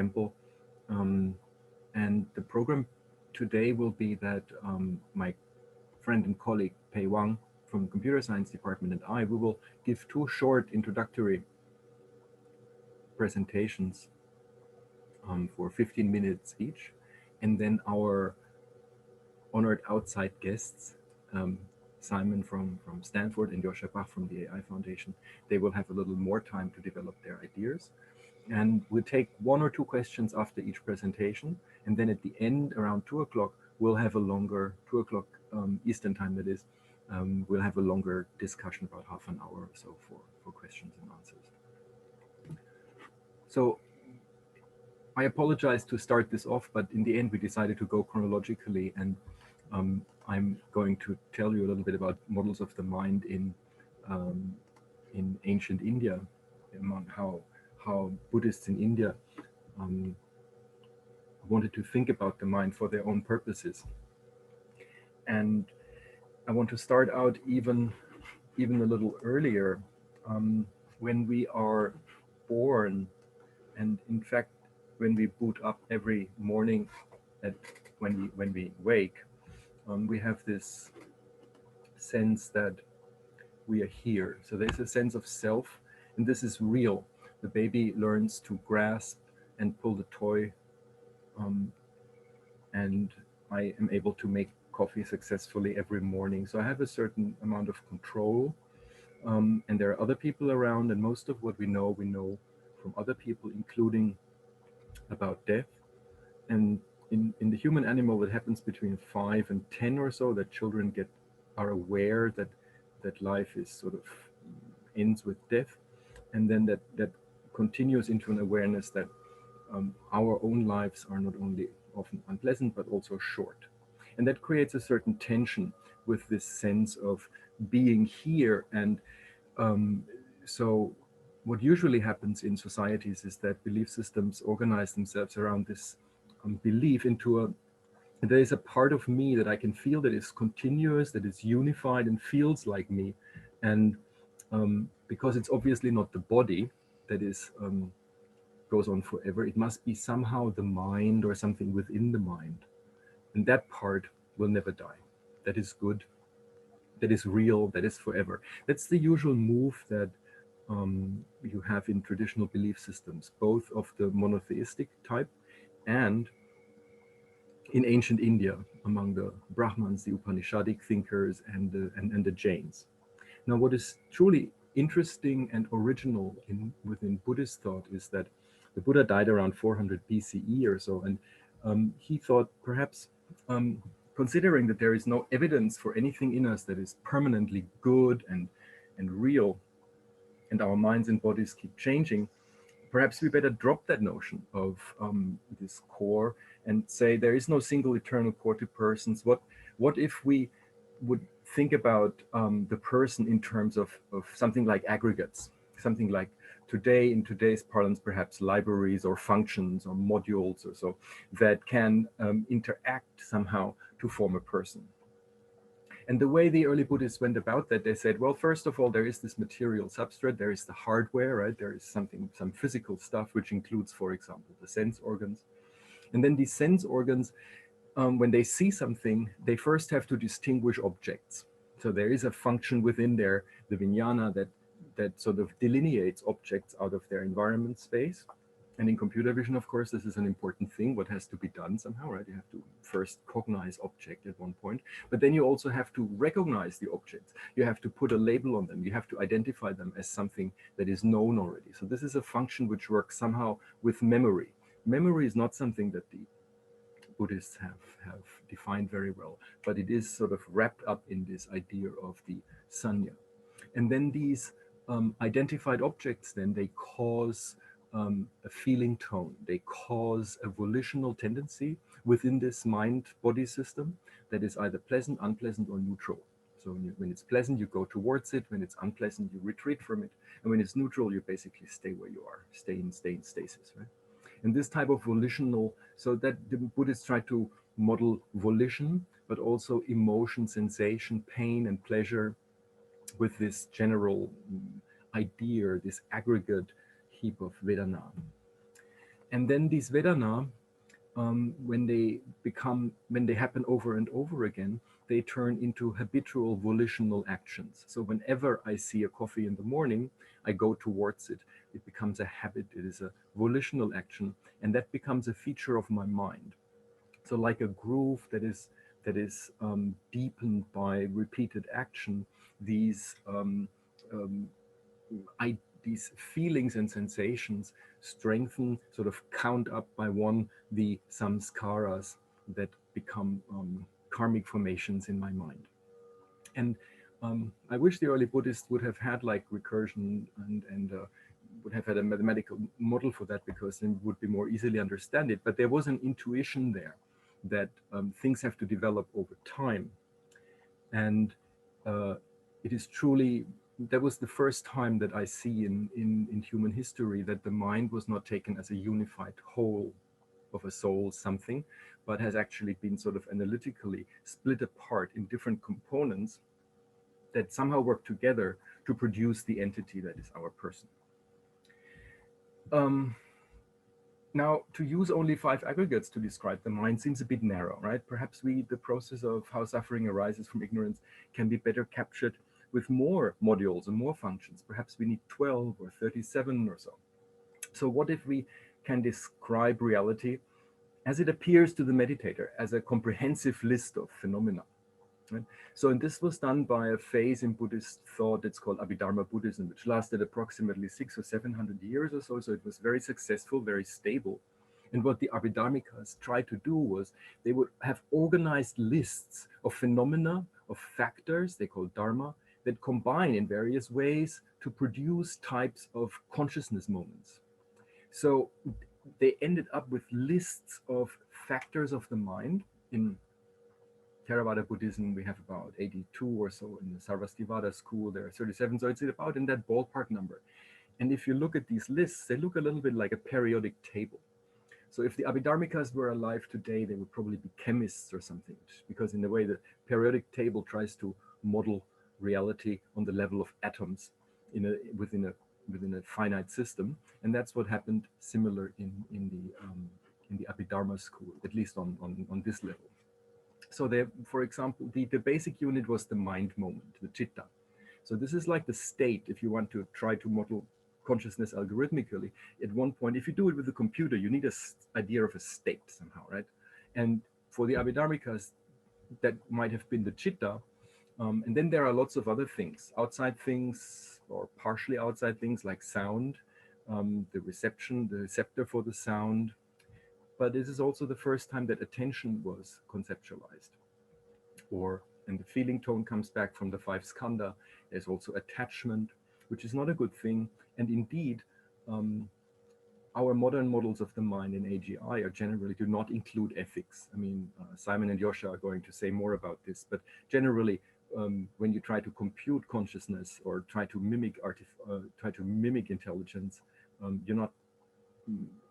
temple. And the program today will be that my friend and colleague Pei Wang from the computer science department and we will give two short introductory presentations for 15 minutes each. And then our honored outside guests, Simon from Stanford and Joscha Bach from the AI Foundation, they will have a little more time to develop their ideas. And we'll take one or two questions after each presentation. And then at the end, around 2 o'clock, we'll have a longer, 2 o'clock Eastern time that is, we'll have a longer discussion, about half an hour or so for questions and answers. So I apologize to start this off, but in the end we decided to go chronologically, and I'm going to tell you a little bit about models of the mind in ancient India, among how Buddhists in India wanted to think about the mind for their own purposes. And I want to start out even a little earlier, when we are born, and in fact when we boot up every morning when we wake, we have this sense that we are here. So there's a sense of self, and this is real. The baby learns to grasp and pull the toy, and I am able to make coffee successfully every morning. So I have a certain amount of control, and there are other people around, and most of what we know from other people, including about death. And in the human animal, it happens between 5 and 10 or so, that children are aware that life is sort of ends with death, and then that continues into an awareness that our own lives are not only often unpleasant but also short. And that creates a certain tension with this sense of being here. And so what usually happens in societies is that belief systems organize themselves around this belief into there is a part of me that I can feel that is continuous, that is unified and feels like me. And because it's obviously not the body that is goes on forever, it must be somehow the mind or something within the mind. And that part will never die. That is good, that is real, that is forever. That's the usual move that you have in traditional belief systems, both of the monotheistic type and in ancient India, among the Brahmins, the Upanishadic thinkers, and the Jains. Now, what is truly interesting and original within Buddhist thought is that the Buddha died around 400 BCE or so, and he thought perhaps, considering that there is no evidence for anything in us that is permanently good and real, and our minds and bodies keep changing, perhaps we better drop that notion of this core and say there is no single eternal core to persons. What if we would think about the person in terms of something like aggregates, something like in today's parlance, perhaps libraries or functions or modules or so, that can interact somehow to form a person. And the way the early Buddhists went about that, they said, well, first of all, there is this material substrate, there is the hardware, right? There is some physical stuff, which includes, for example, the sense organs. And then these sense organs, when they see something, they first have to distinguish objects. So there is a function within there, the vijnana, that sort of delineates objects out of their environment space. And in computer vision, of course, this is an important thing, what has to be done somehow, right? You have to first cognize object at one point, but then you also have to recognize the objects. You have to put a label on them. You have to identify them as something that is known already. So this is a function which works somehow with memory. Memory is not something that the Buddhists have defined very well, but it is sort of wrapped up in this idea of the sanya. And then these identified objects, then they cause a feeling tone. They cause a volitional tendency within this mind-body system that is either pleasant, unpleasant, or neutral. So when it's pleasant, you go towards it. When it's unpleasant, you retreat from it. And when it's neutral, you basically stay where you are, stay in stasis, right? And this type of volitional, so that the Buddhists try to model volition, but also emotion, sensation, pain, and pleasure with this general idea, this aggregate heap of Vedana. And then these Vedana, when they happen over and over again, they turn into habitual volitional actions. So whenever I see a coffee in the morning, I go towards it. It becomes a habit. It is a volitional action, and that becomes a feature of my mind. So like a groove that is deepened by repeated action, these um, these feelings and sensations strengthen, sort of count up by one, the samskaras that become karmic formations in my mind. And I wish the early Buddhists would have had like recursion and would have had a mathematical model for that, because then would be more easily understand it. But there was an intuition there that things have to develop over time. And uh, it is truly, that was the first time that I see in human history that the mind was not taken as a unified whole of a soul something, but has actually been sort of analytically split apart in different components that somehow work together to produce the entity that is our person. Um, Now, to use only 5 aggregates to describe the mind seems a bit narrow, right? Perhaps the process of how suffering arises from ignorance can be better captured with more modules and more functions. Perhaps we need 12 or 37 or so. So what if we can describe reality as it appears to the meditator, as a comprehensive list of phenomena? Right? So, and this was done by a phase in Buddhist thought that's called Abhidharma Buddhism, which lasted approximately 600 or 700 years or so. So it was very successful, very stable. And what the Abhidharmikas tried to do was they would have organized lists of phenomena, of factors, they call dharma, that combine in various ways to produce types of consciousness moments. So they ended up with lists of factors of the mind. In Theravada Buddhism, we have about 82 or so. In the Sarvastivada school, there are 37. So it's about in that ballpark number. And if you look at these lists, they look a little bit like a periodic table. So if the Abhidharmikas were alive today, they would probably be chemists or something, because in a way, the periodic table tries to model reality on the level of atoms within a finite system. And that's what happened similar in the Abhidharma school, at least on this level. So there, for example, the basic unit was the mind moment, the chitta. So this is like the state, if you want to try to model consciousness algorithmically. At one point, if you do it with a computer, you need a idea of a state somehow, right? And for the Abhidharmikas, that might have been the chitta. And then there are lots of other things, outside things or partially outside things like sound, the receptor for the sound. But this is also the first time that attention was conceptualized. And the feeling tone comes back from the 5 skandha. There's also attachment, which is not a good thing. And indeed, our modern models of the mind in AGI are generally do not include ethics. I mean, Simon and Joscha are going to say more about this, but generally, when you try to compute consciousness or try to mimic intelligence, you're not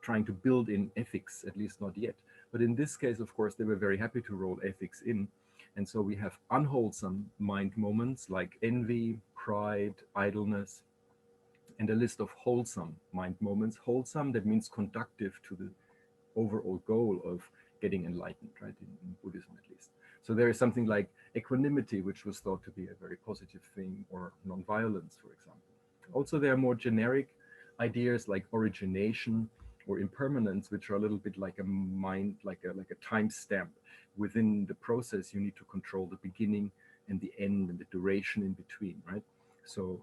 trying to build in ethics, at least not yet. But in this case, of course, they were very happy to roll ethics in. And so we have unwholesome mind moments like envy, pride, idleness, and a list of wholesome mind moments. Wholesome, that means conductive to the overall goal of getting enlightened, right? In Buddhism, at least. So there is something like equanimity, which was thought to be a very positive thing, or nonviolence, for example. Also, there are more generic ideas like origination or impermanence, which are a little bit like a mind, like a time stamp. Within the process, you need to control the beginning and the end and the duration in between, right? So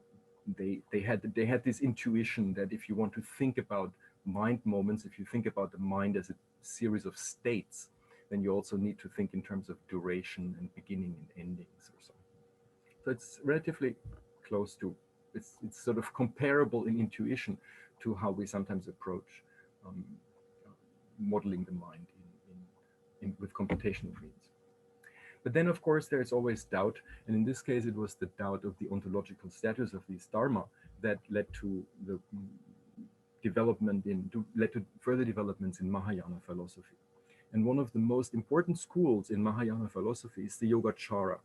they had this intuition that if you want to think about mind moments, if you think about the mind as a series of states, then you also need to think in terms of duration and beginning and endings or so. So it's relatively close to, it's sort of comparable in intuition to how we sometimes approach um, modeling the mind with computational means. But then, of course, there's always doubt. And in this case, it was the doubt of the ontological status of these dharma that led to the led to further developments in Mahayana philosophy. And one of the most important schools in Mahayana philosophy is the Yogacara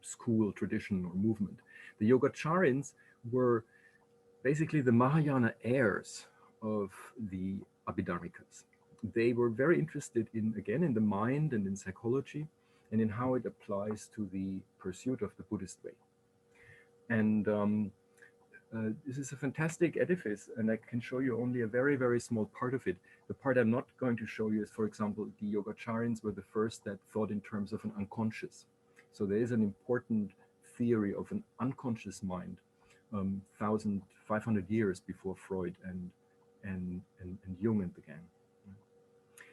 school, tradition, or movement. The Yogacharins were basically the Mahayana heirs of the Abhidharmikas. They were very interested in, again, in the mind and in psychology and in how it applies to the pursuit of the Buddhist way. And this is a fantastic edifice, and I can show you only a very, very small part of it. The part I'm not going to show you is, for example, the Yogacarins were the first that thought in terms of an unconscious. So there is an important theory of an unconscious mind, 1,500 years before Freud and Jung and the gang.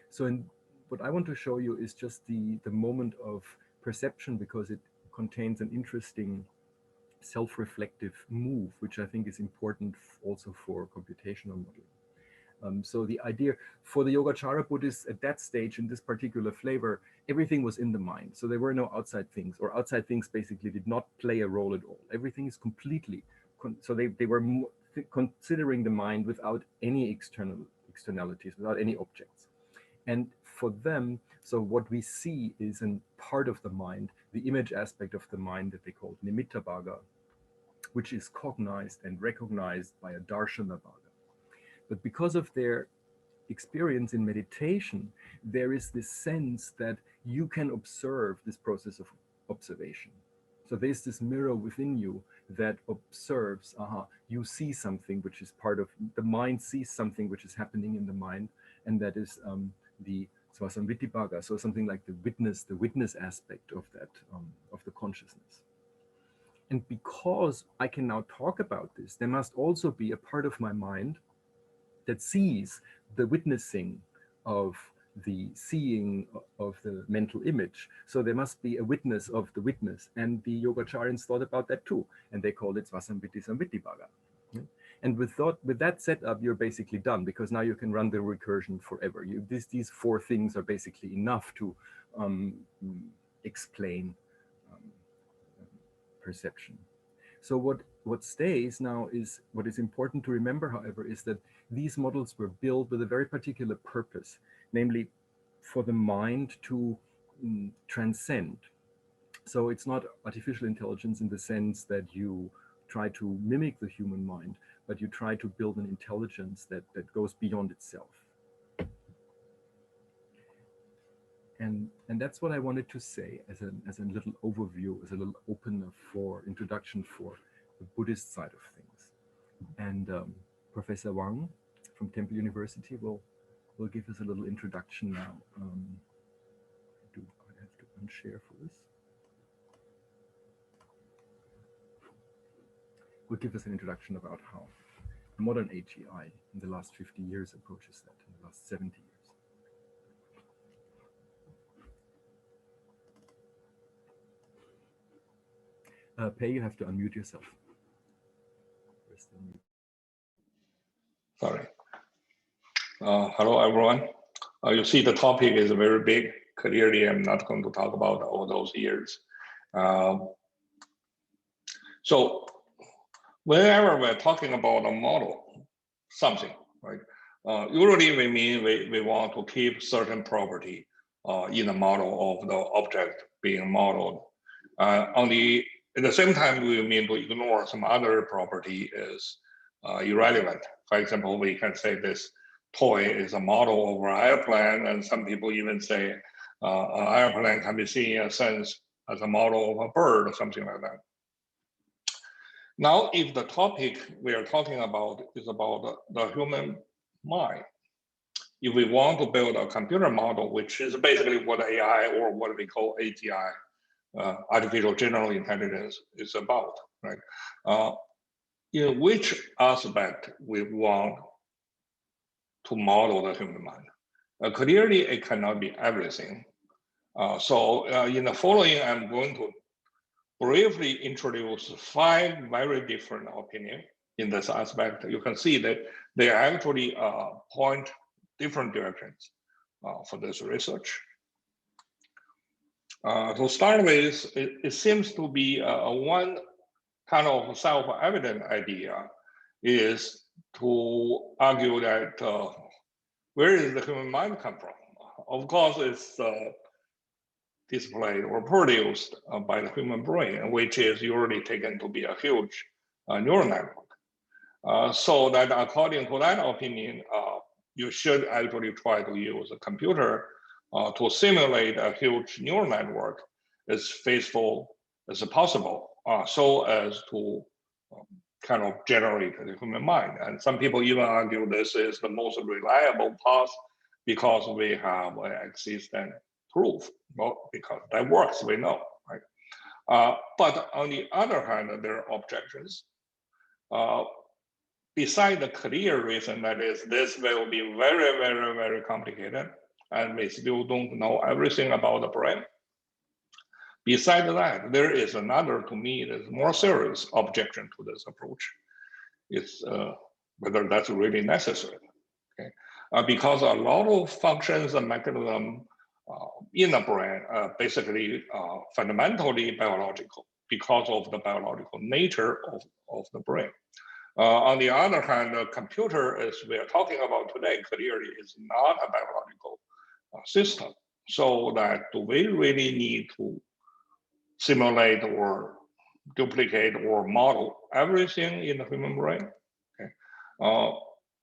So what I want to show you is just the moment of perception, because it contains an interesting self-reflective move, which I think is important also for computational modeling. So the idea for the Yogacara Buddhists at that stage, in this particular flavor, everything was in the mind. So there were no outside things, or outside things basically did not play a role at all. Everything is completely, so they were considering the mind without any externalities, without any objects. And for them, so what we see is a part of the mind, the image aspect of the mind that they called nimitta bhaga, which is cognized and recognized by a darshana bhaga. But because of their experience in meditation, there is this sense that you can observe this process of observation. So there's this mirror within you that observes, you see something which is part of, the mind sees something which is happening in the mind, and that is the Svasamviti bhaga, so something like the witness aspect of that, of the consciousness. And because I can now talk about this, there must also be a part of my mind that sees the witnessing of the seeing of the mental image. So there must be a witness of the witness. And the Yogacarins thought about that too. And they called it Svasamviti Samviti bhaga. And with that setup, you're basically done, because now you can run the recursion forever. These four things are basically enough to explain perception. So what stays now is, what is important to remember, however, is that these models were built with a very particular purpose, namely for the mind to transcend. So it's not artificial intelligence in the sense that you try to mimic the human mind, but you try to build an intelligence that goes beyond itself. And that's what I wanted to say as a little overview, as a little opener for introduction for the Buddhist side of things. And Professor Wang from Temple University will give us a little introduction now. I have to unshare for this. Will give us an introduction about how modern AGI in the last 50 years approaches that, in the last 70 years. Pei, you have to unmute yourself. Sorry. Hello, everyone. You see the topic is very big. Clearly, I'm not going to talk about all those years. So whenever we're talking about a model, something, right? Usually we mean we want to keep certain property in the model of the object being modeled. At the same time, we mean to ignore some other property is irrelevant. For example, we can say this toy is a model of an airplane, and some people even say an airplane can be seen in a sense as a model of a bird or something like that. Now, if the topic we are talking about is about the human mind, if we want to build a computer model, which is basically what AI, or what we call AGI, artificial general intelligence, is about, right? In which aspect we want to model the human mind? Clearly, it cannot be everything. So in the following, I'm going to briefly introduce 5 very different opinions in this aspect. You can see that they actually point different directions for this research. To start with, it seems to be one kind of self-evident idea is to argue that where does the human mind come from? Of course, it's displayed or produced by the human brain, which is usually taken to be a huge neural network. So that according to that opinion, you should actually try to use a computer to simulate a huge neural network as faithful as possible, so as to kind of generate the human mind. And some people even argue this is the most reliable path because we have an existent proof. Well, because that works, we know, right? But on the other hand, there are objections. Beside the clear reason that is, this will be very, very, very complicated, and we still don't know everything about the brain. Besides that, there is another, to me, there's more serious objection to this approach. It's whether that's really necessary. Okay, because a lot of functions and mechanisms in the brain are basically fundamentally biological because of the biological nature of the brain. On the other hand, the computer, as we are talking about today, clearly is not a biological system. So that do we really need to simulate or duplicate or model everything in the human brain? Okay.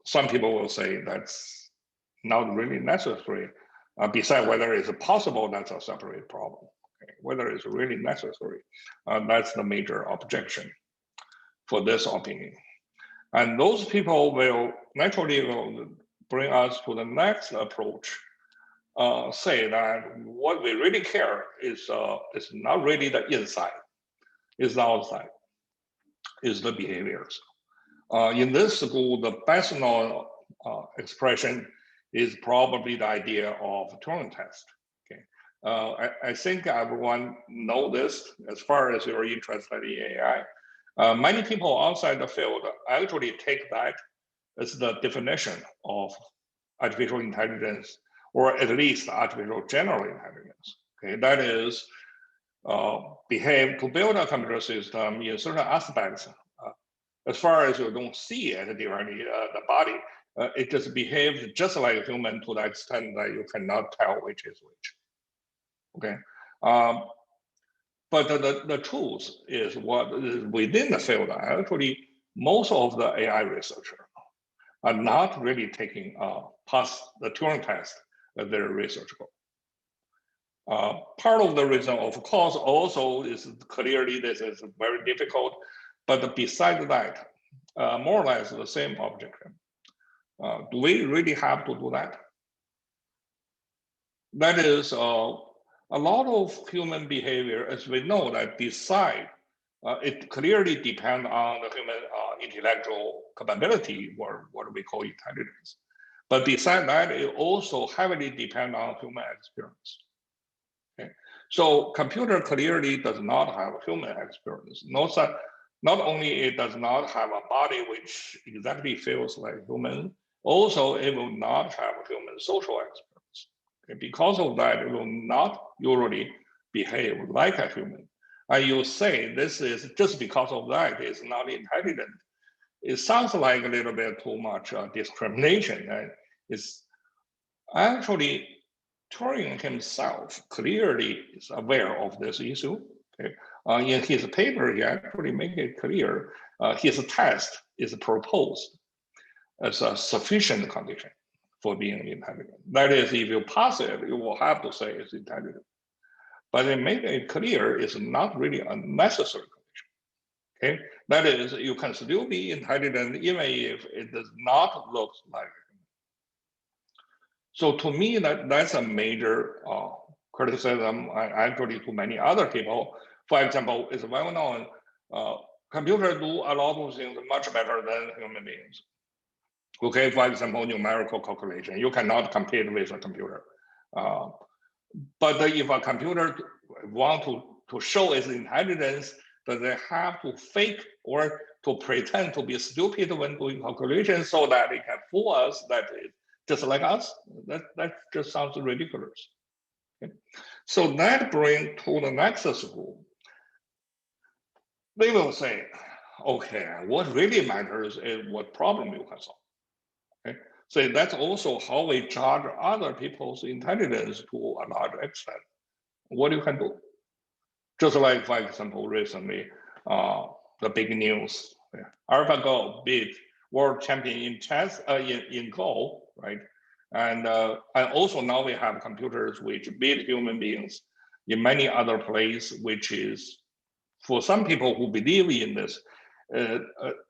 Some people will say that's not really necessary. Besides whether it's possible, that's a separate problem. Okay. Whether it's really necessary, that's the major objection for this opinion. And those people will naturally bring us to the next approach, say that what we really care is not really the inside, it's the outside, is the behaviors. In this school, the best known expression is probably the idea of Turing test. Okay, I think everyone know this as far as you're interested in AI. Many people outside the field actually take that as the definition of artificial intelligence, or at least artificial general intelligence. Okay, that is to build a computer system in certain aspects. As far as you don't see it during the body, it just behaves just like a human to the extent that you cannot tell which is which. Okay. But the truth is what is within the field. Actually, most of the AI researchers are not really taking past the Turing test as their research goal. Part of the reason, of course, also is clearly this is very difficult. But besides that, more or less the same objection. Do we really have to do that? That is a lot of human behavior, as we know, that beside it clearly depends on the human intellectual capability, or what we call intelligence. But beside that, it also heavily depends on human experience. Okay? So computer clearly does not have human experience. Not only it does not have a body which exactly feels like human, also it will not have human social experience. Okay? Because of that, it will not usually behave like a human. And you say this is just because of that, it's not intelligent. It sounds like a little bit too much discrimination. And it's actually Turing himself clearly is aware of this issue. Okay? In his paper, he actually made it clear his test is proposed as a sufficient condition for being intelligent. That is, if you pass it, you will have to say it's intelligent. But they make it clear it's not really a necessary condition. Okay, that is, you can still be intelligent even if it does not look like it. So to me, that's a major criticism, actually to many other people. For example, it's well known, computers do a lot of things much better than human beings. Okay, for example, numerical calculation, you cannot compete with a computer. But if a computer want to show its intelligence, does it have to fake or to pretend to be stupid when doing calculations so that it can fool us that it's just like us? That just sounds ridiculous. Okay? So that brings to the next school. They will say, okay, what really matters is what problem you can solve. Okay? So that's also how we judge other people's intelligence to a large extent. What you can do. Just like, for example, recently, the big news, AlphaGo beat world champion in chess, in Go, right? And also now we have computers which beat human beings in many other places, which is, for some people who believe in this,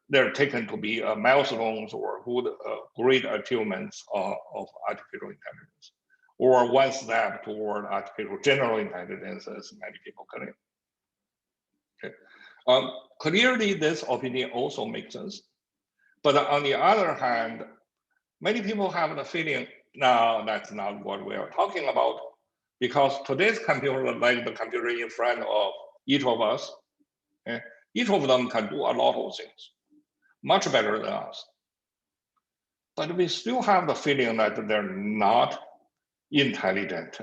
they're taken to be milestones or good, great achievements of artificial intelligence, or one step toward artificial general intelligence, as many people claim. Okay. Clearly, this opinion also makes sense. But on the other hand, many people have the feeling, no, that's not what we are talking about, because today's computer, like the computer in front of each of us, each of them can do a lot of things, much better than us. But we still have the feeling that they're not intelligent,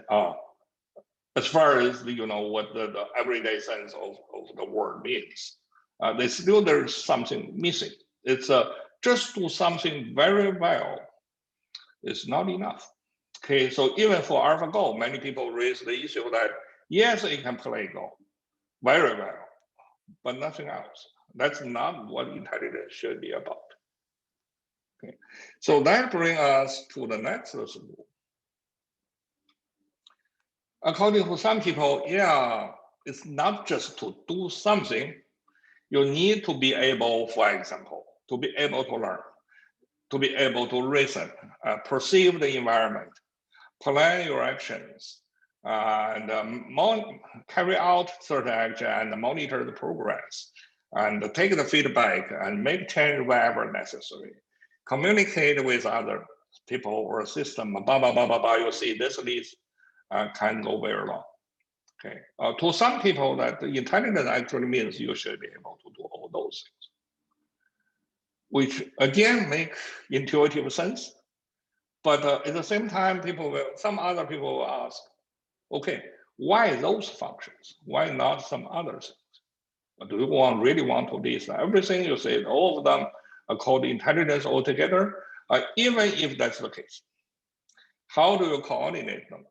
as far as what the everyday sense of the word means. There's something missing. It's just do something very well. It's not enough. Okay, so even for AlphaGo, many people raise the issue that yes, it can play Go very well, but nothing else. That's not what intelligence should be about. Okay, so that brings us to the next rule. According to some people, yeah, it's not just to do something. You need to be able, for example, to be able to learn, to be able to reason, perceive the environment, plan your actions, and carry out certain action and monitor the progress, and take the feedback and make change wherever necessary. Communicate with other people or system, blah, blah, blah, blah, blah. You see, this list can go very long. Okay. To some people, that the intelligence actually means you should be able to do all those things, which again make intuitive sense. But at the same time, some other people will ask, okay, why those functions? Why not some other things? Do you really want to list everything? You say all of them are called intelligence altogether? Even if that's the case, how do you coordinate them?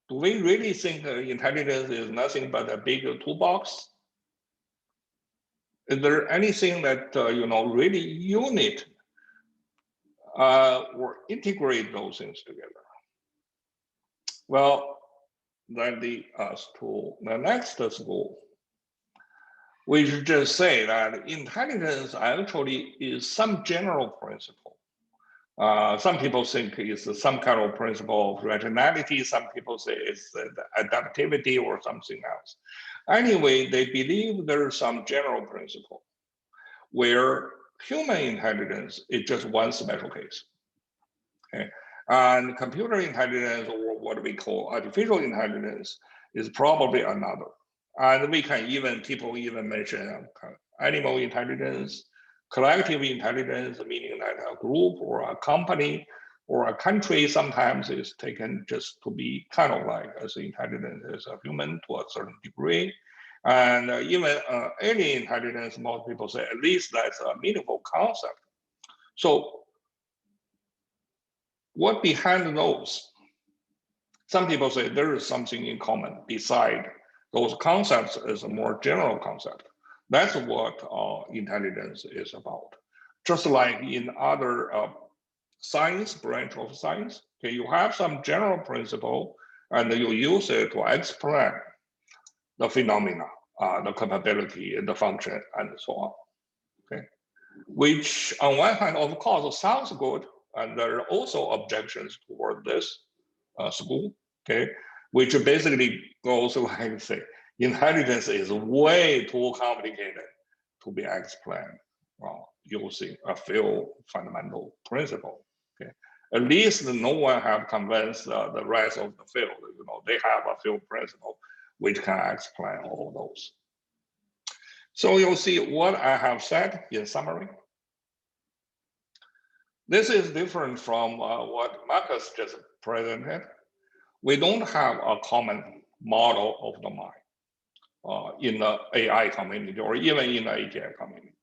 Do we really think intelligence is nothing but a big toolbox? Is there anything that really unit or integrate those things together? Well, that leads us to the next school. We should just say that intelligence actually is some general principle. Some people think it's some kind of principle of rationality. Some people say it's adaptivity or something else. Anyway, they believe there is some general principle where human intelligence is just one special case. Okay? And computer intelligence, or what we call artificial intelligence, is probably another. And people even mention animal intelligence, collective intelligence, meaning that a group or a company or a country sometimes is taken just to be kind of like as intelligent as a human to a certain degree. And even alien intelligence, most people say at least that's a meaningful concept. So what behind those? Some people say there is something in common beside those concepts is a more general concept. That's what intelligence is about. Just like in other science, branch of science, okay, you have some general principle and you use it to explain the phenomena, the capability, the function, and so on. Okay, which on one hand, of course, sounds good, and there are also objections toward this school. Okay, which basically goes like say, intelligence is way too complicated to be explained using a few fundamental principles. Okay, at least no one have convinced the rest of the field. They have a few principles which can explain all those. So you'll see what I have said in summary. This is different from what Marcus just presented. We don't have a common model of the mind in the AI community or even in the AGI community.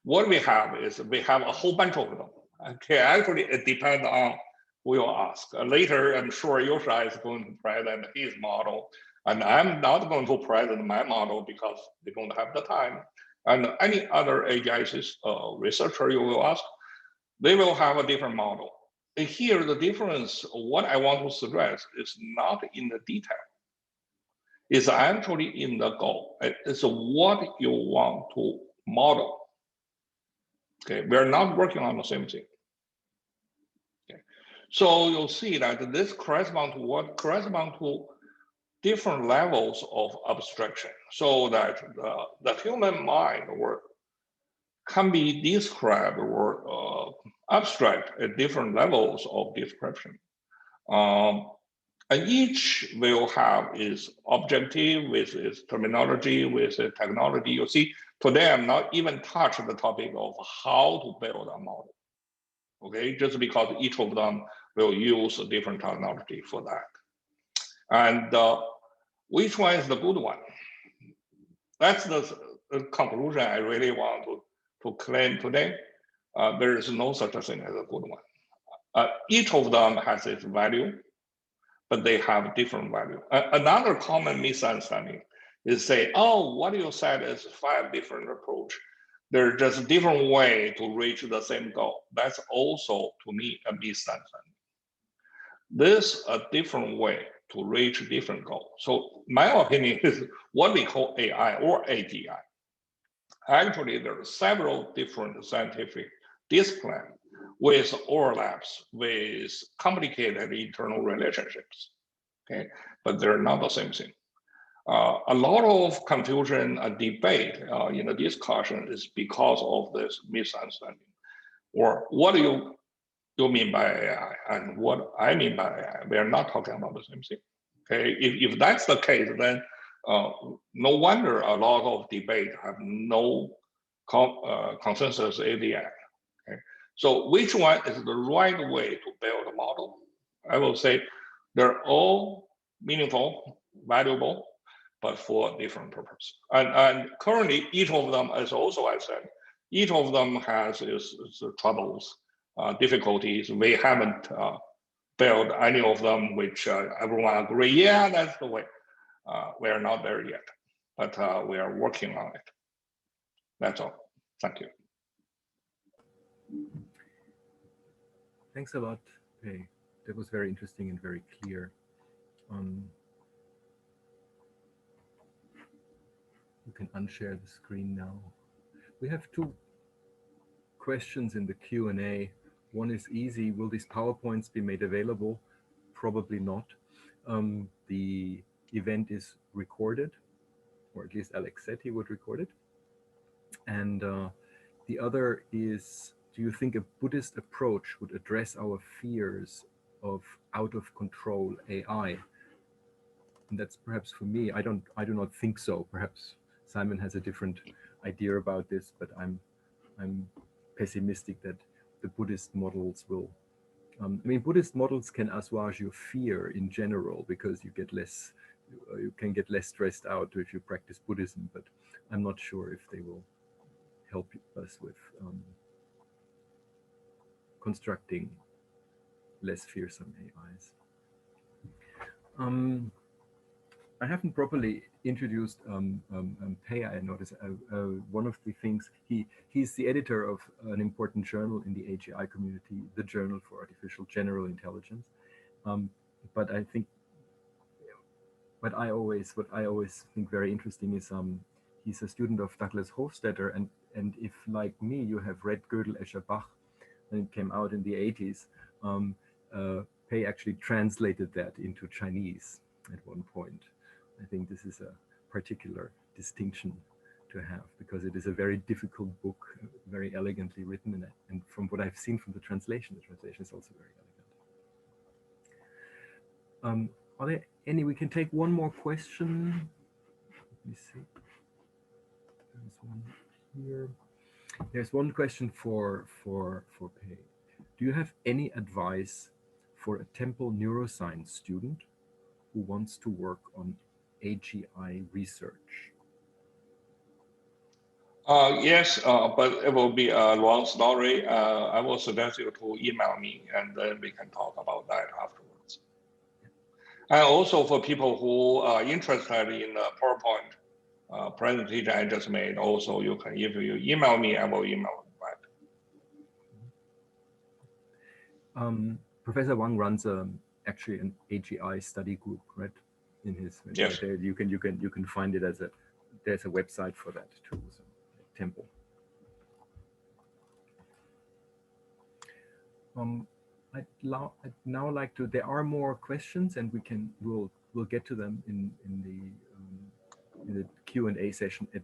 What we have is we have a whole bunch of them. Okay, actually it depends on who you ask. Later, I'm sure Joscha is going to present his model, and I'm not going to present my model because they don't have the time. And any other AGI researcher you will ask, they will have a different model. And here, the difference, what I want to suggest is not in the detail. It's actually in the goal. It's what you want to model. Okay, we're not working on the same thing. Okay, so you'll see that this corresponds to what corresponds to different levels of abstraction, so that the human mind can be described or abstract at different levels of description. And each will have its objective with its terminology, with its technology. You see, today I'm not even touching the topic of how to build a model, okay? Just because each of them will use a different technology for that. And which one is the good one? That's the conclusion I really want to claim today. There is no such a thing as a good one. Each of them has its value, but they have different value. Another common misunderstanding is say, oh, what you said is 5 different approach. There's just a different way to reach the same goal. That's also, to me, a misunderstanding. There's a different way to reach a different goal. So my opinion is what we call AI or AGI. Actually, there are several different scientific disciplines with overlaps, with complicated internal relationships, okay? But they're not the same thing. A lot of confusion and debate in the discussion is because of this misunderstanding. Or what do you mean by AI and what I mean by AI? We are not talking about the same thing, okay? If that's the case, then no wonder a lot of debate have no consensus at the end. Okay? So which one is the right way to build a model? I will say they're all meaningful, valuable, but for different purpose. And currently, each of them, as also I said, each of them has its troubles, difficulties. We haven't built any of them which everyone agree, yeah, that's the way. We are not there yet, but we are working on it. That's all. Thank you. Thanks a lot, Pei. That was very interesting and very clear. You can unshare the screen now. We have 2 questions in the Q&A. One is easy. Will these PowerPoints be made available? Probably not. The event is recorded, or at least Alex said he would record it. And the other is, do you think a Buddhist approach would address our fears of out-of-control AI? And that's perhaps for me. I do not think so. Perhaps Simon has a different idea about this, but I'm pessimistic that the Buddhist models will. I mean, Buddhist models can assuage your fear in general because you can get less stressed out if you practice Buddhism. But I'm not sure if they will help us with constructing less fearsome AIs. I haven't properly introduced Pei. I noticed one of the things, he's the editor of an important journal in the AGI community, the Journal for Artificial General Intelligence. But I think what I always think very interesting is he's a student of Douglas Hofstadter, and if like me you have read Gödel, Joscha Bach, and it came out in the 80s, Pei actually translated that into Chinese at one point. I think this is a particular distinction to have because it is a very difficult book, very elegantly written, and from what I've seen from the translation is also very elegant. Are there any? We can take one more question. Let me see. There's one here. There's one question for Pei. Do you have any advice for a Temple neuroscience student who wants to work on AGI research? Yes, but it will be a long story. I will suggest you to email me and then we can talk about that afterwards. And also for people who are interested in the PowerPoint presentation I just made, also you can, if you email me, I will email you back. Professor Wang runs actually an AGI study group, right? In his Yes. there you can find it as there's a website for that too. So, temple. I'd now like to. There are more questions, and we'll get to them in the Q&A session at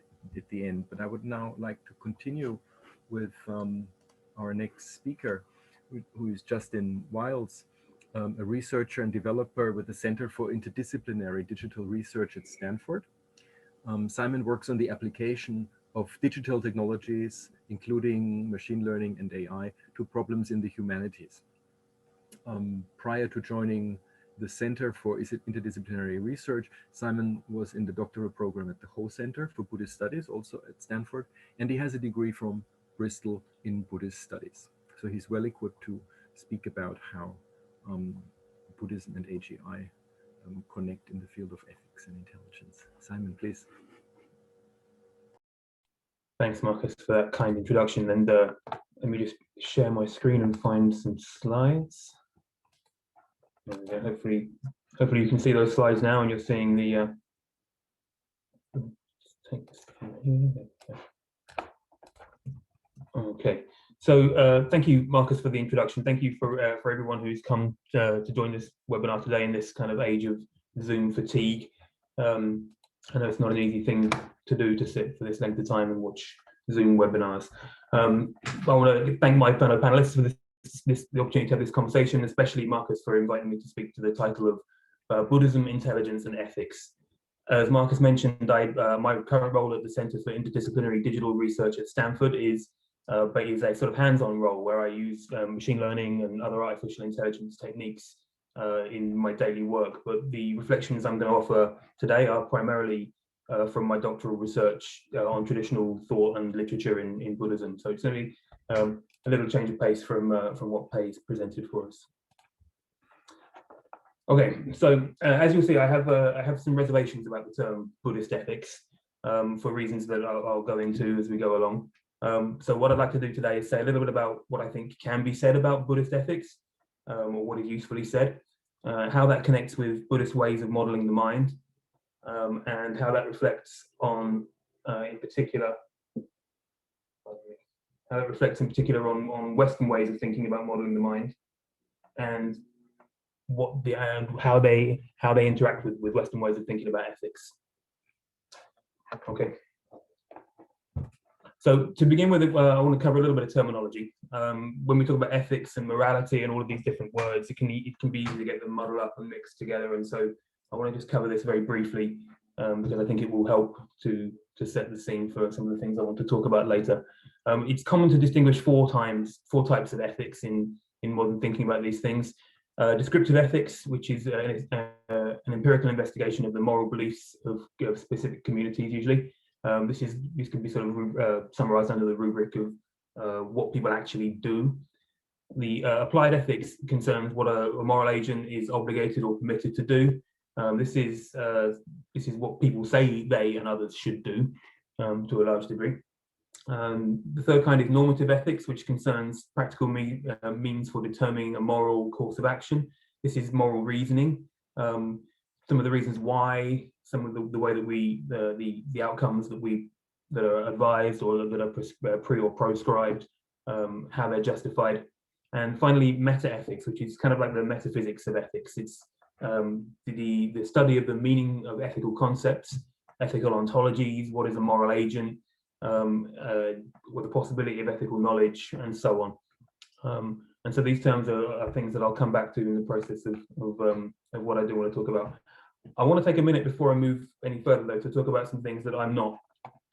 the end. But I would now like to continue with our next speaker, who is Justin Wiles, a researcher and developer with the Center for Interdisciplinary Digital Research at Stanford. Simon works on the application of digital technologies, including machine learning and AI, to problems in the humanities. Prior to joining the Center for Interdisciplinary Research, Simon was in the doctoral program at the Ho Center for Buddhist Studies, also at Stanford, and he has a degree from Bristol in Buddhist Studies. So he's well equipped to speak about how Buddhism and AGI connect in the field of ethics and intelligence. Simon, please. Thanks, Marcus, for that kind introduction. And let me just share my screen and find some slides. Hopefully you can see those slides now, and you're seeing the. Take this from here. Okay. So thank you, Marcus, for the introduction. Thank you for everyone who's come to join this webinar today in this kind of age of Zoom fatigue. I know it's not an easy thing to do, to sit for this length of time and watch Zoom webinars. I want to thank my fellow panelists for the opportunity to have this conversation, especially Marcus for inviting me to speak to the title of Buddhism, Intelligence and Ethics. As Marcus mentioned, my current role at the Center for Interdisciplinary Digital Research at Stanford is a sort of hands-on role where I use machine learning and other artificial intelligence techniques in my daily work. But the reflections I'm going to offer today are primarily from my doctoral research on traditional thought and literature in Buddhism. So it's going to be a little change of pace from what Pei's presented for us. Okay, so as you'll see, I have some reservations about the term Buddhist ethics for reasons that I'll go into as we go along. So what I'd like to do today is say a little bit about what I think can be said about Buddhist ethics, or what is usefully said, how that connects with Buddhist ways of modeling the mind, and how that reflects on, in particular, on Western ways of thinking about modeling the mind, and how they interact with Western ways of thinking about ethics. Okay. So to begin with, I want to cover a little bit of terminology. When we talk about ethics and morality and all of these different words, it can be easy to get them muddled up and mixed together. And so I want to just cover this very briefly because I think it will help to set the scene for some of the things I want to talk about later. It's common to distinguish four types of ethics in modern thinking about these things. Descriptive ethics, which is an empirical investigation of the moral beliefs of specific communities usually. This can be sort of summarized under the rubric of what people actually do. The applied ethics concerns what a moral agent is obligated or permitted to do. This is what people say they and others should do to a large degree. The third kind is normative ethics, which concerns practical means for determining a moral course of action. This is moral reasoning. Some of the reasons why, some of the way that the outcomes that are advised or that are pre or proscribed, how they're justified. And finally, meta-ethics, which is kind of like the metaphysics of ethics. It's the study of the meaning of ethical concepts, ethical ontologies, what is a moral agent, what the possibility of ethical knowledge, and so on. And so these terms are things that I'll come back to in the process of what I do want to talk about. I want to take a minute before I move any further, though, to talk about some things that I'm not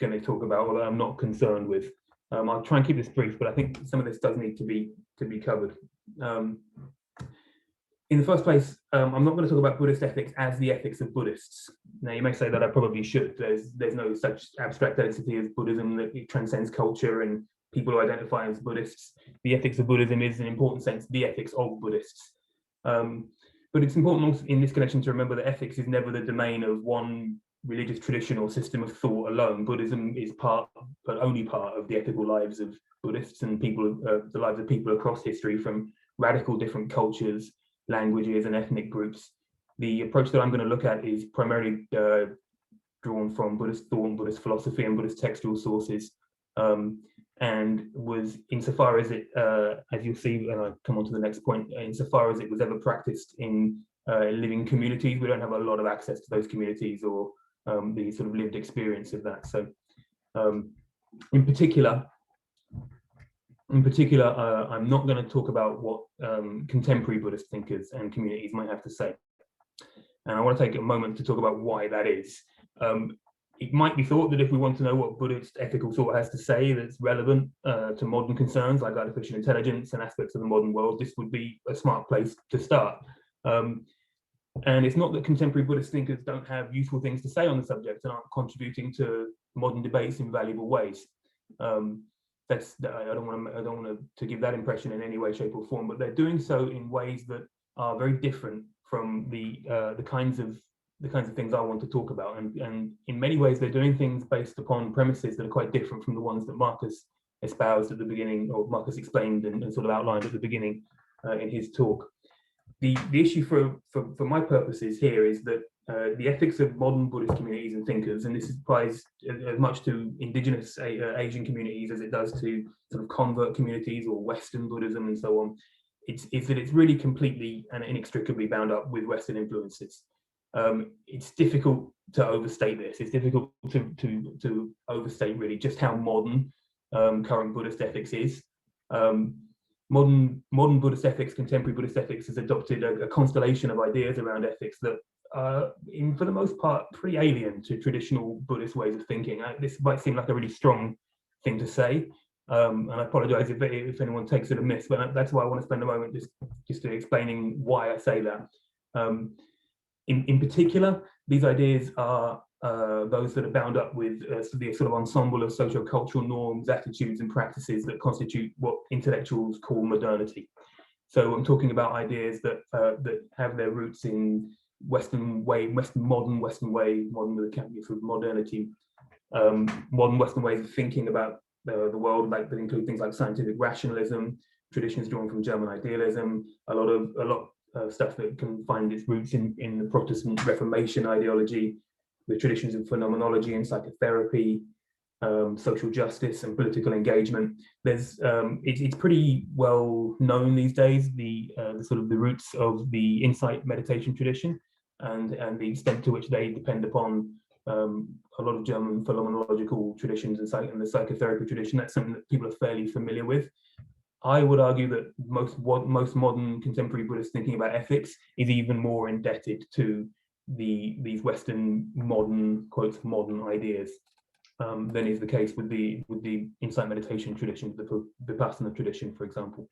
going to talk about or that I'm not concerned with. I'll try and keep this brief, but I think some of this does need to be covered. In the first place, I'm not going to talk about Buddhist ethics as the ethics of Buddhists. Now, you may say that I probably should. There's no such abstract entity as Buddhism that it transcends culture and people who identify as Buddhists. The ethics of Buddhism is, in an important sense, the ethics of Buddhists. But it's important also in this connection to remember that ethics is never the domain of one religious tradition or system of thought alone. Buddhism is part, but only part, of the ethical lives of Buddhists and people, the lives of people across history, from radical different cultures, languages, and ethnic groups. The approach that I'm going to look at is primarily drawn from Buddhist thought, Buddhist philosophy, and Buddhist textual sources, and was, insofar as it, as you'll see, and I'll come on to the next point, insofar as it was ever practiced in living communities, we don't have a lot of access to those communities or the sort of lived experience of that. So, in particular, I'm not going to talk about what contemporary Buddhist thinkers and communities might have to say. And I want to take a moment to talk about why that is. It might be thought that if we want to know what Buddhist ethical thought has to say that's relevant to modern concerns like artificial intelligence and aspects of the modern world, this would be a smart place to start. And it's not that contemporary Buddhist thinkers don't have useful things to say on the subject and aren't contributing to modern debates in valuable ways. I don't want to give that impression in any way, shape, or form, but they're doing so in ways that are very different from the kinds of things I want to talk about, and in many ways they're doing things based upon premises that are quite different from the ones that Marcus espoused at the beginning, or Marcus explained and sort of outlined at the beginning in his talk. The issue for my purposes here is that the ethics of modern Buddhist communities and thinkers, and this applies as much to indigenous Asian communities as it does to sort of convert communities or Western Buddhism and so on, is that it's really completely and inextricably bound up with Western influences. It's difficult to overstate this. It's difficult to overstate really just how modern current Buddhist ethics is. Modern Buddhist ethics, contemporary Buddhist ethics, has adopted a constellation of ideas around ethics that are, for the most part, pretty alien to traditional Buddhist ways of thinking. This might seem like a really strong thing to say, and I apologize if anyone takes it amiss, but that's why I want to spend a moment just explaining why I say that. In particular, these ideas are those that are bound up with the sort of ensemble of socio-cultural norms, attitudes, and practices that constitute what intellectuals call modernity. So I'm talking about ideas that have their roots in modern with a capital for modernity, modern Western ways of thinking about the world, like that include things like scientific rationalism, traditions drawn from German idealism, a lot of stuff that can find its roots in the Protestant Reformation ideology, the traditions of phenomenology and psychotherapy, social justice and political engagement. It's pretty well known these days, the sort of the roots of the insight meditation tradition and the extent to which they depend upon a lot of German phenomenological traditions and the psychotherapy tradition. That's something that people are fairly familiar with. I would argue that most modern contemporary Buddhist thinking about ethics is even more indebted to these Western modern, quotes, modern ideas than is the case with the insight meditation tradition, the Vipassana tradition, for example.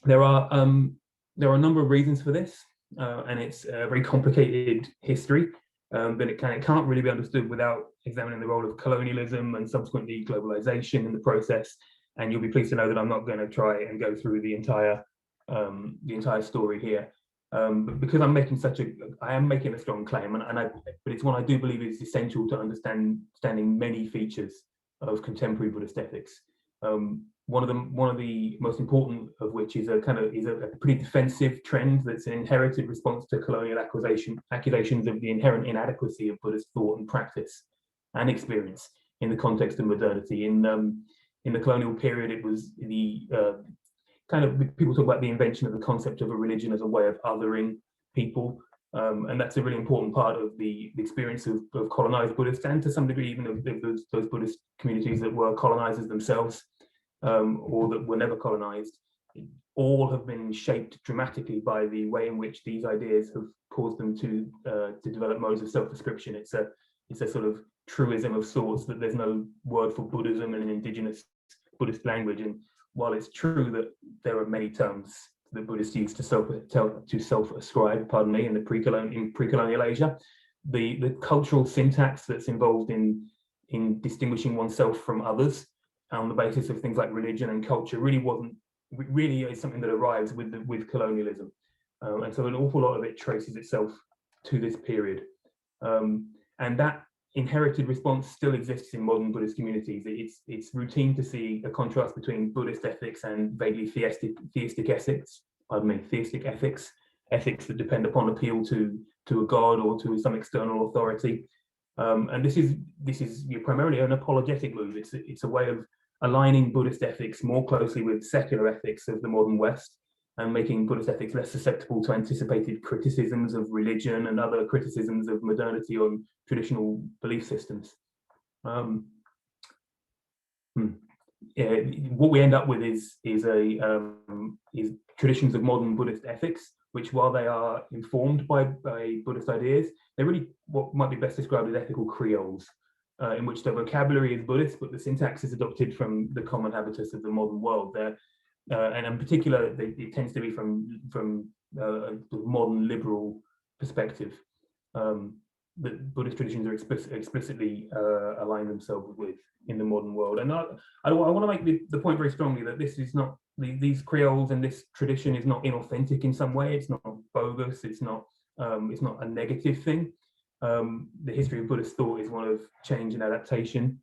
There are a number of reasons for this, and it's a very complicated history, but it can't really be understood without examining the role of colonialism and subsequently globalization in the process. And you'll be pleased to know that I'm not going to try and go through the entire story here, but because I am making a strong claim, but it's one I do believe is essential to understanding many features of contemporary Buddhist ethics. One of the most important of which is a pretty defensive trend that's an inherited response to colonial accusations of the inherent inadequacy of Buddhist thought and practice and experience in the context of modernity. In the colonial period, it was the people talk about the invention of the concept of a religion as a way of othering people, and that's a really important part of the experience of colonized Buddhists, and to some degree even of those Buddhist communities that were colonizers themselves, or that were never colonized. All have been shaped dramatically by the way in which these ideas have caused them to develop modes of self-description. It's a sort of truism of sorts that there's no word for Buddhism in an indigenous Buddhist language, and while it's true that there are many terms that Buddhists use to self-ascribe, in pre-colonial Asia, the cultural syntax that's involved in distinguishing oneself from others on the basis of things like religion and culture really is something that arrives with colonialism, and so an awful lot of it traces itself to this period, and that inherited response still exists in modern Buddhist communities. It's routine to see a contrast between Buddhist ethics and vaguely theistic ethics. Theistic ethics, ethics that depend upon appeal to a god or to some external authority. And this is primarily an apologetic move. It's a way of aligning Buddhist ethics more closely with secular ethics of the modern West, and making Buddhist ethics less susceptible to anticipated criticisms of religion and other criticisms of modernity on traditional belief systems. What we end up with is traditions of modern Buddhist ethics, which, while they are informed by Buddhist ideas, they're really what might be best described as ethical creoles, in which the vocabulary is Buddhist, but the syntax is adopted from the common habitus of the modern world. And in particular, it tends to be from the modern liberal perspective that Buddhist traditions are explicitly align themselves with in the modern world. And I want to make the point very strongly that this is not, these creoles and this tradition is not inauthentic in some way. It's not bogus. It's not a negative thing. The history of Buddhist thought is one of change and adaptation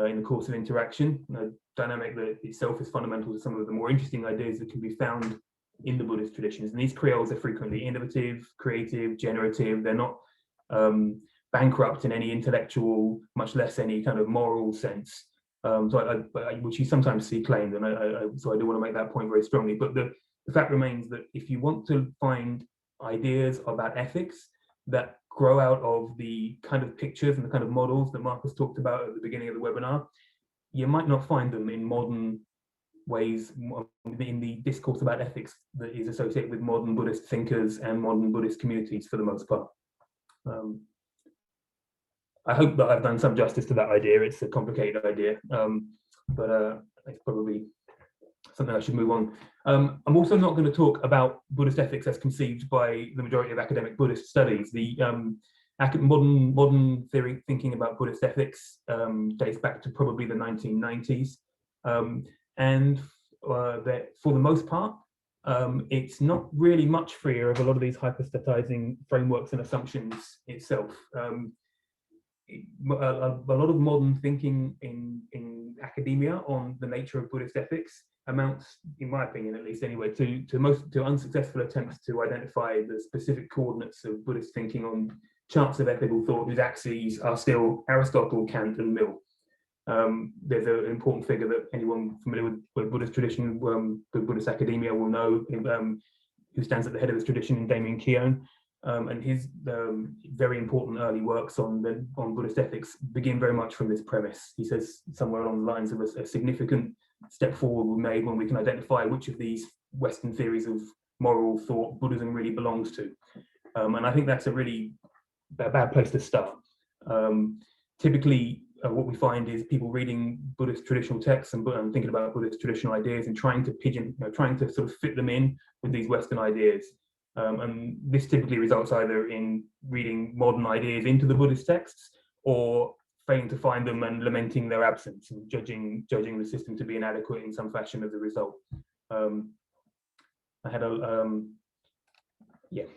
in the course of interaction, a dynamic that itself is fundamental to some of the more interesting ideas that can be found in the Buddhist traditions. And these creoles are frequently innovative, creative, generative. They're not bankrupt in any intellectual, much less any kind of moral sense, which you sometimes see claimed. And so I do want to make that point very strongly. But the fact remains that if you want to find ideas about ethics that grow out of the kind of pictures and the kind of models that Marcus talked about at the beginning of the webinar, you might not find them in modern ways, in the discourse about ethics that is associated with modern Buddhist thinkers and modern Buddhist communities for the most part. I hope that I've done some justice to that idea. It's a complicated idea, but it's probably something I should move on. I'm also not going to talk about Buddhist ethics as conceived by the majority of academic Buddhist studies. The modern theory thinking about Buddhist ethics dates back to probably the 1990s, and that for the most part, it's not really much freer of a lot of these hypostatizing frameworks and assumptions itself. A lot of modern thinking in academia on the nature of Buddhist ethics amounts, in my opinion at least anyway, to unsuccessful attempts to identify the specific coordinates of Buddhist thinking on charts of ethical thought whose axes are still Aristotle, Kant, and Mill. There's an important figure that anyone familiar with Buddhist tradition, the Buddhist academia will know, who stands at the head of this tradition, in Damien Keown. And his very important early works on Buddhist ethics begin very much from this premise. He says somewhere along the lines of a significant step forward we made when we can identify which of these Western theories of moral thought Buddhism really belongs to. And I think that's a really bad place to start. Typically, what we find is people reading Buddhist traditional texts and thinking about Buddhist traditional ideas and trying to sort of fit them in with these Western ideas. And this typically results either in reading modern ideas into the Buddhist texts, or failing to find them and lamenting their absence and judging the system to be inadequate in some fashion as a result. I had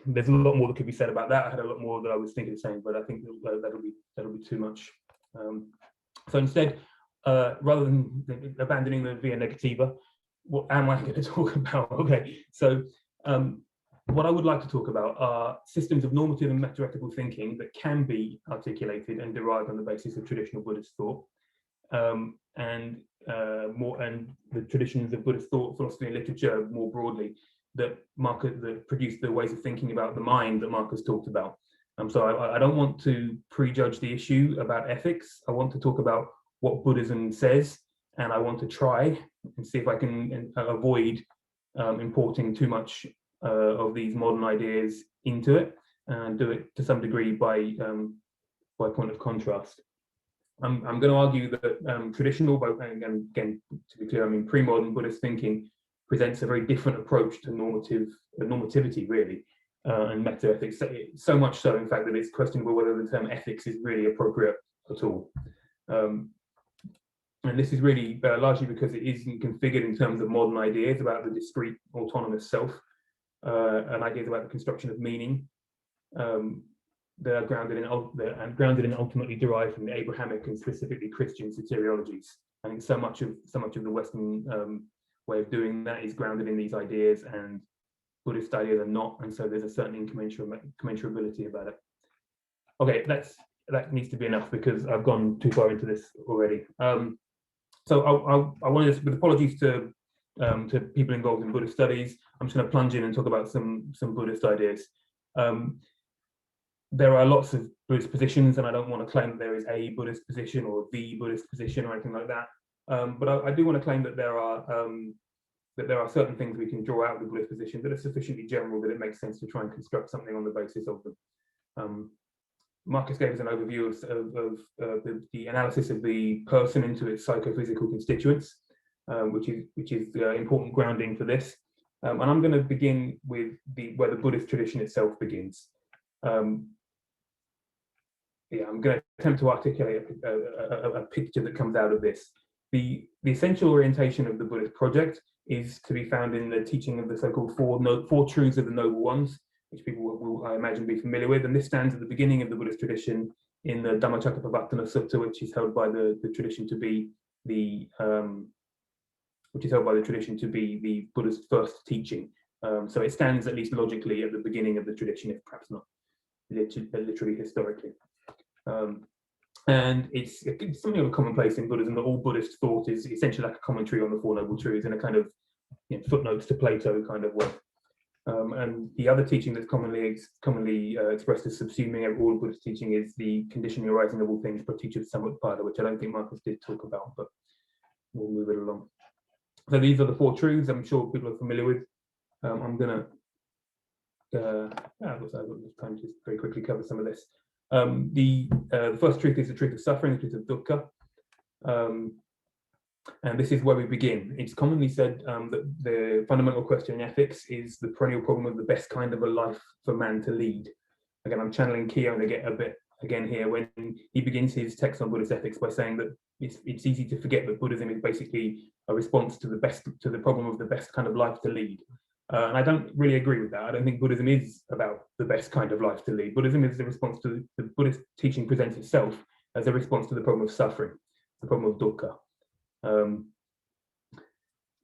there's a lot more that could be said about that. I had a lot more that I was thinking of saying, but I think that'll be too much. So instead, rather than abandoning the via negativa, what am I going to talk about? Okay, so what I would like to talk about are systems of normative and metaethical thinking that can be articulated and derived on the basis of traditional Buddhist thought, and the traditions of Buddhist thought, philosophy, and literature more broadly that produce the ways of thinking about the mind that Marcus talked about. So I don't want to prejudge the issue about ethics. I want to talk about what Buddhism says, and I want to try and see if I can avoid importing too much of these modern ideas into it, and do it to some degree by point of contrast. I'm going to argue that traditional, and again, to be clear, I mean pre-modern Buddhist thinking presents a very different approach to normativity, really, and metaethics. So much so, in fact, that it's questionable whether the term ethics is really appropriate at all. And this is really largely because it isn't configured in terms of modern ideas about the discrete autonomous self, and ideas about the construction of meaning. that are grounded in and ultimately derived from the Abrahamic and specifically Christian soteriologies. I think so much of the Western way of doing that is grounded in these ideas, and Buddhist ideas are not, and so there's a certain incommensurability about it. Okay, that needs to be enough because I've gone too far into this already. So I wanted to, with apologies to people involved in Buddhist studies, I'm just going to plunge in and talk about some Buddhist ideas. There are lots of Buddhist positions, and I don't want to claim that there is a Buddhist position or the Buddhist position or anything like that. But I do want to claim that there are certain things we can draw out of the Buddhist position that are sufficiently general that it makes sense to try and construct something on the basis of them. Marcus gave us an overview of the analysis of the person into its psychophysical constituents, which is important grounding for this. And I'm going to begin with where the Buddhist tradition itself begins. I'm going to attempt to articulate a picture that comes out of this. The essential orientation of the Buddhist project is to be found in the teaching of the so-called four truths of the Noble Ones, which people will, I imagine, be familiar with. And this stands at the beginning of the Buddhist tradition in the Dhammacakkappavattana Sutta, which is held by the tradition to be the Buddha's first teaching. So it stands, at least logically, at the beginning of the tradition, if perhaps not literally historically. And it's something of a commonplace in Buddhism that all Buddhist thought is essentially like a commentary on the Four Noble Truths in a kind of footnotes to Plato kind of way. And the other teaching that's commonly expressed as subsuming all Buddhist teaching is the conditionally arising of all things, praticca samutpada, which I don't think Marcus did talk about, but we'll move it along. So these are the four truths I'm sure people are familiar with. I'm gonna I've got time to very quickly cover some of this. The first truth is the truth of suffering, the truth of dukkha. And this is where we begin. It's commonly said that the fundamental question in ethics is the perennial problem of the best kind of a life for man to lead. Again, I'm channeling Keown a bit again here when he begins his text on Buddhist ethics by saying that it's easy to forget that Buddhism is basically a response to the problem of the best kind of life to lead. And I don't really agree with that. I don't think Buddhism is about the best kind of life to lead. Buddhism is a response to the Buddhist teaching presents itself as a response to the problem of suffering, the problem of dukkha.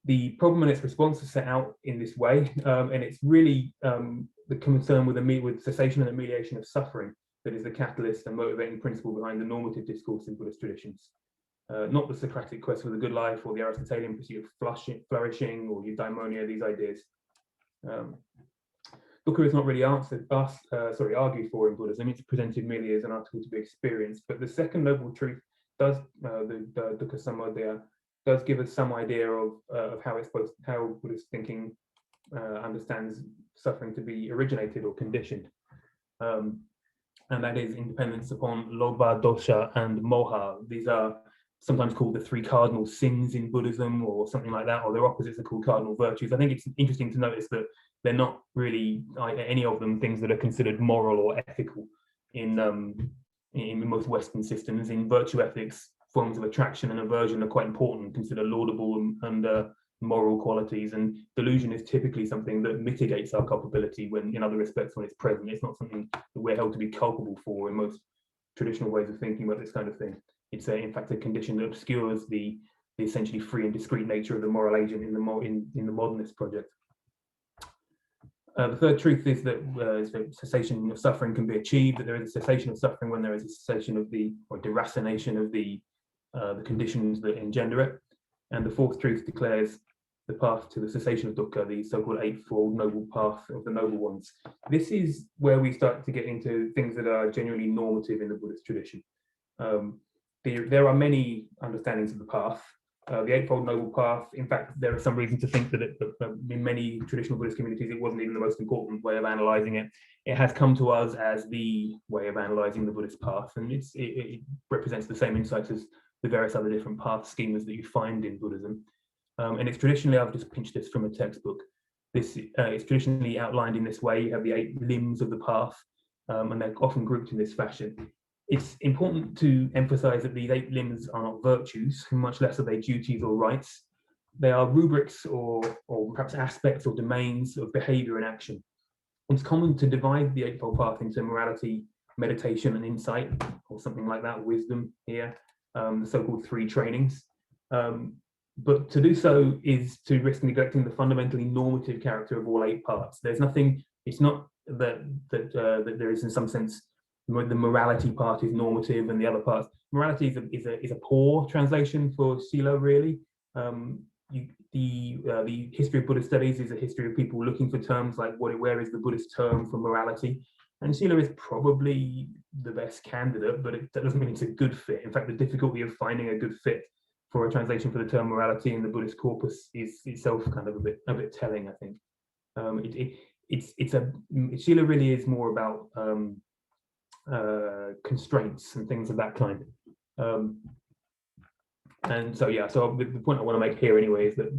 The problem and its response is set out in this way, and it's really the concern with cessation and amelioration of suffering that is the catalyst and motivating principle behind the normative discourse in Buddhist traditions. Not the Socratic quest for the good life or the Aristotelian pursuit of flourishing or eudaimonia, these ideas. Dukkha is not really argued for in Buddhism. It's presented merely as an article to be experienced. But the second noble truth does, the dukkha samudaya, does give us some idea of how Buddhist thinking understands suffering to be originated or conditioned, and that is independence upon lobha, dosha, and moha. These are sometimes called the three cardinal sins in Buddhism, or something like that, or their opposites are called cardinal virtues. I think it's interesting to notice that they're not really any of them things that are considered moral or ethical in most Western systems. In virtue ethics, forms of attraction and aversion are quite important, considered laudable and moral qualities, and delusion is typically something that mitigates our culpability when, in other respects, when it's present. It's not something that we're held to be culpable for in most traditional ways of thinking about this kind of thing. It's in fact a condition that obscures the essentially free and discrete nature of the moral agent in the modernist project. The third truth is that cessation of suffering can be achieved, that there is a cessation of suffering when there is a cessation of or deracination of the conditions that engender it. And the fourth truth declares the path to the cessation of dukkha, the so-called eightfold noble path of the noble ones. This is where we start to get into things that are genuinely normative in the Buddhist tradition. There are many understandings of the path. The Eightfold Noble Path, in fact, there is some reason to think that in many traditional Buddhist communities, it wasn't even the most important way of analyzing it. It has come to us as the way of analyzing the Buddhist path, and it represents the same insights as the various other different path schemas that you find in Buddhism. And it's traditionally, I've just pinched this from a textbook, it's traditionally outlined in this way. You have the 8 limbs of the path, and they're often grouped in this fashion. It's important to emphasize that these 8 limbs are not virtues, much less are they duties or rights. They are rubrics or perhaps aspects or domains of behavior and action. It's common to divide the Eightfold Path into morality, meditation and insight, or something like that, wisdom here, the so-called 3 trainings. But to do so is to risk neglecting the fundamentally normative character of all 8 parts. There's nothing, it's not that there is in some sense, the morality part is normative and the other parts. Morality is a poor translation for Sila, really. The history of Buddhist studies is a history of people looking for terms like where is the Buddhist term for morality, and Sila is probably the best candidate, but that doesn't mean it's a good fit. In fact, the difficulty of finding a good fit for a translation for the term morality in the Buddhist corpus is itself kind of a bit telling, I think. Sila really is more about constraints and things of that kind. And so the point I want to make here anyway is that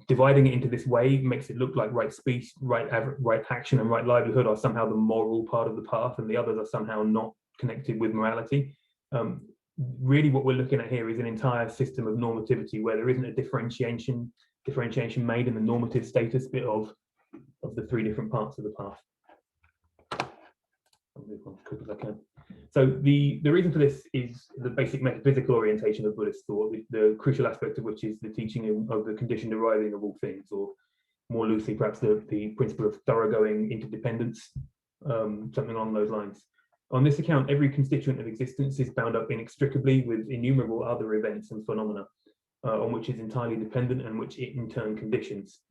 dividing it into this way makes it look like right speech, right action, and right livelihood are somehow the moral part of the path, and the others are somehow not connected with morality. Really, what we're looking at here is an entire system of normativity where there isn't a differentiation made in the normative status bit of the 3 different parts of the path. I'll move on as quick as I can. So the reason for this is the basic metaphysical orientation of Buddhist thought, the crucial aspect of which is the teaching of the conditioned arising of all things, or more loosely perhaps the principle of thoroughgoing interdependence, something along those lines. On this account, every constituent of existence is bound up inextricably with innumerable other events and phenomena, on which is entirely dependent and which it in turn conditions.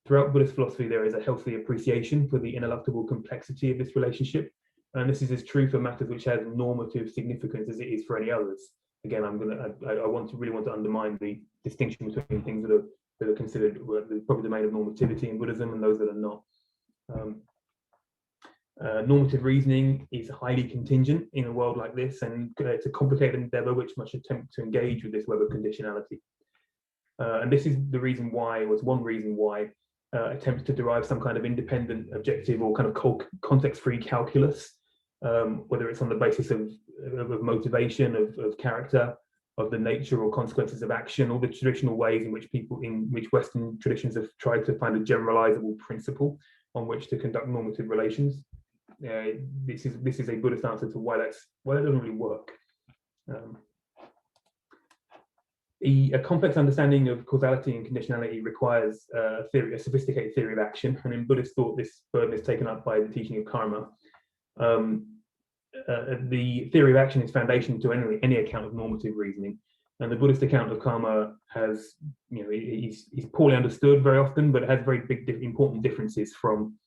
Throughout Buddhist philosophy, there is a healthy appreciation for the ineluctable complexity of this relationship, and this is as true for matters which have normative significance as it is for any others. Again, I really want to undermine the distinction between things that are considered probably the domain of normativity in Buddhism and those that are not. Normative reasoning is highly contingent in a world like this, and it's a complicated endeavor which must attempt to engage with this web of conditionality. And this is the reason why, was one reason why, attempts to derive some kind of independent, objective, or kind of context-free calculus, whether it's on the basis of motivation, of character, of the nature or consequences of action, all the traditional ways in which Western traditions have tried to find a generalizable principle on which to conduct normative relations. This is a Buddhist answer to why that doesn't really work. A complex understanding of causality and conditionality requires a sophisticated theory of action, and in Buddhist thought, this burden is taken up by the teaching of karma. The theory of action is foundation to any account of normative reasoning, and the Buddhist account of karma has, he's poorly understood very often, but it has very big, important differences from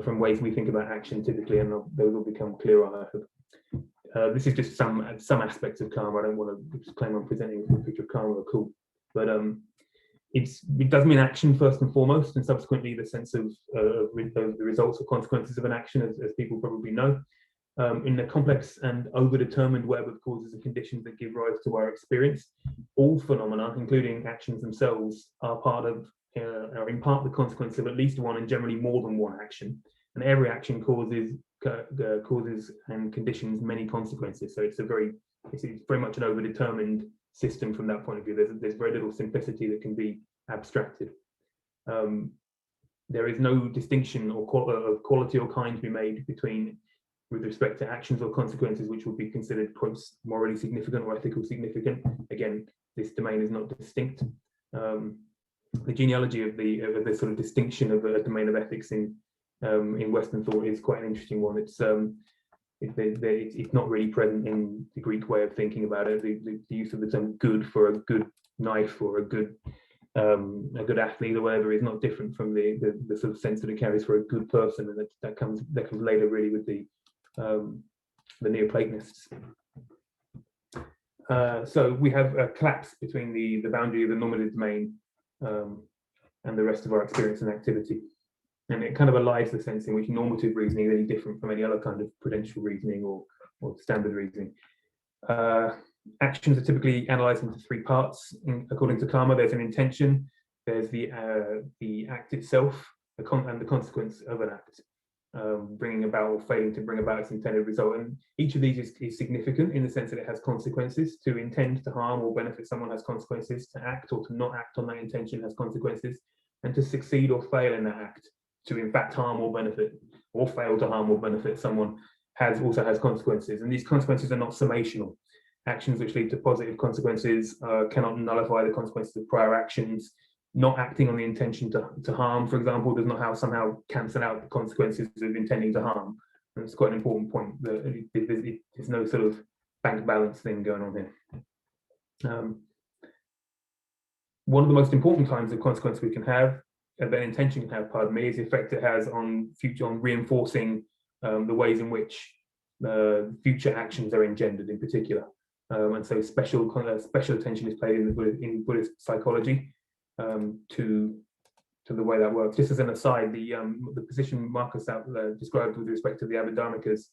ways we think about action typically, and those will become clearer, I hope. This is just some aspects of karma. I don't want to claim I'm presenting a full picture of karma, cool, but it does mean action first and foremost, and subsequently the sense of the results or consequences of an action, as people probably know. In the complex and overdetermined web of causes and conditions that give rise to our experience, all phenomena, including actions themselves, are in part the consequence of at least one and generally more than one action. And every action causes and conditions many consequences. So it's very much an overdetermined system from that point of view. There's very little simplicity that can be abstracted. There is no distinction of quality or kind to be made with respect to actions or consequences which would be considered morally significant or ethical significant. Again, this domain is not distinct. The genealogy of the sort of distinction of a domain of ethics in Western thought is quite an interesting one. It's not really present in the Greek way of thinking about it. The use of the term "good" for a good knife or a good athlete or whatever is not different from the sort of sense that it carries for a good person, and that comes later really with the Neoplatonists. So we have a collapse between the boundary of the normative domain and the rest of our experience and activity. And it kind of elides the sense in which normative reasoning is any different from any other kind of prudential reasoning or standard reasoning. Actions are typically analysed into 3 parts. According to karma, there's an intention, there's the act itself, and the consequence of an act, bringing about or failing to bring about its intended result. And each of these is significant in the sense that it has consequences. To intend to harm or benefit someone has consequences. To act or to not act on that intention has consequences. And to succeed or fail in that act to in fact harm or benefit, or fail to harm or benefit someone, also has consequences, and these consequences are not summational. Actions which lead to positive consequences cannot nullify the consequences of prior actions. Not acting on the intention to harm, for example, does not somehow cancel out the consequences of intending to harm. And it's quite an important point that there's no sort of bank balance thing going on here. One of the most important kinds of consequence we can have, that intention can have, pardon me, is the effect it has on reinforcing the ways in which future actions are engendered in particular. And so special attention is paid in Buddhist psychology to the way that works. Just as an aside, the position Marcus described with respect to the Abhidharmikas,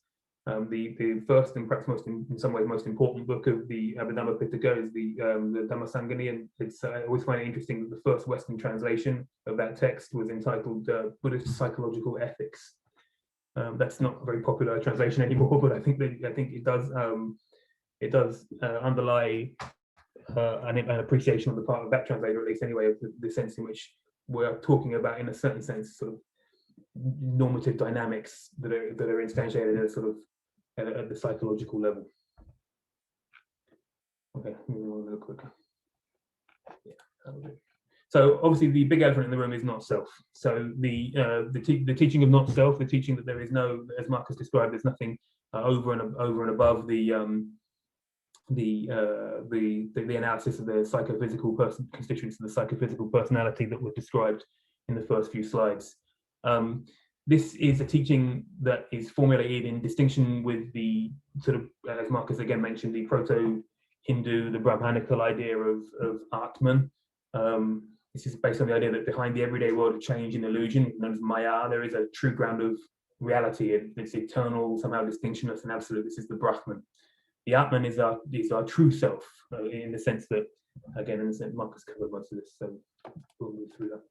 the first and perhaps in some ways most important book of the Abhidhamma Pitaka is the Dhammasangani, and I always find it interesting that the first Western translation of that text was entitled Buddhist Psychological Ethics. That's not a very popular translation anymore, but I think it does underlie an appreciation on the part of that translator, at least anyway, of the sense in which we're talking about, in a certain sense, sort of normative dynamics that are instantiated at a sort of at the psychological level. Okay, moving on a little quicker. Yeah, that'll do. So obviously the big elephant in the room is not self. So the teaching of not self, the teaching that there is no, as Marcus described, there's nothing over and above the analysis of the psychophysical constituents of the psychophysical personality that was described in the first few slides. This is a teaching that is formulated in distinction with the sort of, as Marcus again mentioned, the proto-Hindu, the Brahmanical idea of Atman. This is based on the idea that behind the everyday world of change and illusion, known as Maya, there is a true ground of reality. It's eternal, somehow distinctionless and absolute. This is the Brahman. The Atman is our true self, in the sense that, again, in the sense Marcus covered most of this, so we'll move through that.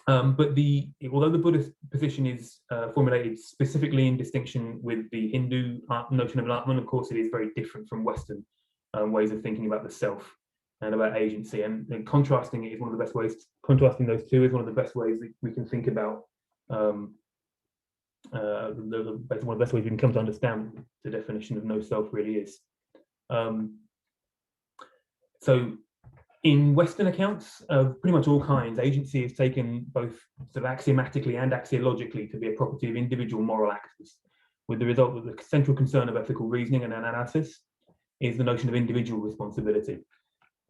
But although the Buddhist position is formulated specifically in distinction with the Hindu notion of an Atman, of course, it is very different from Western ways of thinking about the self and about agency. And contrasting it is one of the best ways. Contrasting those two is one of the best ways that we can think about. One of the best ways we can come to understand the definition of no self really is. So in Western accounts of pretty much all kinds, agency is taken both sort of axiomatically and axiologically to be a property of individual moral actors, with the result that the central concern of ethical reasoning and analysis is the notion of individual responsibility.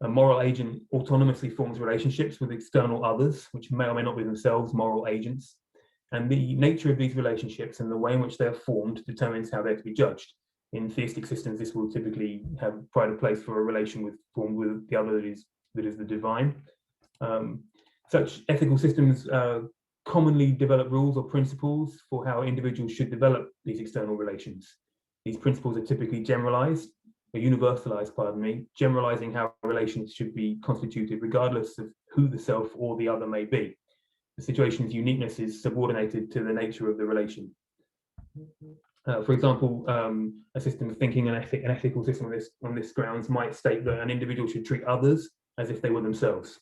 A moral agent autonomously forms relationships with external others, which may or may not be themselves moral agents. And the nature of these relationships and the way in which they are formed determines how they're to be judged. In theistic systems, this will typically have pride of place for a relation formed with the other that is the divine. Such ethical systems commonly develop rules or principles for how individuals should develop these external relations. These principles are typically generalized, or universalized, pardon me, generalizing how relations should be constituted regardless of who the self or the other may be. The situation's uniqueness is subordinated to the nature of the relation. For example, a system of thinking, an ethical system on this grounds might state that an individual should treat others as if they were themselves.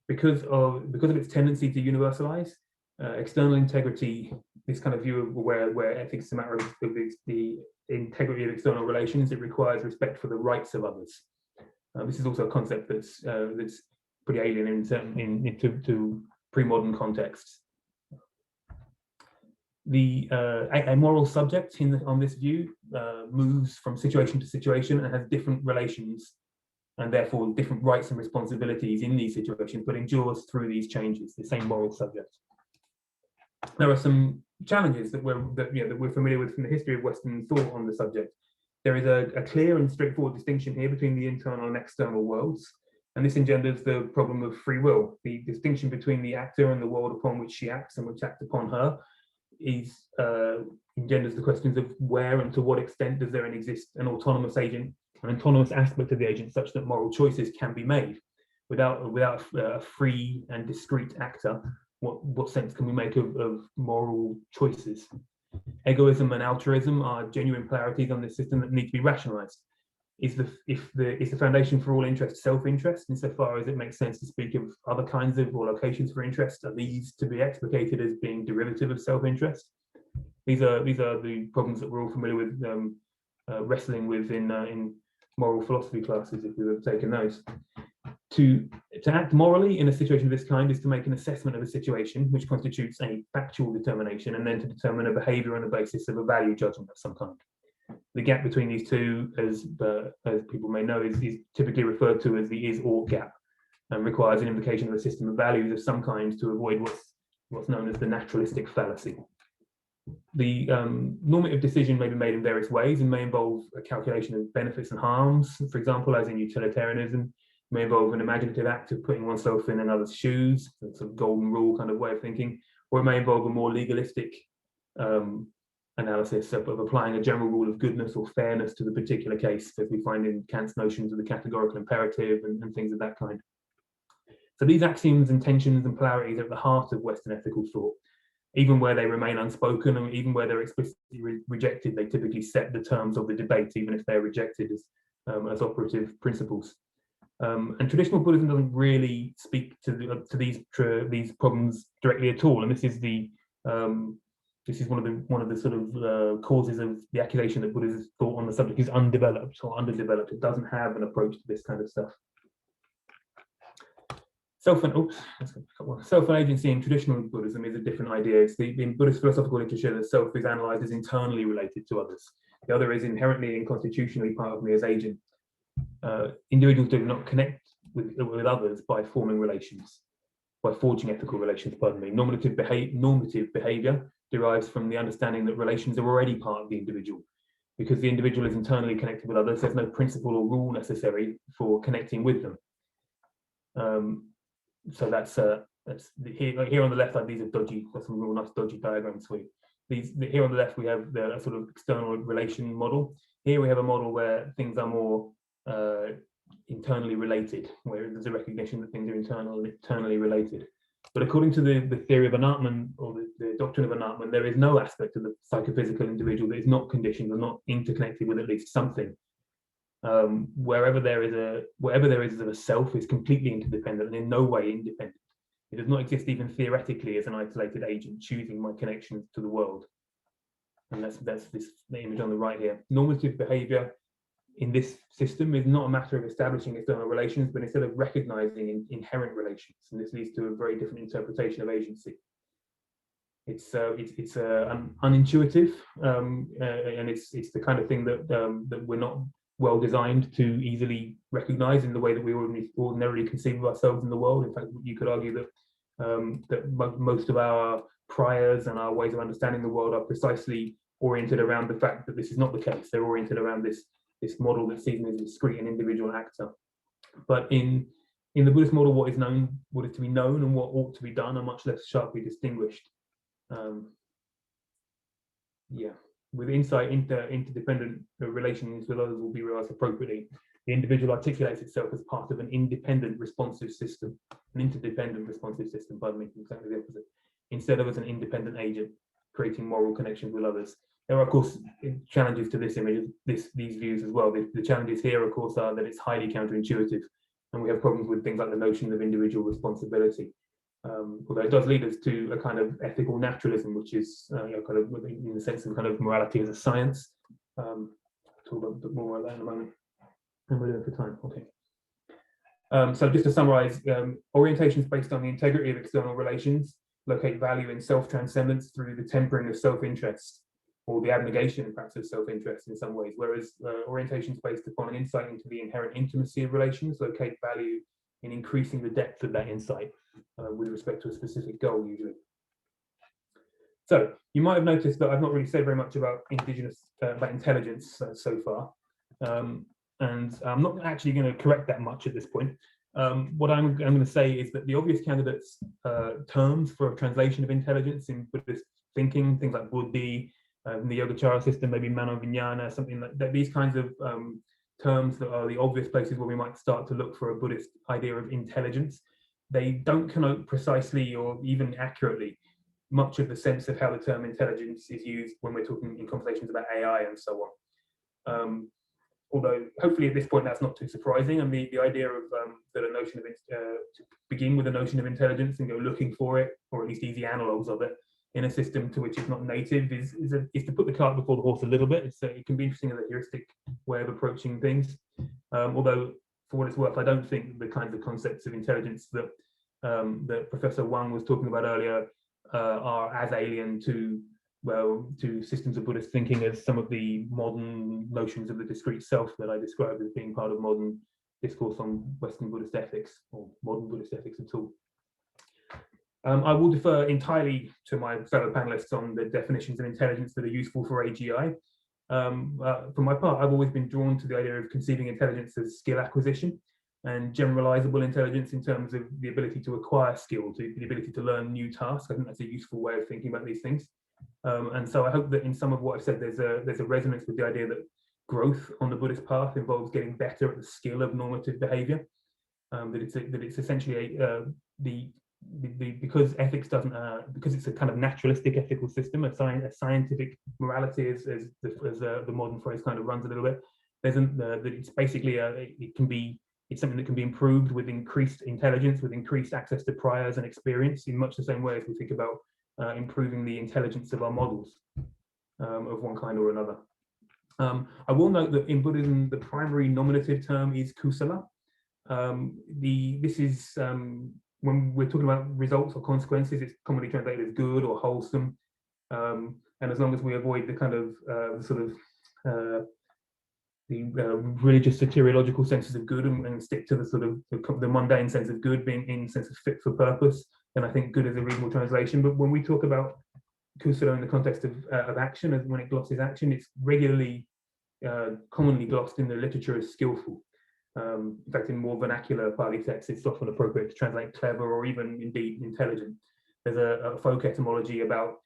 Because of its tendency to universalize, external integrity, this kind of view of where ethics is a matter of the integrity of external relations, it requires respect for the rights of others. This is also a concept that's pretty alien to pre-modern contexts. A moral subject on this view moves from situation to situation and has different relations and therefore different rights and responsibilities in these situations, but endures through these changes, the same moral subject. There are some challenges that we're familiar with from the history of Western thought on the subject. There is a clear and straightforward distinction here between the internal and external worlds, and this engenders the problem of free will. The distinction between the actor and the world upon which she acts and which acts upon her engenders the questions of where and to what extent does there exist an autonomous agent, an autonomous aspect of the agent, such that moral choices can be made without a free and discrete actor. What sense can we make of moral choices? Egoism and altruism are genuine polarities on this system that need to be rationalized. is the foundation for all interest self-interest, insofar as it makes sense to speak of other kinds of or locations for interest? Are these to be explicated as being derivative of self-interest? These are the problems that we're all familiar with wrestling with in moral philosophy classes, if we've taken those. To act morally in a situation of this kind is to make an assessment of a situation, which constitutes a factual determination, and then to determine a behavior on the basis of a value judgment of some kind. The gap between these two, as people may know, is typically referred to as the is-ought gap, and requires an invocation of a system of values of some kind to avoid what's known as the naturalistic fallacy. The normative decision may be made in various ways and may involve a calculation of benefits and harms, for example, as in utilitarianism. It may involve an imaginative act of putting oneself in another's shoes, a sort of golden rule kind of way of thinking, or it may involve a more legalistic analysis of applying a general rule of goodness or fairness to the particular case, as we find in Kant's notions of the categorical imperative and things of that kind. So these axioms and tensions and polarities are at the heart of Western ethical thought. Even where they remain unspoken, and even where they're explicitly rejected, they typically set the terms of the debate, even if they're rejected as operative principles. And traditional Buddhism doesn't really speak to these problems directly at all. And this is one of the sort of causes of the accusation that Buddhist thought on the subject is undeveloped or underdeveloped. It doesn't have an approach to this kind of stuff. Self-agency in traditional Buddhism is a different idea. It's in Buddhist philosophical literature, the self is analysed as internally related to others. The other is inherently and constitutionally part of me as agent. Individuals do not connect with others by forming relations, by forging ethical relations, pardon me. Normative behaviour derives from the understanding that relations are already part of the individual. Because the individual is internally connected with others, there's no principle or rule necessary for connecting with them. So that's here on the left. These are dodgy. Got some real nice dodgy diagrams for you. Here on the left we have the sort of external relation model. Here we have a model where things are more internally related, where there's a recognition that things are internally related. But according to the theory of Anatman, or the doctrine of Anatman, there is no aspect of the psychophysical individual that is not conditioned or not interconnected with at least something. Whatever there is of a self is completely interdependent and in no way independent. It does not exist even theoretically as an isolated agent choosing my connections to the world. And that's the image on the right here. Normative behavior in this system is not a matter of establishing external relations, but instead of recognizing inherent relations. And this leads to a very different interpretation of agency. It's unintuitive, and it's the kind of thing that we're not well designed to easily recognize in the way that we ordinarily conceive of ourselves in the world. In fact, you could argue that most of our priors and our ways of understanding the world are precisely oriented around the fact that this is not the case. They're oriented around this model that sees me as a discrete and individual actor. But in the Buddhist model, what is to be known and what ought to be done are much less sharply distinguished. With insight into interdependent relations with others will be realized appropriately. The individual articulates itself as part of an independent responsive system, an interdependent responsive system, pardon me, exactly the opposite, instead of as an independent agent, creating moral connections with others. There are, of course, challenges to this image, these views as well. The challenges here, of course, are that it's highly counterintuitive, and we have problems with things like the notion of individual responsibility. Although it does lead us to a kind of ethical naturalism, which is kind of in the sense of kind of morality as a science. Talk about a bit more about that in a moment. And we're doing for time. Okay. So just to summarize, orientations based on the integrity of external relations locate value in self-transcendence through the tempering of self-interest, or the abnegation, perhaps, of self-interest in some ways, whereas orientations based upon an insight into the inherent intimacy of relations locate value in increasing the depth of that insight with respect to a specific goal, usually. So you might have noticed that I've not really said very much about about intelligence so far, and I'm not actually going to correct that much at this point. What I'm going to say is that the obvious candidates terms for a translation of intelligence in Buddhist thinking, things like buddhi, in the Yogacara system, maybe mano-vijnana, something like that. These kinds of terms that are the obvious places where we might start to look for a Buddhist idea of intelligence. They don't connote precisely or even accurately much of the sense of how the term intelligence is used when we're talking in conversations about AI and so on. although hopefully at this point that's not too surprising. And the idea of that a notion of to begin with a notion of intelligence and go looking for it, or at least easy analogues of it, in a system to which it's not native is to put the cart before the horse a little bit. It can be interesting as a heuristic way of approaching things. Although, for what it's worth, I don't think the kinds of concepts of intelligence that that Professor Wang was talking about earlier are as alien to systems of Buddhist thinking as some of the modern notions of the discrete self that I described as being part of modern discourse on Western Buddhist ethics, or modern Buddhist ethics at all. I will defer entirely to my fellow panelists on the definitions of intelligence that are useful for AGI. For my part, I've always been drawn to the idea of conceiving intelligence as skill acquisition and generalizable intelligence in terms of the ability to acquire skill, the ability to learn new tasks. I think that's a useful way of thinking about these things. And so I hope that in some of what I've said, there's a resonance with the idea that growth on the Buddhist path involves getting better at the skill of normative behavior. That it's essentially because ethics doesn't because it's a kind of naturalistic ethical system, a scientific morality, as the modern phrase kind of runs a little bit. That it's basically it's something that can be improved with increased intelligence, with increased access to priors and experience, in much the same way as we think about improving the intelligence of our models of one kind or another. I will note that in Buddhism, the primary nominative term is kusala. This is when we're talking about results or consequences, it's commonly translated as good or wholesome. And as long as we avoid the kind of the religious soteriological senses of good and stick to the sort of the mundane sense of good being in the sense of fit for purpose, then I think good is a reasonable translation. But when we talk about kusala in the context of action, as when it glosses action, it's regularly commonly glossed in the literature as skillful. In fact, in more vernacular Pali texts, it's often appropriate to translate clever or even indeed intelligent. There's a folk etymology about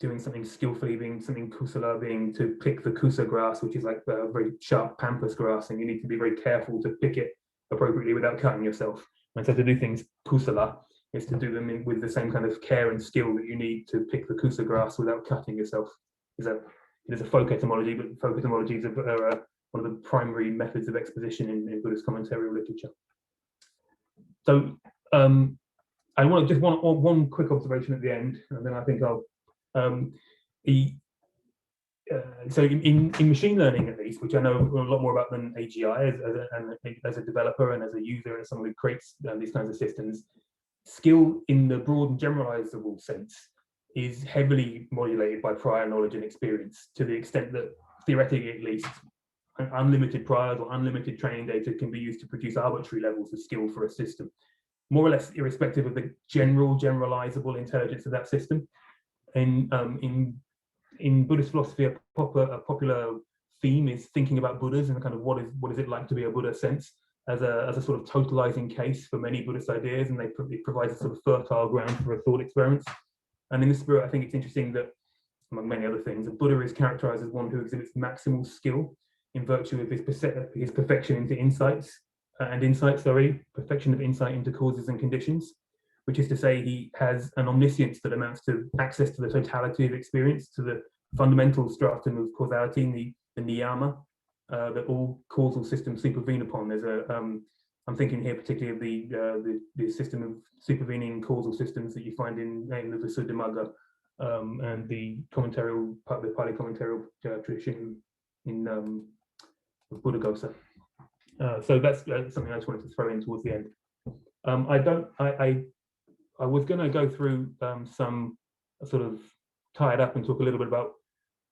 doing something skillfully, being something kusala, being to pick the kusa grass, which is like the very sharp pampas grass, and you need to be very careful to pick it appropriately without cutting yourself. And so to do things kusala is to do them with the same kind of care and skill that you need to pick the kusa grass without cutting yourself. It is a folk etymology, but folk etymologies are one of the primary methods of exposition in Buddhist commentarial literature. So I want to just one quick observation at the end, and then I think I'll so in machine learning, at least, which I know a lot more about than AGI as a developer and as a user and someone who creates these kinds of systems, skill in the broad and generalizable sense is heavily modulated by prior knowledge and experience, to the extent that theoretically, at least, unlimited priors or unlimited training data can be used to produce arbitrary levels of skill for a system, more or less irrespective of the generalizable intelligence of that system. In Buddhist philosophy, a popular theme is thinking about Buddhas and kind of what is it like to be a Buddha sense as a sort of totalizing case for many Buddhist ideas, and it provides a sort of fertile ground for thought experiments. And in this spirit, I think it's interesting that, among many other things, a Buddha is characterized as one who exhibits maximal skill in virtue of his perfection into perfection of insight into causes and conditions, which is to say he has an omniscience that amounts to access to the totality of experience, to the fundamental stratum of causality, the niyama, that all causal systems supervene upon. I'm thinking here particularly of the system of supervening causal systems that you find in the Visuddhimagga and the commentarial part of the Pali commentarial tradition in Buddhaghosa. So that's something I just wanted to throw in towards the end. I was going to go through some sort of tie it up and talk a little bit about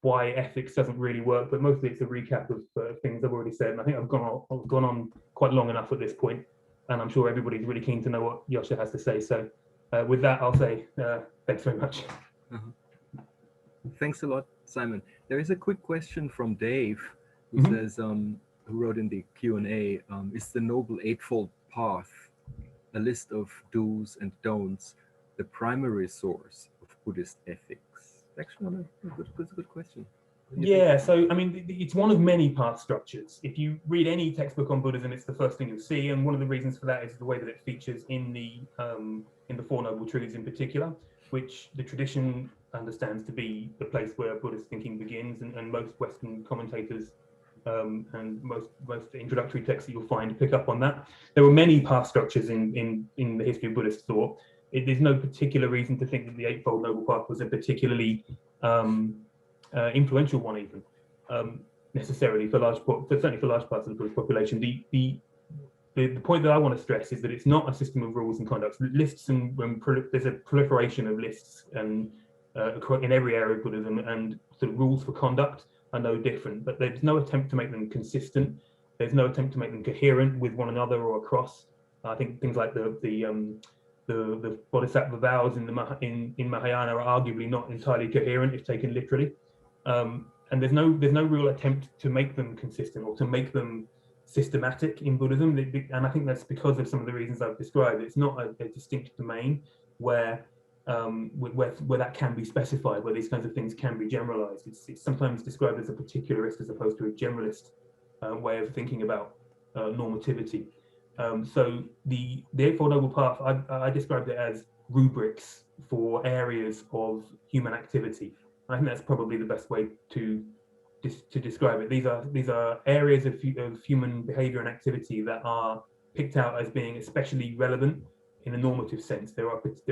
why ethics doesn't really work, but mostly it's a recap of things I've already said. And I think I've gone on quite long enough at this point, and I'm sure everybody's really keen to know what Joscha has to say. So with that, I'll say thanks very much. Thanks a lot, Simon. There is a quick question from Dave, who says, who wrote in the Q&A, is the Noble Eightfold Path, a list of do's and don'ts, the primary source of Buddhist ethics? Actually, that's a good question. Yeah, so I mean, it's one of many path structures. If you read any textbook on Buddhism, it's the first thing you'll see, and one of the reasons for that is the way that it features in the Four Noble Truths in particular, which the tradition understands to be the place where Buddhist thinking begins, and most Western commentators and most introductory texts that you'll find pick up on that. There were many path structures in the history of Buddhist thought. There's no particular reason to think that the Eightfold Noble Path was a particularly influential one, even necessarily certainly for large parts of the Buddhist population. The point that I want to stress is that it's not a system of rules and conducts. Lists there's a proliferation of lists and in every area of Buddhism, and sort of rules for conduct are no different. But there's no attempt to make them consistent. There's no attempt to make them coherent with one another or across. I think things like the Bodhisattva vows in Mahayana are arguably not entirely coherent if taken literally. And there's no real attempt to make them consistent or to make them systematic in Buddhism, and I think that's because of some of the reasons I've described. It's not a distinct domain where that can be specified, where these kinds of things can be generalized. It's sometimes described as a particularist as opposed to a generalist way of thinking about normativity. So the Eightfold Noble Path, I described it as rubrics for areas of human activity. I think that's probably the best way to describe it. These are areas of human behavior and activity that are picked out as being especially relevant in a normative sense. There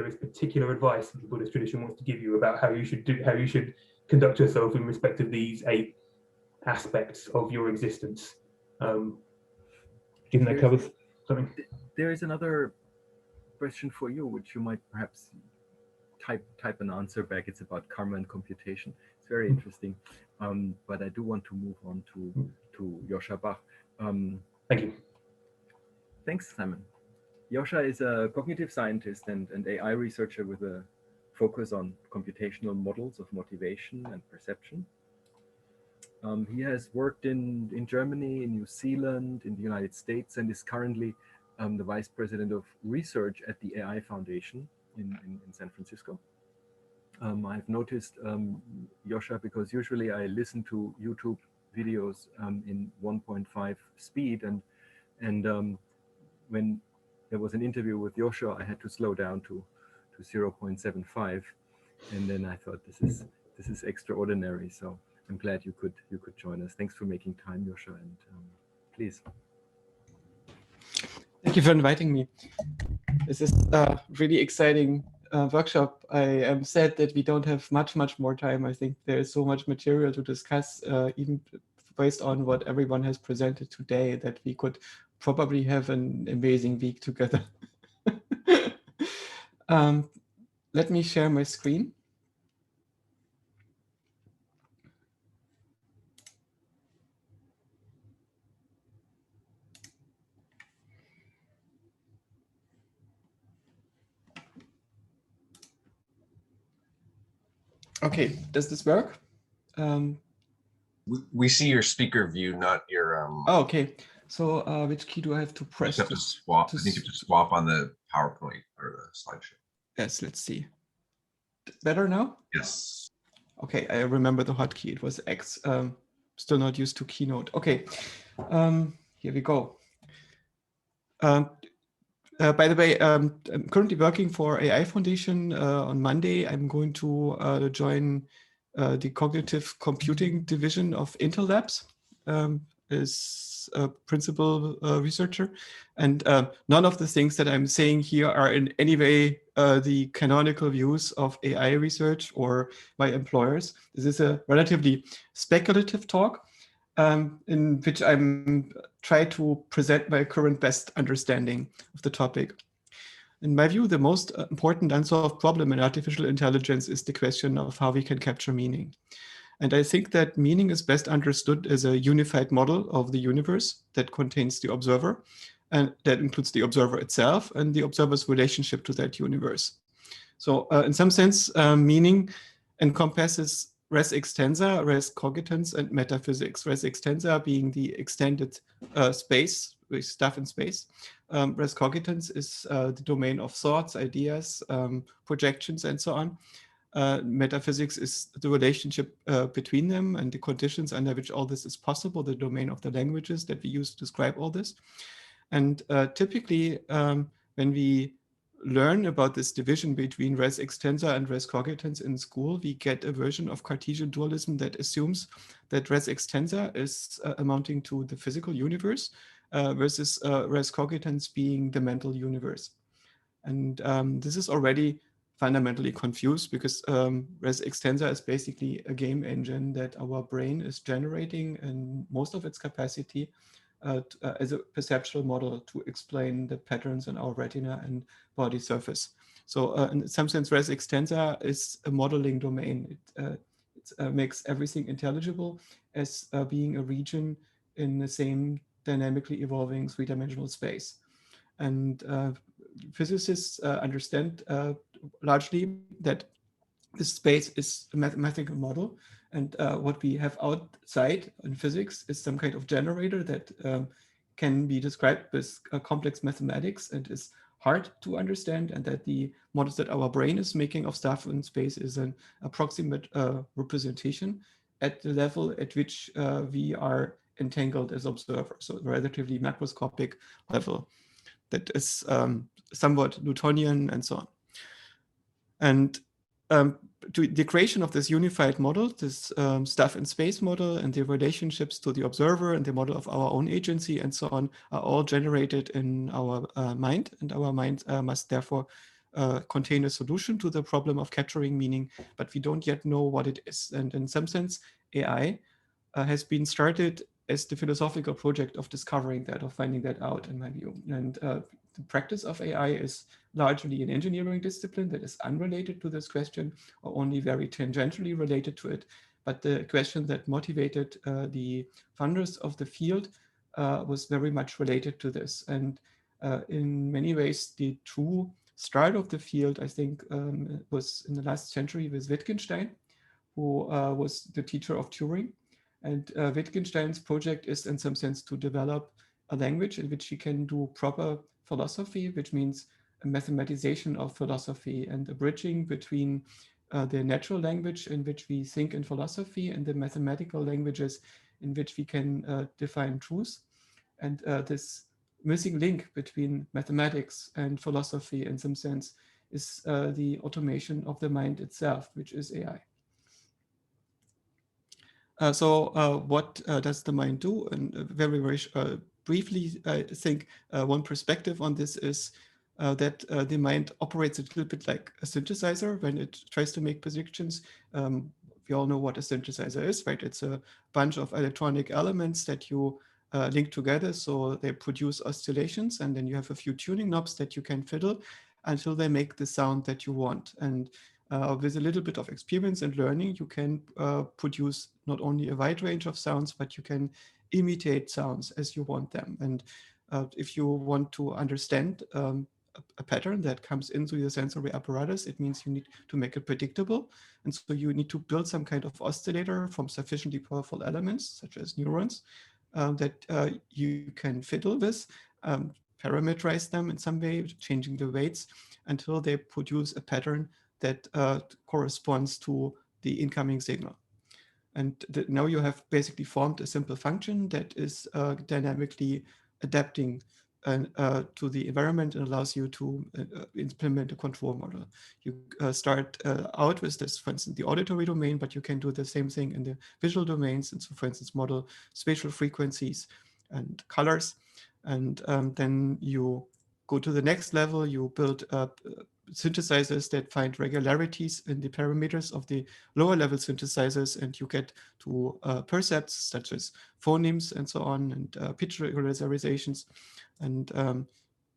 is particular advice that the Buddhist tradition wants to give you about how you should conduct yourself in respect of these 8 aspects of your existence. Given that covers something. There is another question for you, which you might perhaps type an answer back. It's about karma and computation. It's very interesting. But I do want to move on to Joscha Bach. Thank you. Thanks, Simon. Joscha is a cognitive scientist and AI researcher with a focus on computational models of motivation and perception. He has worked in Germany, in New Zealand, in the United States, and is currently the vice president of research at the AI Foundation in San Francisco. I've noticed Joscha because usually I listen to YouTube videos in 1.5 speed, and when there was an interview with Joscha, I had to slow down to 0.75, and then I thought this is extraordinary. So I'm glad you could join us. Thanks for making time, Joscha, and please. Thank you for inviting me. This is a really exciting workshop. I am sad that we don't have much more time. I think there is so much material to discuss, even based on what everyone has presented today, that we could probably have an amazing week together. Let me share my screen. Okay, does this work? We see your speaker view, not your. Oh, okay. So which key do I have to press? You have to swap. I think you have to swap on the PowerPoint or the slideshow. Yes, let's see. Better now? Yes. Okay, I remember the hotkey. It was X. Still not used to Keynote. Okay, here we go. By the way, I'm currently working for AI Foundation. On Monday, I'm going to join the cognitive computing division of Intel Labs as a principal researcher. And none of the things that I'm saying here are in any way the canonical views of AI research or my employers. This is a relatively speculative talk in which I'm trying to present my current best understanding of the topic. In my view, the most important unsolved problem in artificial intelligence is the question of how we can capture meaning. And I think that meaning is best understood as a unified model of the universe that contains the observer, and that includes the observer itself and the observer's relationship to that universe. So in some sense, meaning encompasses res extensa, res cogitans, and metaphysics. Res extensa being the extended space, with stuff in space. Res cogitans is the domain of thoughts, ideas, projections, and so on. Metaphysics is the relationship between them and the conditions under which all this is possible, the domain of the languages that we use to describe all this. And typically, when we learn about this division between res extensa and res cogitans in school, we get a version of Cartesian dualism that assumes that res extensa is amounting to the physical universe versus res cogitans being the mental universe. And this is already fundamentally confused because res extensa is basically a game engine that our brain is generating in most of its capacity as a perceptual model to explain the patterns in our retina and body surface. So in some sense, res extensa is a modeling domain. It makes everything intelligible as being a region in the same dynamically evolving three-dimensional space. And physicists understand largely that this space is a mathematical model, and what we have outside in physics is some kind of generator that can be described with complex mathematics and is hard to understand, and that the models that our brain is making of stuff in space is an approximate representation at the level at which we are entangled as observers, so a relatively macroscopic level that is somewhat Newtonian and so on. And to the creation of this unified model, this stuff in space model and the relationships to the observer and the model of our own agency and so on are all generated in our mind. And our mind must therefore contain a solution to the problem of capturing meaning, but we don't yet know what it is. And in some sense, AI has been started as the philosophical project of discovering that, of finding that out, in my view. And the practice of AI is largely an engineering discipline that is unrelated to this question or only very tangentially related to it. But the question that motivated the founders of the field was very much related to this. And in many ways, the true start of the field, I think, was in the last century with Wittgenstein, who was the teacher of Turing. And Wittgenstein's project is in some sense to develop a language in which he can do proper philosophy, which means a mathematization of philosophy and a bridging between the natural language in which we think in philosophy and the mathematical languages in which we can define truth. And this missing link between mathematics and philosophy in some sense is the automation of the mind itself, which is AI. So what does the mind do? And very, very briefly, I think one perspective on this is that the mind operates a little bit like a synthesizer when it tries to make predictions. We all know what a synthesizer is, right? It's a bunch of electronic elements that you link together so they produce oscillations, and then you have a few tuning knobs that you can fiddle until they make the sound that you want. And with a little bit of experience and learning, you can produce not only a wide range of sounds, but you can imitate sounds as you want them. And if you want to understand a pattern that comes into your sensory apparatus, it means you need to make it predictable. And so you need to build some kind of oscillator from sufficiently powerful elements, such as neurons, that you can fiddle with, parameterize them in some way, changing the weights until they produce a pattern that corresponds to the incoming signal. And now you have basically formed a simple function that is dynamically adapting to the environment and allows you to implement a control model. You start out with this, for instance, the auditory domain, but you can do the same thing in the visual domains. And so, for instance, model spatial frequencies and colors. And then you go to the next level, you build synthesizers that find regularities in the parameters of the lower level synthesizers, and you get to percepts such as phonemes and so on, and pitch regularizations. And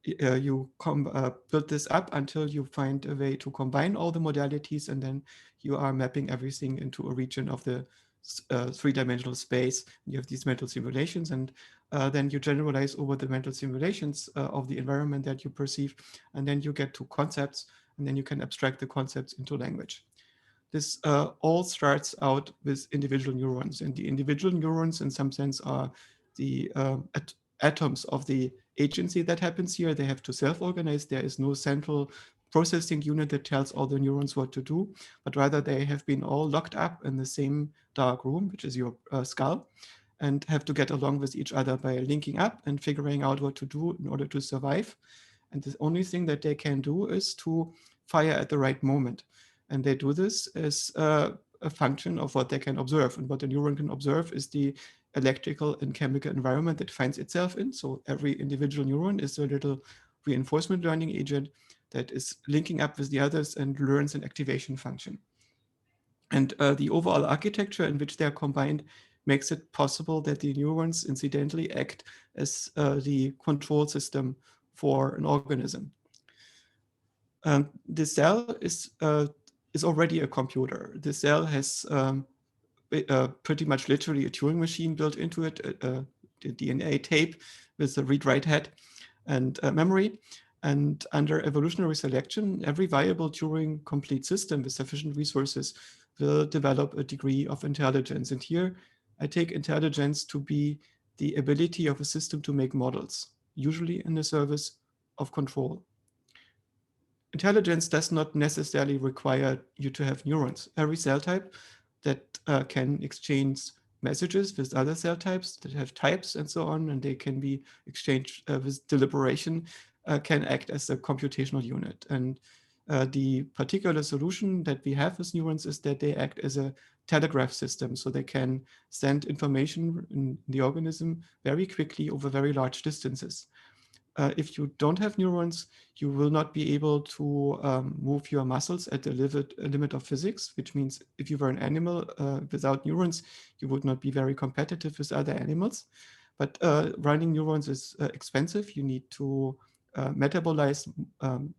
you build this up until you find a way to combine all the modalities, and then you are mapping everything into a region of the three-dimensional space. You have these mental simulations, and then you generalize over the mental simulations of the environment that you perceive, and then you get to concepts, and then you can abstract the concepts into language. This all starts out with individual neurons, and the individual neurons in some sense are the atoms of the agency that happens here. They have to self-organize. There is no central processing unit that tells all the neurons what to do, but rather they have been all locked up in the same dark room, which is your skull, and have to get along with each other by linking up and figuring out what to do in order to survive. And the only thing that they can do is to fire at the right moment. And they do this as a function of what they can observe. And what the neuron can observe is the electrical and chemical environment that finds itself in. So every individual neuron is a little reinforcement learning agent that is linking up with the others and learns an activation function. And the overall architecture in which they are combined makes it possible that the neurons incidentally act as the control system for an organism. The cell is already a computer. The cell has pretty much literally a Turing machine built into it, the DNA tape with a read-write head and memory. And under evolutionary selection, every viable Turing complete system with sufficient resources will develop a degree of intelligence. And here I take intelligence to be the ability of a system to make models, usually in the service of control. Intelligence does not necessarily require you to have neurons. Every cell type that can exchange messages with other cell types that have types and so on, and they can be exchanged with deliberation, can act as a computational unit. And the particular solution that we have with neurons is that they act as a telegraph system, so they can send information in the organism very quickly over very large distances. If you don't have neurons, you will not be able to move your muscles at the limit of physics, which means if you were an animal without neurons, you would not be very competitive with other animals. But running neurons is expensive. You need to metabolize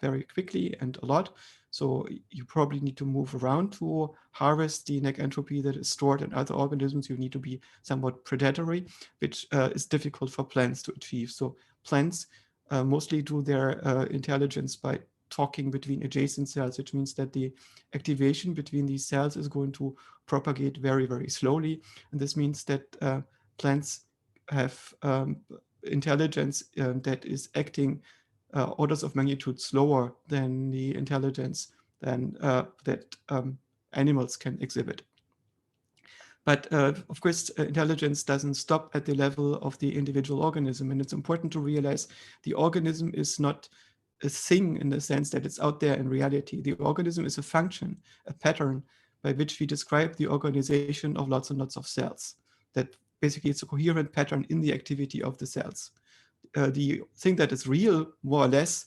very quickly and a lot. So you probably need to move around to harvest the negentropy that is stored in other organisms. You need to be somewhat predatory, which is difficult for plants to achieve. So plants mostly do their intelligence by talking between adjacent cells, which means that the activation between these cells is going to propagate very, very slowly. And this means that plants have intelligence that is acting orders of magnitude slower than the intelligence that animals can exhibit. But of course, intelligence doesn't stop at the level of the individual organism. And it's important to realize the organism is not a thing in the sense that it's out there in reality. The organism is a function, a pattern by which we describe the organization of lots and lots of cells. That basically it's a coherent pattern in the activity of the cells. The thing that is real, more or less,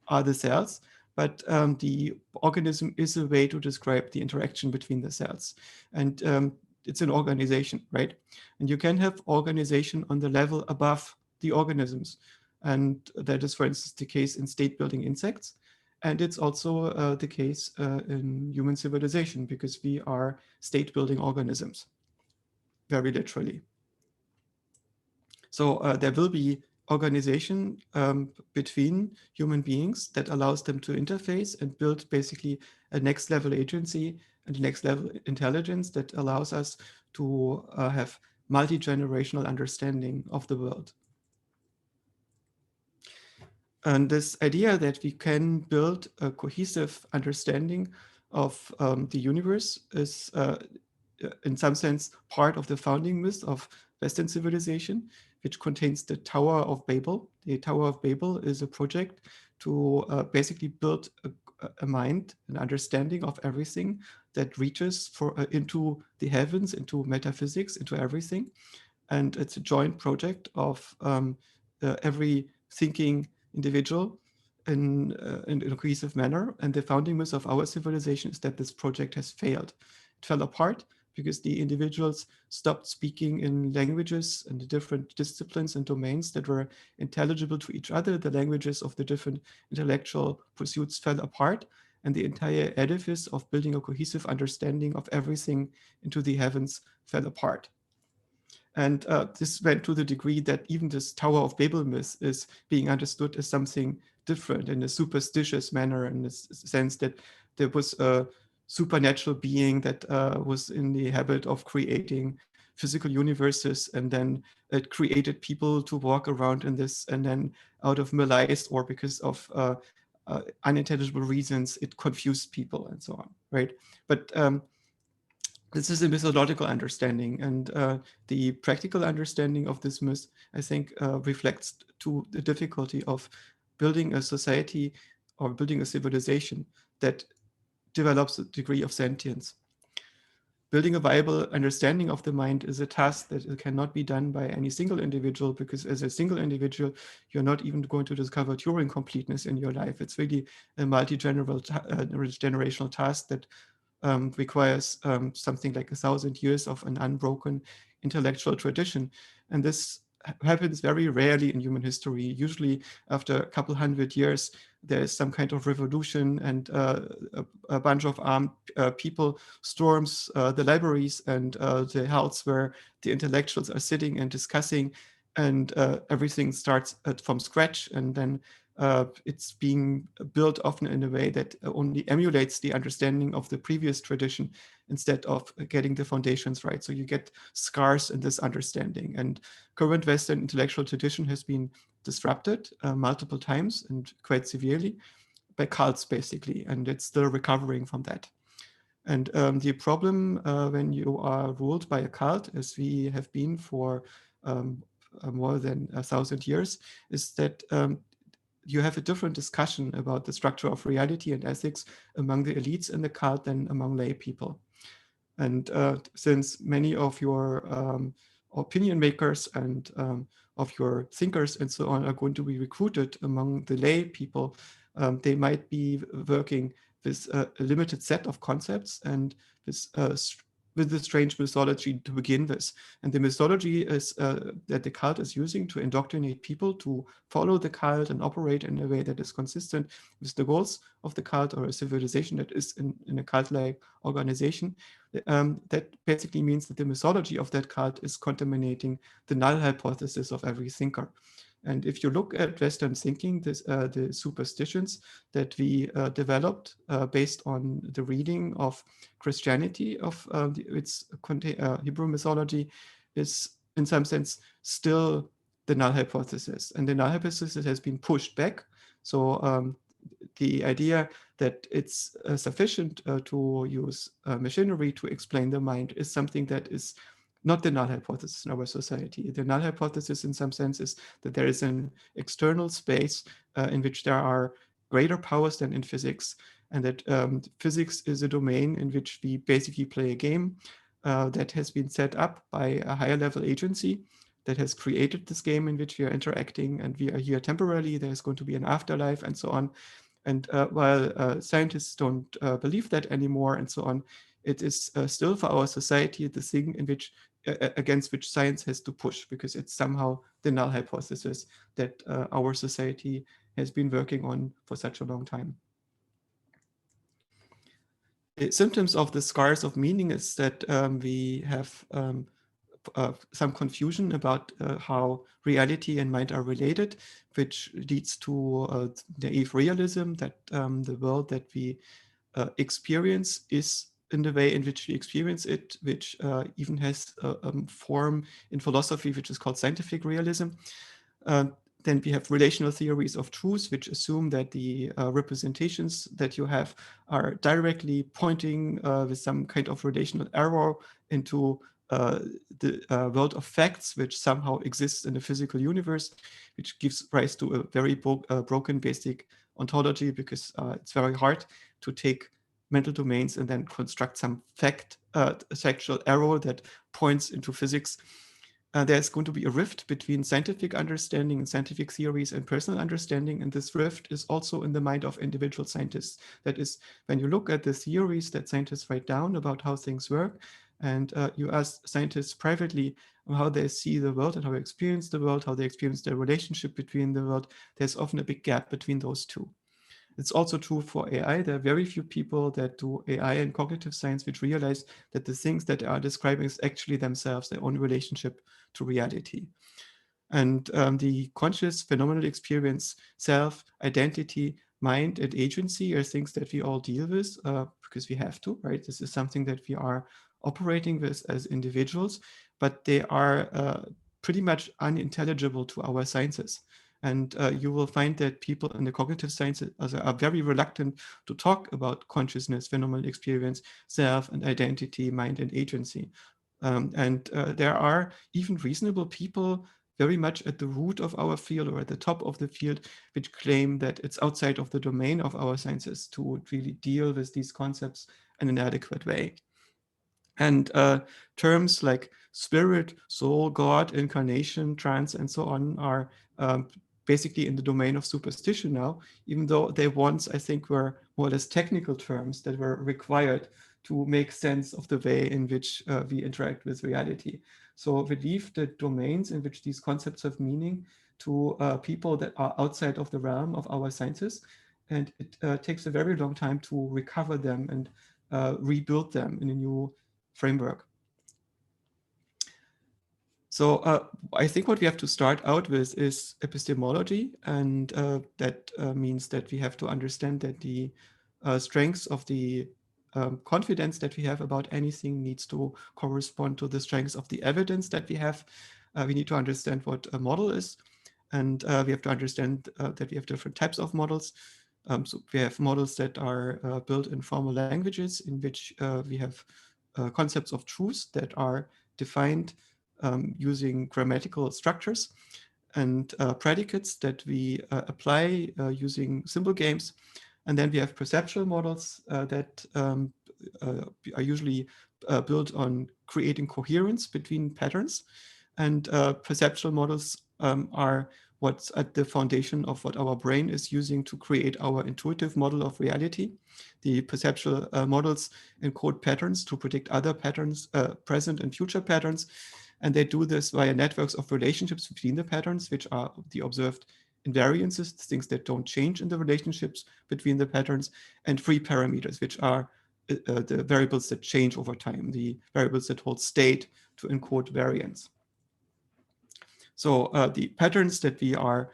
are the cells, but the organism is a way to describe the interaction between the cells. And it's an organization, right? And you can have organization on the level above the organisms. And that is, for instance, the case in state-building insects. And it's also the case in human civilization, because we are state-building organisms, very literally. So there will be organization between human beings that allows them to interface and build basically a next level agency and next level intelligence that allows us to have multi-generational understanding of the world. And this idea that we can build a cohesive understanding of the universe is in some sense part of the founding myth of Western civilization, which contains the Tower of Babel. The Tower of Babel is a project to basically build a mind, an understanding of everything that reaches into the heavens, into metaphysics, into everything. And it's a joint project of every thinking individual in a cohesive manner. And the founding myth of our civilization is that this project has failed. It fell apart because the individuals stopped speaking in languages and the different disciplines and domains that were intelligible to each other. The languages of the different intellectual pursuits fell apart, and the entire edifice of building a cohesive understanding of everything into the heavens fell apart. And this went to the degree that even this Tower of Babel myth is being understood as something different in a superstitious manner, in the sense that there was a supernatural being that was in the habit of creating physical universes, and then it created people to walk around in this, and then out of malice or because of unintelligible reasons, it confused people and so on, right? But this is a mythological understanding, and the practical understanding of this myth, I think, reflects to the difficulty of building a society or building a civilization that develops a degree of sentience. Building a viable understanding of the mind is a task that cannot be done by any single individual, because as a single individual, you're not even going to discover Turing completeness in your life. It's really a multi-generational task that requires something like 1,000 years of an unbroken intellectual tradition. And this happens very rarely in human history. Usually after a couple hundred years, there is some kind of revolution, and a bunch of armed people storms the libraries and the halls where the intellectuals are sitting and discussing, and everything starts from scratch. And then it's being built often in a way that only emulates the understanding of the previous tradition instead of getting the foundations right. So you get scars in this understanding. And current Western intellectual tradition has been disrupted multiple times and quite severely by cults, basically, and it's still recovering from that. And the problem when you are ruled by a cult, as we have been for more than 1,000 years, is that you have a different discussion about the structure of reality and ethics among the elites in the cult than among lay people. And since many of your opinion makers and of your thinkers and so on are going to be recruited among the lay people, they might be working with a limited set of concepts and with the strange mythology to begin with. And the mythology is that the cult is using to indoctrinate people to follow the cult and operate in a way that is consistent with the goals of the cult or a civilization that is in a cult-like organization. That basically means that the mythology of that cult is contaminating the null hypothesis of every thinker. And if you look at Western thinking, the superstitions that we developed based on the reading of Christianity, of its Hebrew mythology, is in some sense still the null hypothesis. And the null hypothesis has been pushed back. So the idea that it's sufficient to use machinery to explain the mind is something that is not the null hypothesis in our society. The null hypothesis in some sense is that there is an external space in which there are greater powers than in physics, and that physics is a domain in which we basically play a game that has been set up by a higher level agency that has created this game in which we are interacting, and we are here temporarily. There's going to be an afterlife and so on. And while scientists don't believe that anymore and so on, it is still for our society the thing in which against which science has to push, because it's somehow the null hypothesis that our society has been working on for such a long time. The symptoms of the scars of meaning is that we have some confusion about how reality and mind are related, which leads to naive realism that the world that we experience is in the way in which we experience it, which even has a form in philosophy which is called scientific realism. Then we have relational theories of truth, which assume that the representations that you have are directly pointing with some kind of relational error into the world of facts, which somehow exists in the physical universe, which gives rise to a very broken basic ontology, because it's very hard to take mental domains and then construct some factual error that points into physics. There's going to be a rift between scientific understanding and scientific theories and personal understanding. And this rift is also in the mind of individual scientists. That is, when you look at the theories that scientists write down about how things work, and you ask scientists privately how they see the world and how they experience the world, how they experience their relationship between the world, there's often a big gap between those two. It's also true for AI. There are very few people that do AI and cognitive science which realize that the things that they are describing is actually themselves, their own relationship to reality. And the conscious phenomenal experience, self, identity, mind, and agency are things that we all deal with because we have to, right? This is something that we are operating with as individuals, but they are pretty much unintelligible to our sciences. And you will find that people in the cognitive sciences are very reluctant to talk about consciousness, phenomenal experience, self and identity, mind and agency. And there are even reasonable people very much at the root of our field or at the top of the field, which claim that it's outside of the domain of our sciences to really deal with these concepts in an adequate way. And terms like spirit, soul, God, incarnation, trance, and so on are basically in the domain of superstition now, even though they once, I think, were more or less technical terms that were required to make sense of the way in which we interact with reality. So we leave the domains in which these concepts have meaning to people that are outside of the realm of our sciences. And it takes a very long time to recover them and rebuild them in a new framework. So I think what we have to start out with is epistemology, and that means that we have to understand that the strengths of the confidence that we have about anything needs to correspond to the strengths of the evidence that we have. We need to understand what a model is, and we have to understand that we have different types of models. So we have models that are built in formal languages in which we have concepts of truth that are defined using grammatical structures, and predicates that we apply using symbol games. And then we have perceptual models that are usually built on creating coherence between patterns. And perceptual models are what's at the foundation of what our brain is using to create our intuitive model of reality. The perceptual models encode patterns to predict other patterns, present and future patterns. And they do this via networks of relationships between the patterns, which are the observed invariances, things that don't change in the relationships between the patterns, and free parameters, which are the variables that change over time, the variables that hold state to encode variance. So the patterns that we are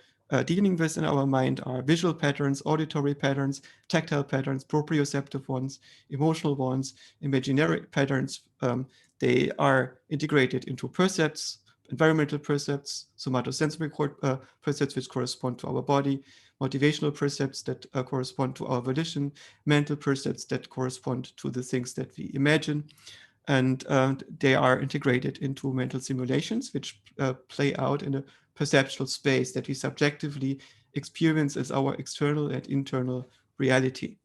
dealing with in our mind are visual patterns, auditory patterns, tactile patterns, proprioceptive ones, emotional ones, imaginary patterns. They are integrated into percepts, environmental percepts, somatosensory percepts which correspond to our body, motivational percepts that correspond to our volition, mental percepts that correspond to the things that we imagine. And they are integrated into mental simulations, which play out in a perceptual space that we subjectively experience as our external and internal reality.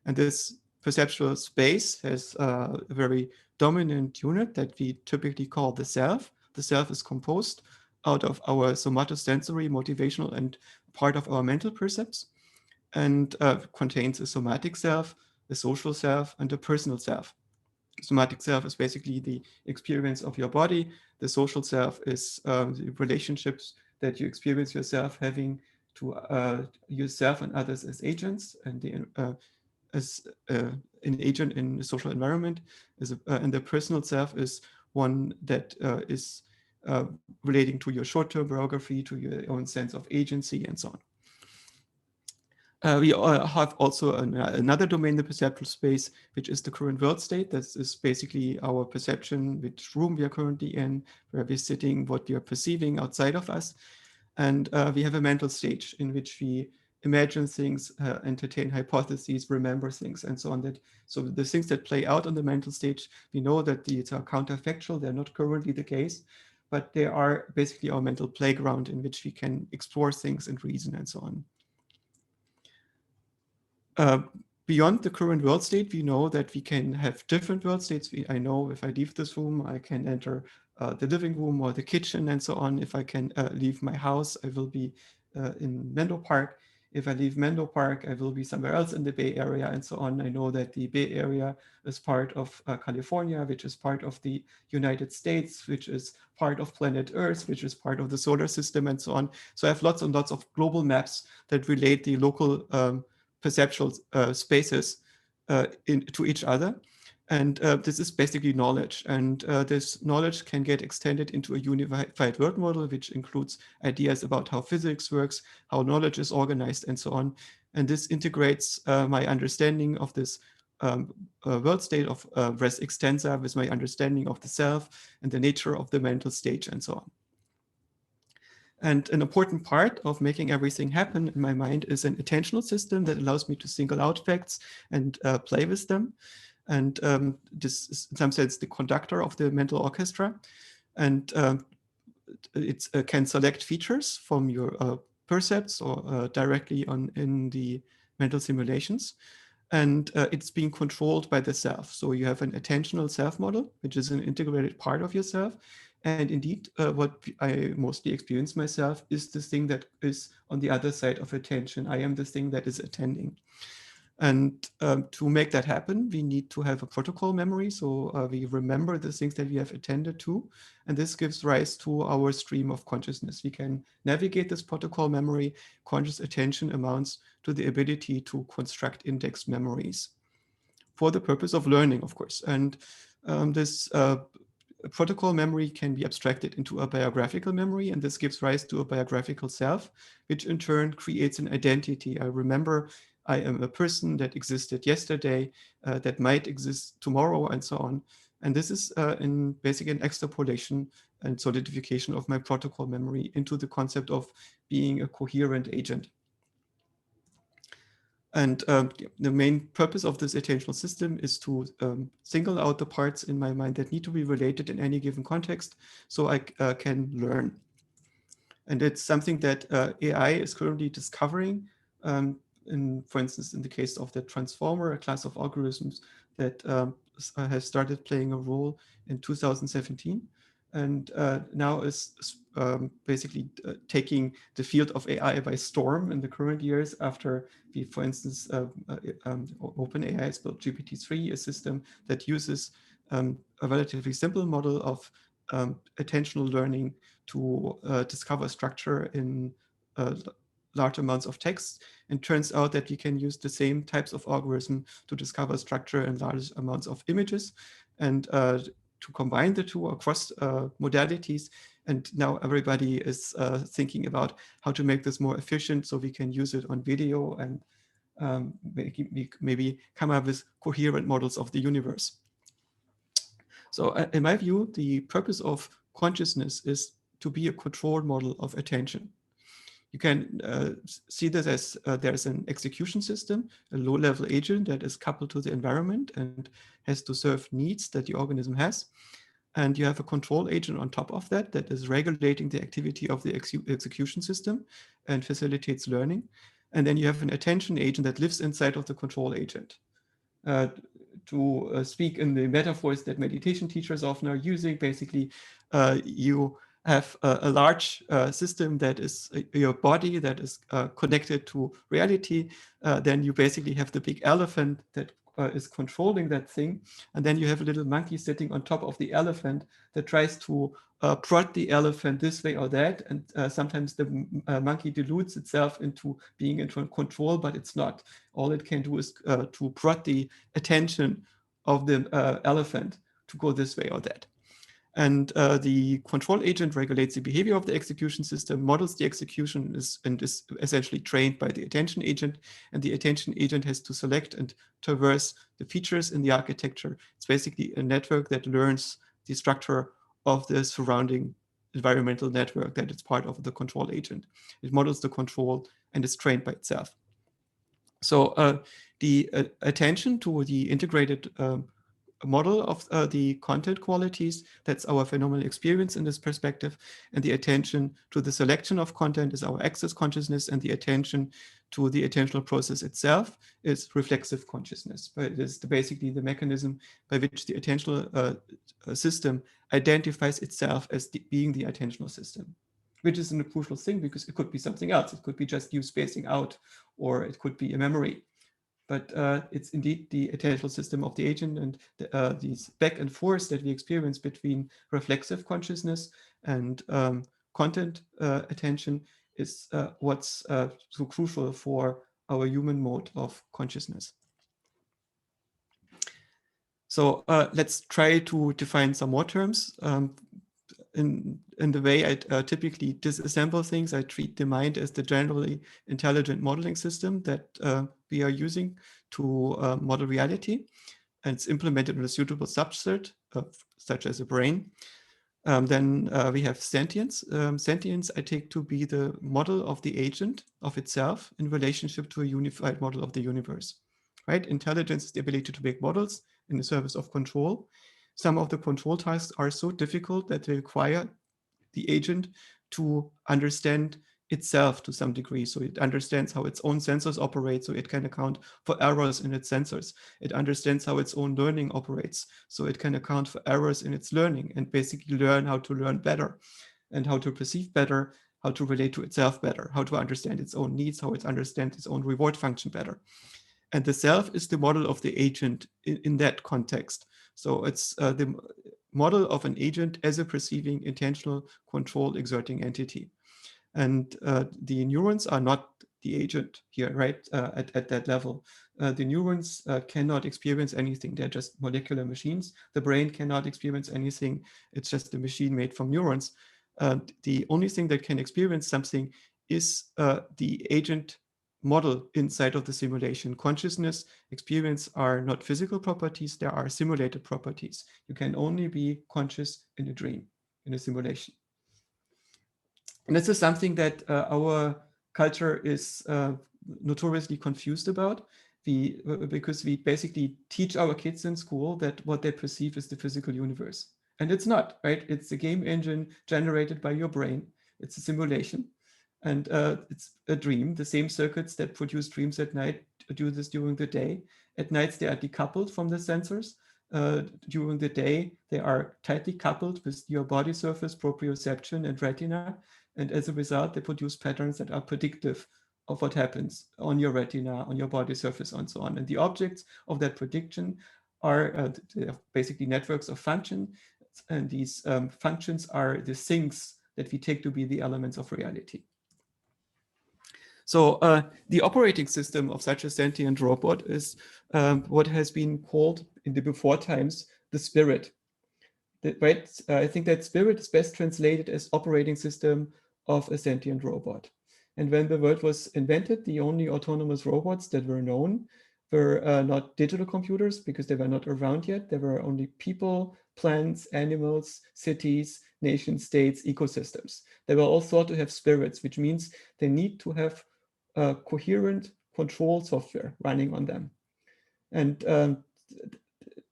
And this perceptual space has a very dominant unit that we typically call the self. The self is composed out of our somatosensory, motivational, and part of our mental percepts, and contains a somatic self, a social self, and a personal self. Somatic self is basically the experience of your body. The social self is the relationships that you experience yourself having to yourself and others as agents, and as an agent in the social environment. And the personal self is one that is relating to your short-term biography, to your own sense of agency, and so on. We have also another domain, the perceptual space, which is the current world state. That is basically our perception, which room we are currently in, where we're sitting, what we are perceiving outside of us. And we have a mental stage in which we imagine things, entertain hypotheses, remember things, and so on. So the things that play out on the mental stage, we know that these are counterfactual. They're not currently the case, but they are basically our mental playground in which we can explore things and reason and so on. Beyond the current world state, we know that we can have different world states. I know if I leave this room, I can enter the living room or the kitchen and so on. If I can leave my house, I will be in Menlo Park. If I leave Menlo Park, I will be somewhere else in the Bay Area and so on. I know that the Bay Area is part of California, which is part of the United States, which is part of planet Earth, which is part of the solar system and so on. So I have lots and lots of global maps that relate the local perceptual spaces to each other. And this is basically knowledge. And this knowledge can get extended into a unified world model, which includes ideas about how physics works, how knowledge is organized, and so on. And this integrates my understanding of this world state of res extensa with my understanding of the self and the nature of the mental stage and so on. And an important part of making everything happen in my mind is an attentional system that allows me to single out facts and play with them. And this is in some sense the conductor of the mental orchestra. And it can select features from your percepts or directly in the mental simulations. And it's being controlled by the self. So you have an attentional self model, which is an integrated part of yourself. And indeed, what I mostly experience myself is this thing that is on the other side of attention. I am the thing that is attending. And to make that happen, we need to have a protocol memory. So we remember the things that we have attended to. And this gives rise to our stream of consciousness. We can navigate this protocol memory. Conscious attention amounts to the ability to construct index memories for the purpose of learning, of course. And this protocol memory can be abstracted into a biographical memory, and this gives rise to a biographical self, which in turn creates an identity. I remember I am a person that existed yesterday, that might exist tomorrow, and so on. And this is in basically an extrapolation and solidification of my protocol memory into the concept of being a coherent agent. And the main purpose of this attentional system is to single out the parts in my mind that need to be related in any given context so I can learn. And it's something that AI is currently discovering, for instance, in the case of the transformer, a class of algorithms that has started playing a role in 2017. And now is basically taking the field of AI by storm in the current years after we, for instance, OpenAI has built GPT-3, a system that uses a relatively simple model of attentional learning to discover structure in large amounts of text. And turns out that we can use the same types of algorithm to discover structure in large amounts of images. And to combine the two across modalities. And now everybody is thinking about how to make this more efficient so we can use it on video and maybe come up with coherent models of the universe. So in my view, the purpose of consciousness is to be a control model of attention. You can see this as there's an execution system, a low-level agent that is coupled to the environment and has to serve needs that the organism has. And you have a control agent on top of that that is regulating the activity of the execution system and facilitates learning. And then you have an attention agent that lives inside of the control agent. To speak in the metaphors that meditation teachers often are using, basically, you have a large system that is your body that is connected to reality. Then you basically have the big elephant that is controlling that thing. And then you have a little monkey sitting on top of the elephant that tries to prod the elephant this way or that. And sometimes the monkey deludes itself into being in control, but it's not. All it can do is to prod the attention of the elephant to go this way or that. And the control agent regulates the behavior of the execution system, models the execution, and is essentially trained by the attention agent. And the attention agent has to select and traverse the features in the architecture. It's basically a network that learns the structure of the surrounding environmental network that is part of the control agent. It models the control and is trained by itself. So the attention to the integrated model of the content qualities, that's our phenomenal experience in this perspective. And the attention to the selection of content is our access consciousness, and the attention to the attentional process itself is reflexive consciousness. But it is basically the mechanism by which the attentional system identifies itself as being the attentional system, which is a crucial thing because it could be something else. It could be just you spacing out, or it could be a memory. But it's indeed the attentional system of the agent, and these back and forth that we experience between reflexive consciousness and content attention is what's so crucial for our human mode of consciousness. So let's try to define some more terms. In the way I typically disassemble things, I treat the mind as the generally intelligent modeling system that we are using to model reality. And it's implemented in a suitable substrate, such as a brain. Then we have sentience. Sentience I take to be the model of the agent of itself in relationship to a unified model of the universe. Right? Intelligence is the ability to make models in the service of control. Some of the control tasks are so difficult that they require the agent to understand itself to some degree. So it understands how its own sensors operate, so it can account for errors in its sensors. It understands how its own learning operates, so it can account for errors in its learning and basically learn how to learn better and how to perceive better, how to relate to itself better, how to understand its own needs, how it understands its own reward function better. And the self is the model of the agent in that context. So it's the model of an agent as a perceiving, intentional, control exerting entity. And the neurons are not the agent here, right, at that level. The neurons cannot experience anything. They're just molecular machines. The brain cannot experience anything. It's just a machine made from neurons. The only thing that can experience something is the agent model inside of the simulation. Consciousness, experience are not physical properties, there are simulated properties. You can only be conscious in a dream, in a simulation. And this is something that our culture is notoriously confused about. Because we basically teach our kids in school that what they perceive is the physical universe. And it's not, right? It's a game engine generated by your brain. It's a simulation. And it's a dream. The same circuits that produce dreams at night do this during the day. At nights, they are decoupled from the sensors. During the day, they are tightly coupled with your body surface, proprioception, and retina. And as a result, they produce patterns that are predictive of what happens on your retina, on your body surface, and so on. And the objects of that prediction are basically networks of function. And these functions are the things that we take to be the elements of reality. So the operating system of such a sentient robot is what has been called in the before times the spirit. Right? I think that spirit is best translated as operating system of a sentient robot. And when the word was invented, the only autonomous robots that were known were not digital computers because they were not around yet. There were only people, plants, animals, cities, nation states, ecosystems. They were all thought to have spirits, which means they need to have coherent control software running on them. And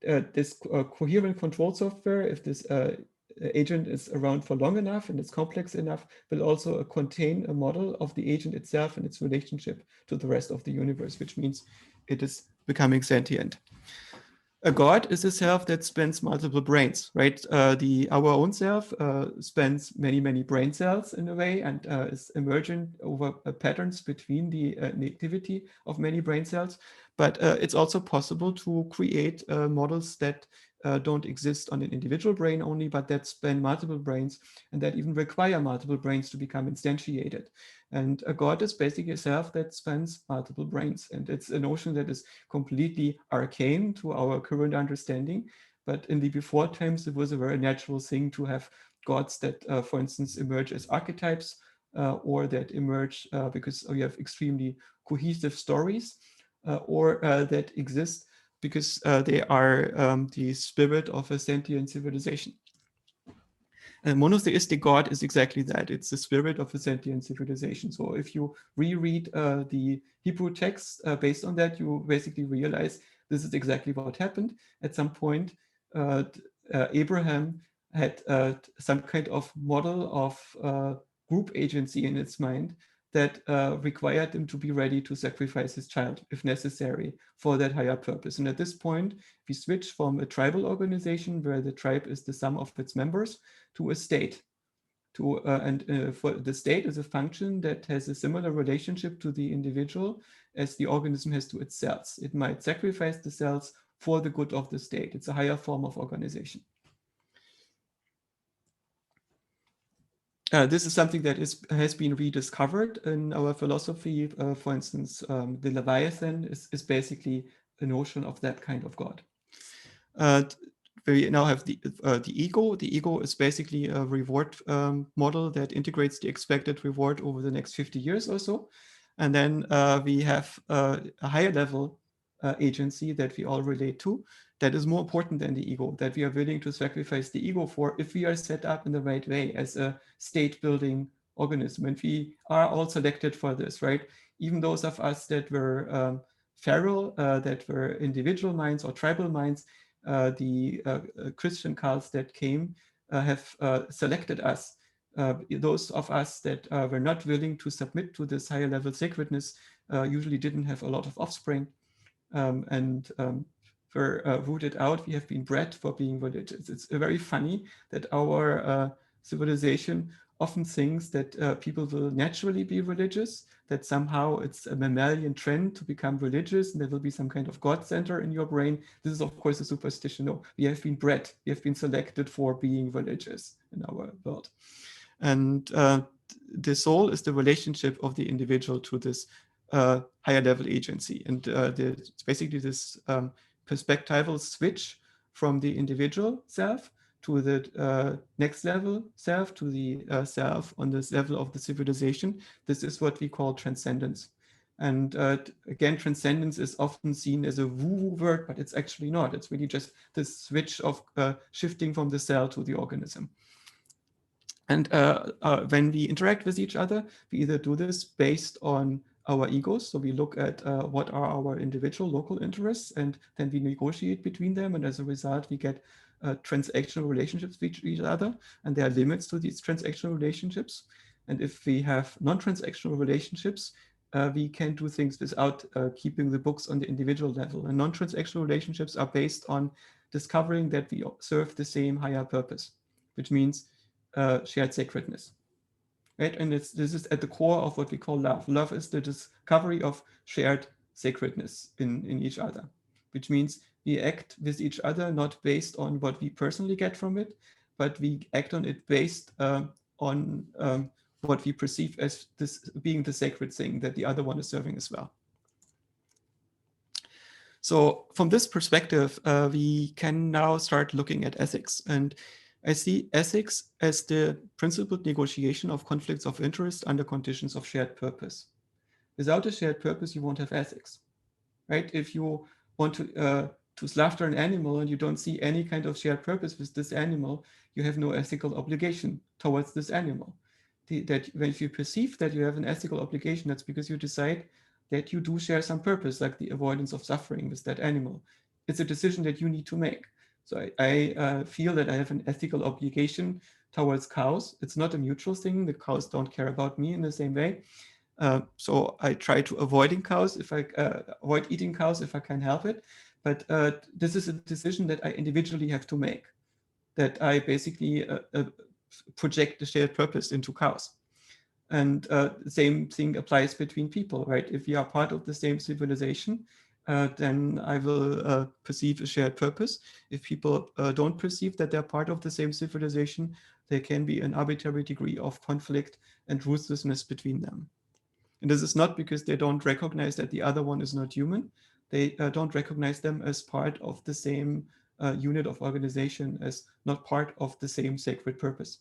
this coherent control software, if this agent is around for long enough and it's complex enough, will also contain a model of the agent itself and its relationship to the rest of the universe, which means it is becoming sentient. A God is a self that spans multiple brains, right? Our own self spans many brain cells in a way and is emergent over patterns between the activity of many brain cells. But it's also possible to create models that don't exist on an individual brain only, but that span multiple brains and that even require multiple brains to become instantiated. And a God is basically a self that spans multiple brains. And it's a notion that is completely arcane to our current understanding. But in the before times, it was a very natural thing to have gods that, for instance, emerge as archetypes or that emerge because you have extremely cohesive stories or that exist because they are the spirit of a sentient civilization. And monotheistic God is exactly that. It's the spirit of a sentient civilization. So if you reread the Hebrew text based on that, you basically realize this is exactly what happened. At some point, Abraham had some kind of model of group agency in its mind that required him to be ready to sacrifice his child if necessary for that higher purpose. And at this point, we switch from a tribal organization where the tribe is the sum of its members to a state. For the state is a function that has a similar relationship to the individual as the organism has to its cells. It might sacrifice the cells for the good of the state. It's a higher form of organization. This is something that has been rediscovered in our philosophy. For instance, the Leviathan is basically a notion of that kind of God. We now have the ego. The ego is basically a reward model that integrates the expected reward over the next 50 years or so. And then we have a higher level agency that we all relate to that is more important than the ego, that we are willing to sacrifice the ego for if we are set up in the right way as a state building organism. And we are all selected for this, right? Even those of us that were feral, that were individual minds or tribal minds, the Christian cults that came have selected us those of us that were not willing to submit to this higher level sacredness usually didn't have a lot of offspring, and were rooted out. We have been bred for being religious. It's very funny that our civilization often thinks that people will naturally be religious, that somehow it's a mammalian trend to become religious, and there will be some kind of God center in your brain. This is, of course, a superstition. No, we have been bred, we have been selected for being religious in our world. And the soul is the relationship of the individual to this higher level agency. And it's basically this perspectival switch from the individual self to the next level self, to the self on this level of the civilization. This is what we call transcendence. And again, transcendence is often seen as a woo-woo word, but it's actually not. It's really just this switch of shifting from the cell to the organism. And when we interact with each other, we either do this based on our egos. So we look at what are our individual local interests, and then we negotiate between them. And as a result, we get transactional relationships with each other. And there are limits to these transactional relationships. And if we have non-transactional relationships, we can do things without keeping the books on the individual level. And non-transactional relationships are based on discovering that we serve the same higher purpose, which means shared sacredness, right? And this is at the core of what we call love. Love is the discovery of shared sacredness in each other, which means we act with each other not based on what we personally get from it, but we act on it based on what we perceive as this being the sacred thing that the other one is serving as well. So from this perspective, we can now start looking at ethics. And I see ethics as the principled negotiation of conflicts of interest under conditions of shared purpose. Without a shared purpose, you won't have ethics, right? If you want to slaughter an animal and you don't see any kind of shared purpose with this animal, you have no ethical obligation towards this animal. If you perceive that you have an ethical obligation, that's because you decide that you do share some purpose, like the avoidance of suffering with that animal. It's a decision that you need to make. So I feel that I have an ethical obligation towards cows. It's not a mutual thing. The cows don't care about me in the same way. So I try to avoid eating cows if I can help it. But this is a decision that I individually have to make, that I basically project the shared purpose into cows. And the same thing applies between people, right? If we are part of the same civilization, then I will perceive a shared purpose. If people don't perceive that they're part of the same civilization, there can be an arbitrary degree of conflict and ruthlessness between them. And this is not because they don't recognize that the other one is not human. They don't recognize them as part of the same unit of organization, as not part of the same sacred purpose.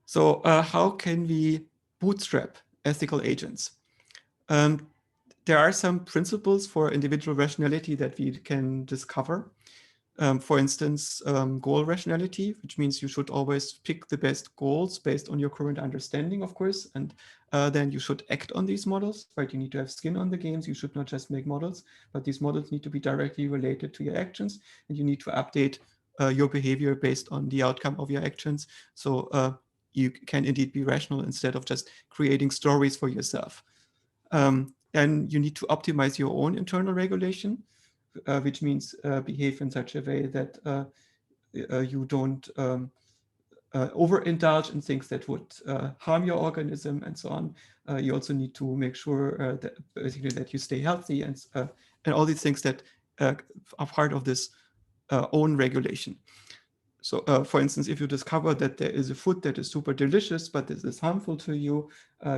So how can we bootstrap ethical agents? There are some principles for individual rationality that we can discover. For instance, goal rationality, which means you should always pick the best goals based on your current understanding, of course, and then you should act on these models, right? You need to have skin on the games. You should not just make models, but these models need to be directly related to your actions, and you need to update your behavior based on the outcome of your actions. So you can indeed be rational instead of just creating stories for yourself. And you need to optimize your own internal regulation, which means behave in such a way that you don't overindulge in things that would harm your organism and so on. You also need to make sure that basically that you stay healthy and all these things that are part of this own regulation. So for instance, if you discover that there is a food that is super delicious, but this is harmful to you,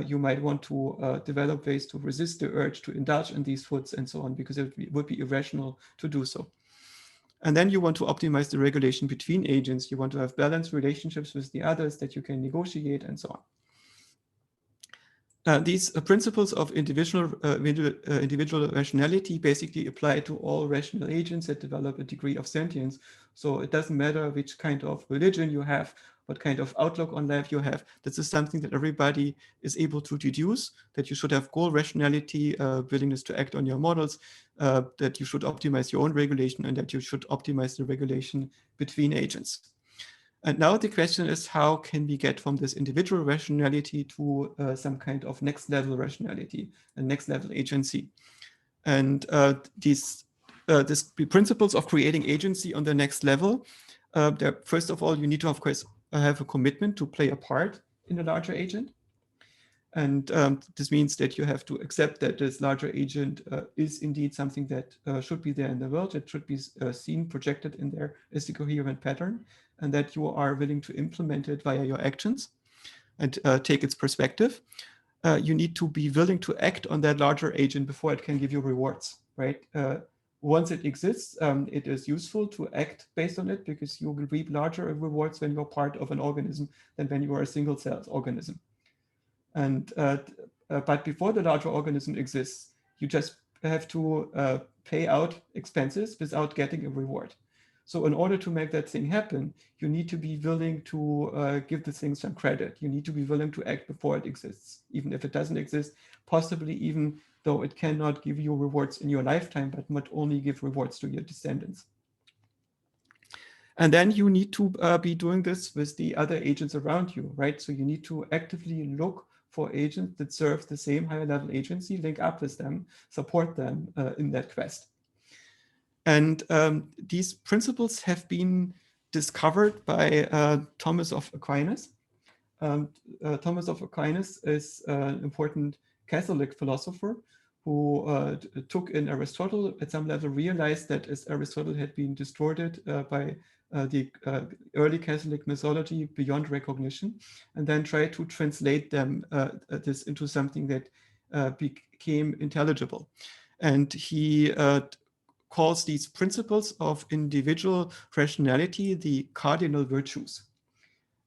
you might want to develop ways to resist the urge to indulge in these foods and so on, because it would be irrational to do so. And then you want to optimize the regulation between agents. You want to have balanced relationships with the others that you can negotiate and so on. These principles of individual rationality basically apply to all rational agents that develop a degree of sentience. So it doesn't matter which kind of religion you have, what kind of outlook on life you have. This is something that everybody is able to deduce, that you should have goal rationality, willingness to act on your models, that you should optimize your own regulation, and that you should optimize the regulation between agents. And now the question is, how can we get from this individual rationality to some kind of next level rationality and next level agency? And these principles of creating agency on the next level, first of all, you need to, of course, have a commitment to play a part in a larger agent. And this means that you have to accept that this larger agent is indeed something that should be there in the world. It should be seen, projected in there as a coherent pattern, and that you are willing to implement it via your actions and take its perspective. You need to be willing to act on that larger agent before it can give you rewards, right? Once it exists, it is useful to act based on it, because you will reap larger rewards when you're part of an organism than when you are a single-celled organism. And but before the larger organism exists, you just have to pay out expenses without getting a reward. So in order to make that thing happen, you need to be willing to give the thing some credit. You need to be willing to act before it exists, even if it doesn't exist, possibly even though it cannot give you rewards in your lifetime, but might only give rewards to your descendants. And then you need to be doing this with the other agents around you, right? So you need to actively look for agents that serve the same higher level agency, link up with them, support them in that quest. And these principles have been discovered by Thomas of Aquinas. Thomas of Aquinas is an important Catholic philosopher who took in Aristotle, at some level realized that as Aristotle had been distorted by the early Catholic mythology beyond recognition, and then tried to translate this into something that became intelligible. And he calls these principles of individual rationality the cardinal virtues.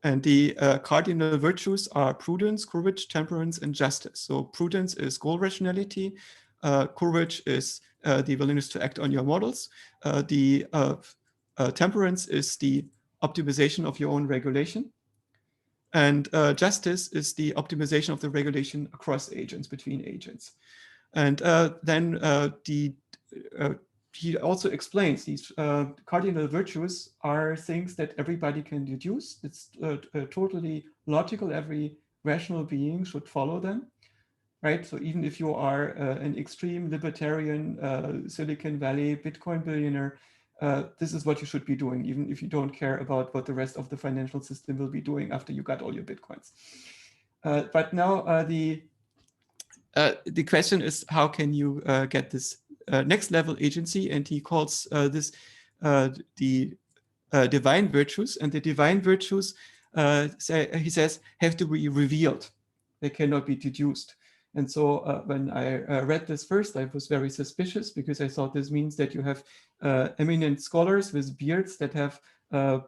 And the cardinal virtues are prudence, courage, temperance, and justice. So prudence is goal rationality. Courage is the willingness to act on your models. Temperance is the optimization of your own regulation. And justice is the optimization of the regulation across agents, between agents. And then he also explains these cardinal virtues are things that everybody can deduce. It's totally logical. Every rational being should follow them, right? So even if you are an extreme libertarian Silicon Valley Bitcoin billionaire, this is what you should be doing, even if you don't care about what the rest of the financial system will be doing after you got all your Bitcoins. But now the question is, how can you get this next level agency? And he calls this the divine virtues. And the divine virtues, he says, have to be revealed. They cannot be deduced. And so when I read this first, I was very suspicious, because I thought this means that you have eminent scholars with beards that have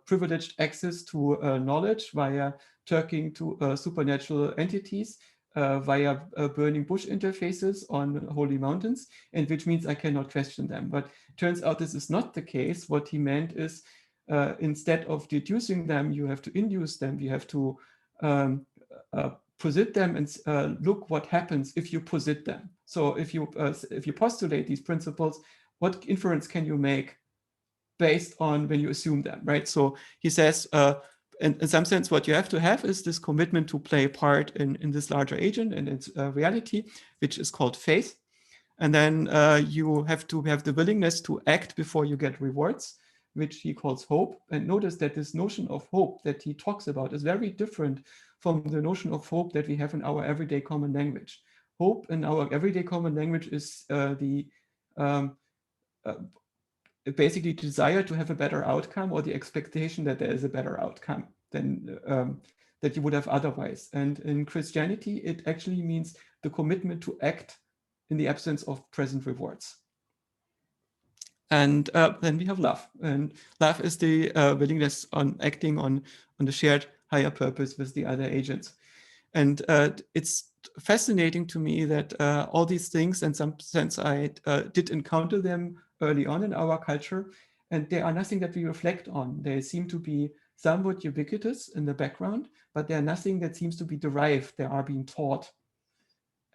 privileged access to knowledge via talking to supernatural entities, via burning bush interfaces on holy mountains, and which means I cannot question them. But it turns out this is not the case. What he meant is instead of deducing them, you have to induce them. You have to posit them and look what happens if you posit them. So if you postulate these principles, what inference can you make based on when you assume them, right? So he says, in some sense, what you have to have is this commitment to play a part in this larger agent and its reality, which is called faith. And then you have to have the willingness to act before you get rewards, which he calls hope. And notice that this notion of hope that he talks about is very different from the notion of hope that we have in our everyday common language. Hope in our everyday common language is basically desire to have a better outcome, or the expectation that there is a better outcome than that you would have otherwise. And in Christianity, it actually means the commitment to act in the absence of present rewards. And then we have love. And love is the willingness on acting on the shared higher purpose with the other agents. And it's fascinating to me that all these things, in some sense, I did encounter them early on in our culture, and they are nothing that we reflect on. They seem to be somewhat ubiquitous in the background, but they're nothing that seems to be derived. They are being taught.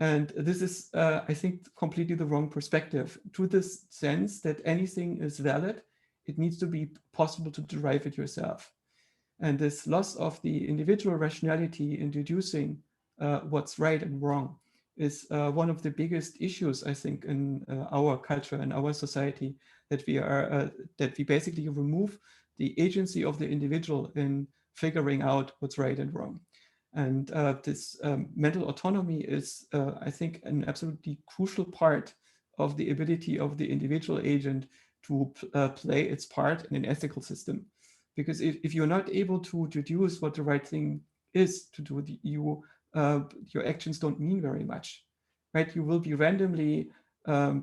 And this is, I think, completely the wrong perspective. To this sense that anything is valid, it needs to be possible to derive it yourself. And this loss of the individual rationality in deducing what's right and wrong is one of the biggest issues, I think, in our culture and our society, that we basically remove the agency of the individual in figuring out what's right and wrong. And this mental autonomy is, I think, an absolutely crucial part of the ability of the individual agent to play its part in an ethical system. Because if you're not able to deduce what the right thing is to do, your actions don't mean very much, right? You will be randomly a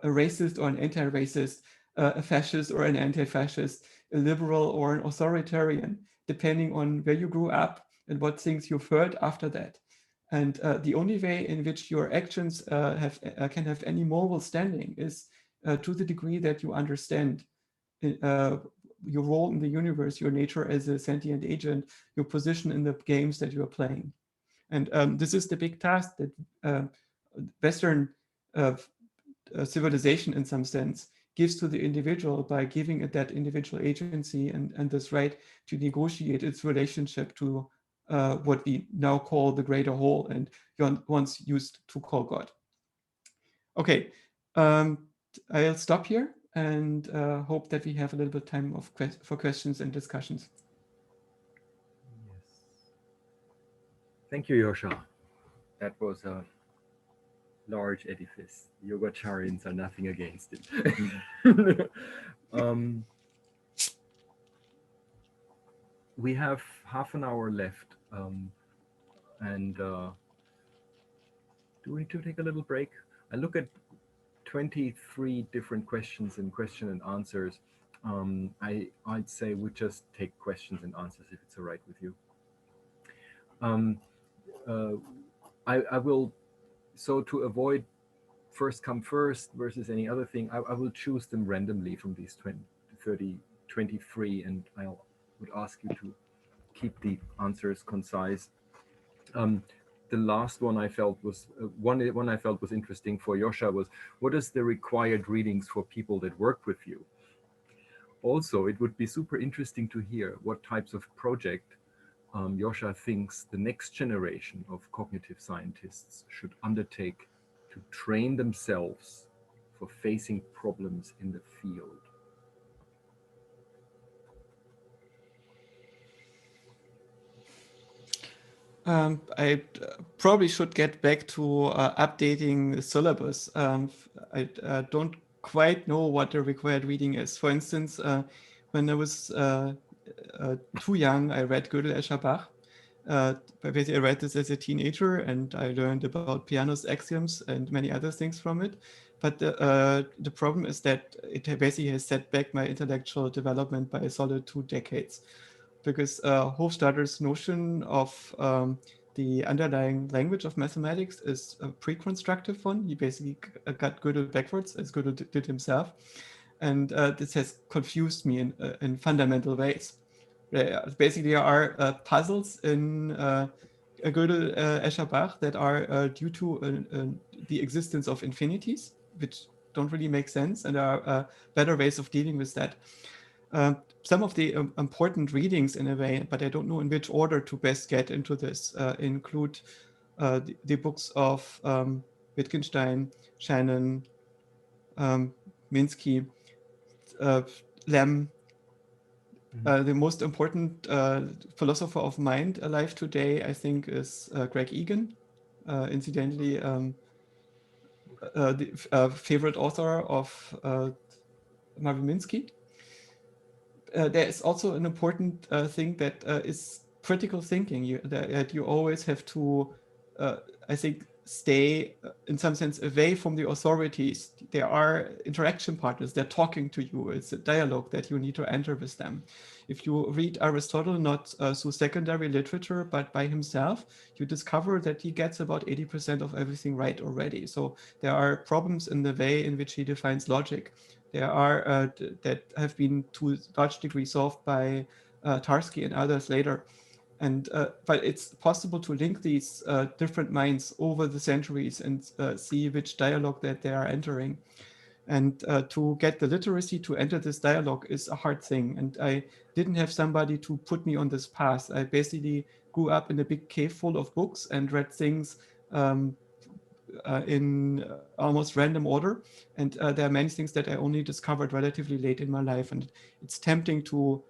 racist or an anti-racist, a fascist or an anti-fascist, a liberal or an authoritarian, depending on where you grew up and what things you've heard after that. And the only way in which your actions can have any moral standing is to the degree that you understand your role in the universe, your nature as a sentient agent, your position in the games that you are playing. And this is the big task that Western civilization, in some sense, gives to the individual by giving it that individual agency and this right to negotiate its relationship to what we now call the greater whole and once used to call God. Okay, I'll stop here and hope that we have a little bit of time for questions and discussions. Yes. Thank you, Joscha. That was a large edifice. Yogacharyans are nothing against it. We have half an hour left, and do we need to take a little break? I look at 23 different questions and question and answers. I'd say we just take questions and answers if it's all right with you. Um, uh, I will, so to avoid first come first versus any other thing, I will choose them randomly from these 20, 30, 23, and I would ask you to keep the answers concise. The last one I felt was one I felt was interesting for Joscha was, what is the required readings for people that work with you? Also, it would be super interesting to hear what types of project Joscha thinks the next generation of cognitive scientists should undertake to train themselves for facing problems in the field. I probably should get back to updating the syllabus. I don't quite know what the required reading is. For instance, when I was too young, I read Joscha Bach. Basically, I read this as a teenager, and I learned about piano's axioms and many other things from it. But the problem is that it basically has set back my intellectual development by a solid 2 decades. Because Hofstadter's notion of the underlying language of mathematics is a pre-constructive one. He basically got Gödel backwards, as Gödel did himself. And this has confused me in fundamental ways. Basically, there are puzzles in Gödel Escher Bach that are due to the existence of infinities, which don't really make sense, and there are better ways of dealing with that. Some of the important readings in a way, but I don't know in which order to best get into this, include the books of Wittgenstein, Shannon, Minsky, Lem. The most important philosopher of mind alive today, I think, is Greg Egan. Incidentally, the favorite author of Marvin Minsky. There is also an important thing that is critical thinking. That you always have to, I think, stay in some sense away from the authorities. There are interaction partners. They're talking to you. It's a dialogue that you need to enter with them. If you read Aristotle not through secondary literature, but by himself, you discover that he gets about 80% of everything right already. So there are problems in the way in which he defines logic. There are that have been to a large degree solved by Tarski and others later. And but it's possible to link these different minds over the centuries and see which dialogue that they are entering. And to get the literacy to enter this dialogue is a hard thing. And I didn't have somebody to put me on this path. I basically grew up in a big cave full of books and read things in almost random order. And there are many things that I only discovered relatively late in my life. And it's tempting to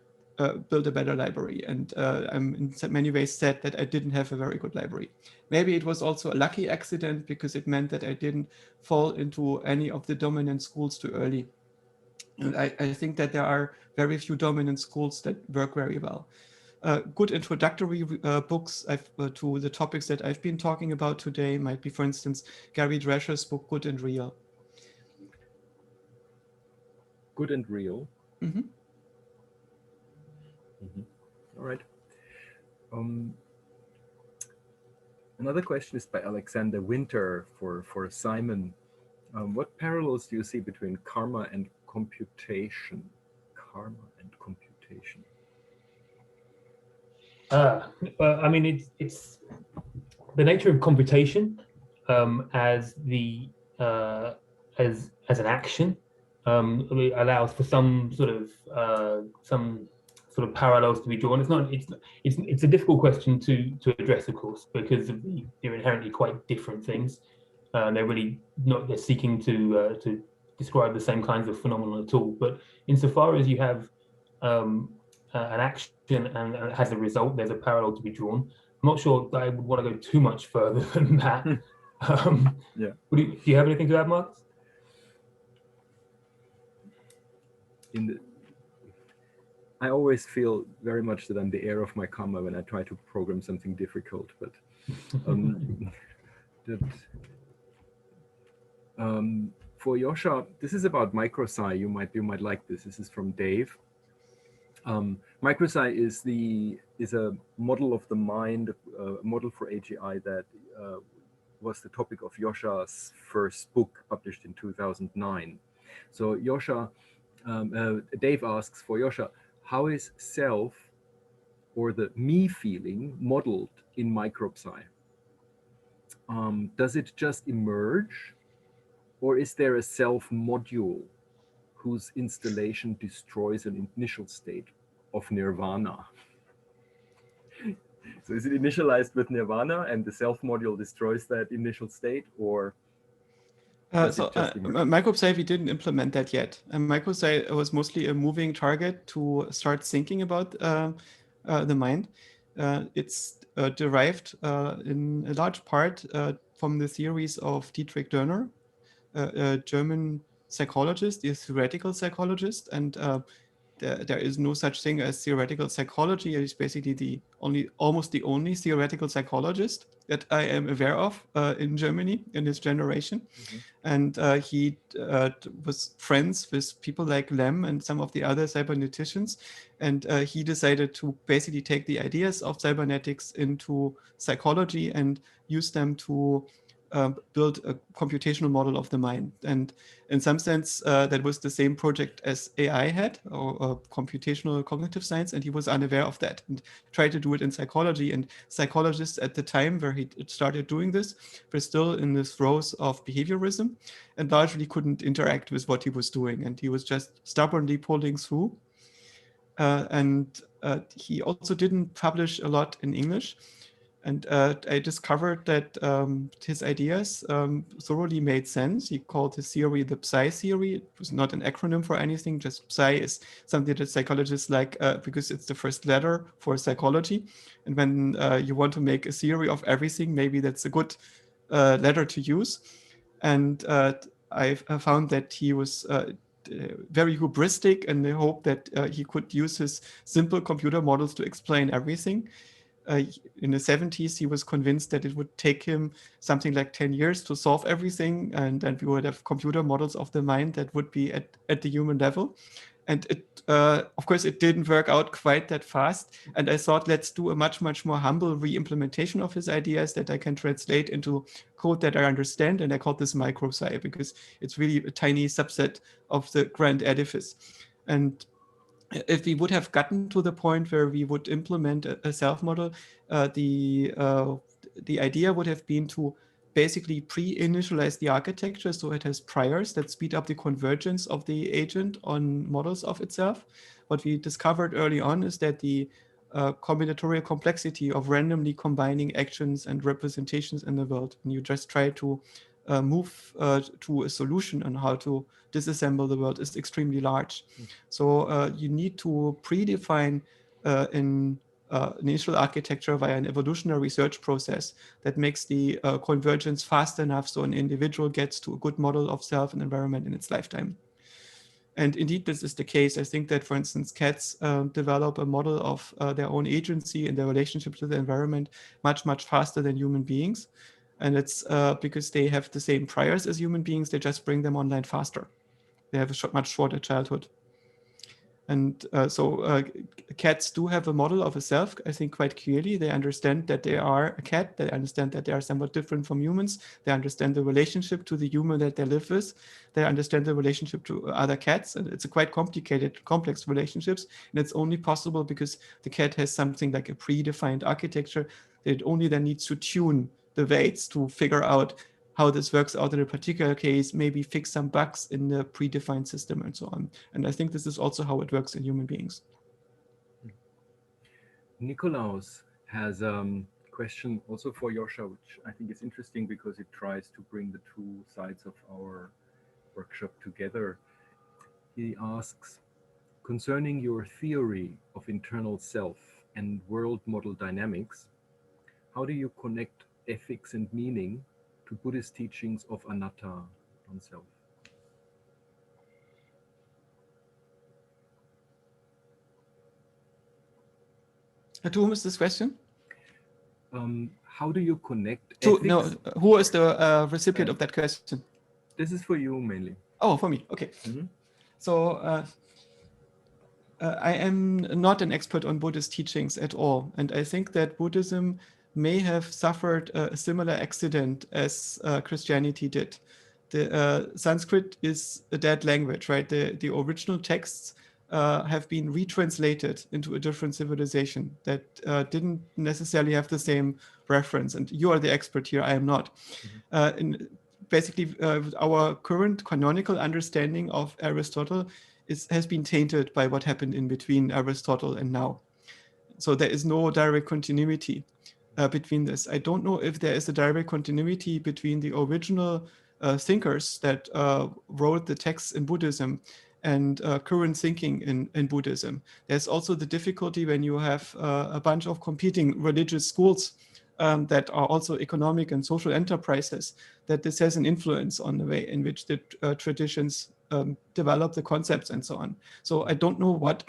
build a better library. And I'm in many ways sad that I didn't have a very good library. Maybe it was also a lucky accident because it meant that I didn't fall into any of the dominant schools too early. And I think that there are very few dominant schools that work very well. Good introductory books to the topics that I've been talking about today might be, for instance, Gary Drescher's book, Good and Real. Good and Real. Mm-hmm. Mm-hmm. All right. Another question is by Alexander Winter for Simon. What parallels do you see between karma and computation? Karma and computation. I mean, it's the nature of computation as the as an action allows for some sort of parallels to be drawn. It's a difficult question to address, of course, because they're inherently quite different things. They're really not they're seeking to describe the same kinds of phenomena at all. But insofar as you have an action and it has a result, there's a parallel to be drawn. I'm not sure that I would want to go too much further than that. Yeah. Do you have anything to add, Marcus? I always feel very much that I'm the heir of my karma when I try to program something difficult, but for Joscha, this is about micropsi. You might like this. This is from Dave. Micropsi is a model of the mind, a model for AGI that was the topic of Joscha's first book published in 2009. So Joscha, Dave asks for Joscha, how is self or the me feeling modeled in micropsi? Does it just emerge, or is there a self module whose installation destroys an initial state of nirvana? So is it initialized with nirvana and the self module destroys that initial state, or micropsi, we didn't implement that yet. Micropsi was mostly a moving target to start thinking about the mind. It's derived in a large part from the theories of Dietrich Dörner, a German psychologist, a theoretical psychologist, and there is no such thing as theoretical psychology. He's basically almost the only theoretical psychologist that I am aware of in Germany in his generation. Mm-hmm. And he was friends with people like Lem and some of the other cyberneticians. And he decided to basically take the ideas of cybernetics into psychology and use them to build a computational model of the mind. And in some sense, that was the same project as AI had, or computational cognitive science, and he was unaware of that and tried to do it in psychology. And psychologists at the time where he started doing this were still in the throes of behaviorism and largely couldn't interact with what he was doing. And he was just stubbornly pulling through. And he also didn't publish a lot in English. And I discovered that his ideas thoroughly made sense. He called his theory the Psi theory. It was not an acronym for anything, just Psi is something that psychologists like because it's the first letter for psychology. And when you want to make a theory of everything, maybe that's a good letter to use. And I found that he was very hubristic, and I hope that he could use his simple computer models to explain everything. In the 70s, he was convinced that it would take him something like 10 years to solve everything, and then we would have computer models of the mind that would be at the human level. And it, of course, it didn't work out quite that fast. And I thought, let's do a much, much more humble re-implementation of his ideas that I can translate into code that I understand. And I called this micropsi because it's really a tiny subset of the grand edifice. And if we would have gotten to the point where we would implement a self model, the idea would have been to basically pre-initialize the architecture, so it has priors that speed up the convergence of the agent on models of itself. What we discovered early on is that the combinatorial complexity of randomly combining actions and representations in the world, and you just try to move to a solution on how to disassemble the world, is extremely large. So you need to predefine an initial architecture via an evolutionary search process that makes the convergence fast enough so an individual gets to a good model of self and environment in its lifetime. And indeed, this is the case. I think that, for instance, cats develop a model of their own agency and their relationship to the environment much, much faster than human beings. And it's because they have the same priors as human beings, they just bring them online faster. They have a much shorter childhood. And so cats do have a model of a self, I think, quite clearly. They understand that they are a cat. They understand that they are somewhat different from humans. They understand the relationship to the human that they live with. They understand the relationship to other cats. And it's a quite complicated, complex relationships. And it's only possible because the cat has something like a predefined architecture that it only then needs to tune the weights to figure out how this works out in a particular case, maybe fix some bugs in the predefined system and so on. And I think this is also how it works in human beings. Nikolaus has a question also for Joscha, which I think is interesting because it tries to bring the two sides of our workshop together. He asks, concerning your theory of internal self and world model dynamics, how do you connect ethics and meaning to Buddhist teachings of anatta, non-self? To whom is this question? How do you connect To, ethics? no, who is the recipient of that question? This is for you mainly. Oh, for me, okay. Mhm. So I am not an expert on Buddhist teachings at all. And I think that Buddhism may have suffered a similar accident as Christianity did. The Sanskrit is a dead language, right? The original texts have been retranslated into a different civilization that didn't necessarily have the same reference. And you are the expert here, I am not. Basically, our current canonical understanding of Aristotle has been tainted by what happened in between Aristotle and now. So there is no direct continuity between this. I don't know if there is a direct continuity between the original thinkers that wrote the texts in Buddhism and current thinking in Buddhism. There's also the difficulty when you have a bunch of competing religious schools that are also economic and social enterprises, that this has an influence on the way in which the traditions develop the concepts and so on. So I don't know what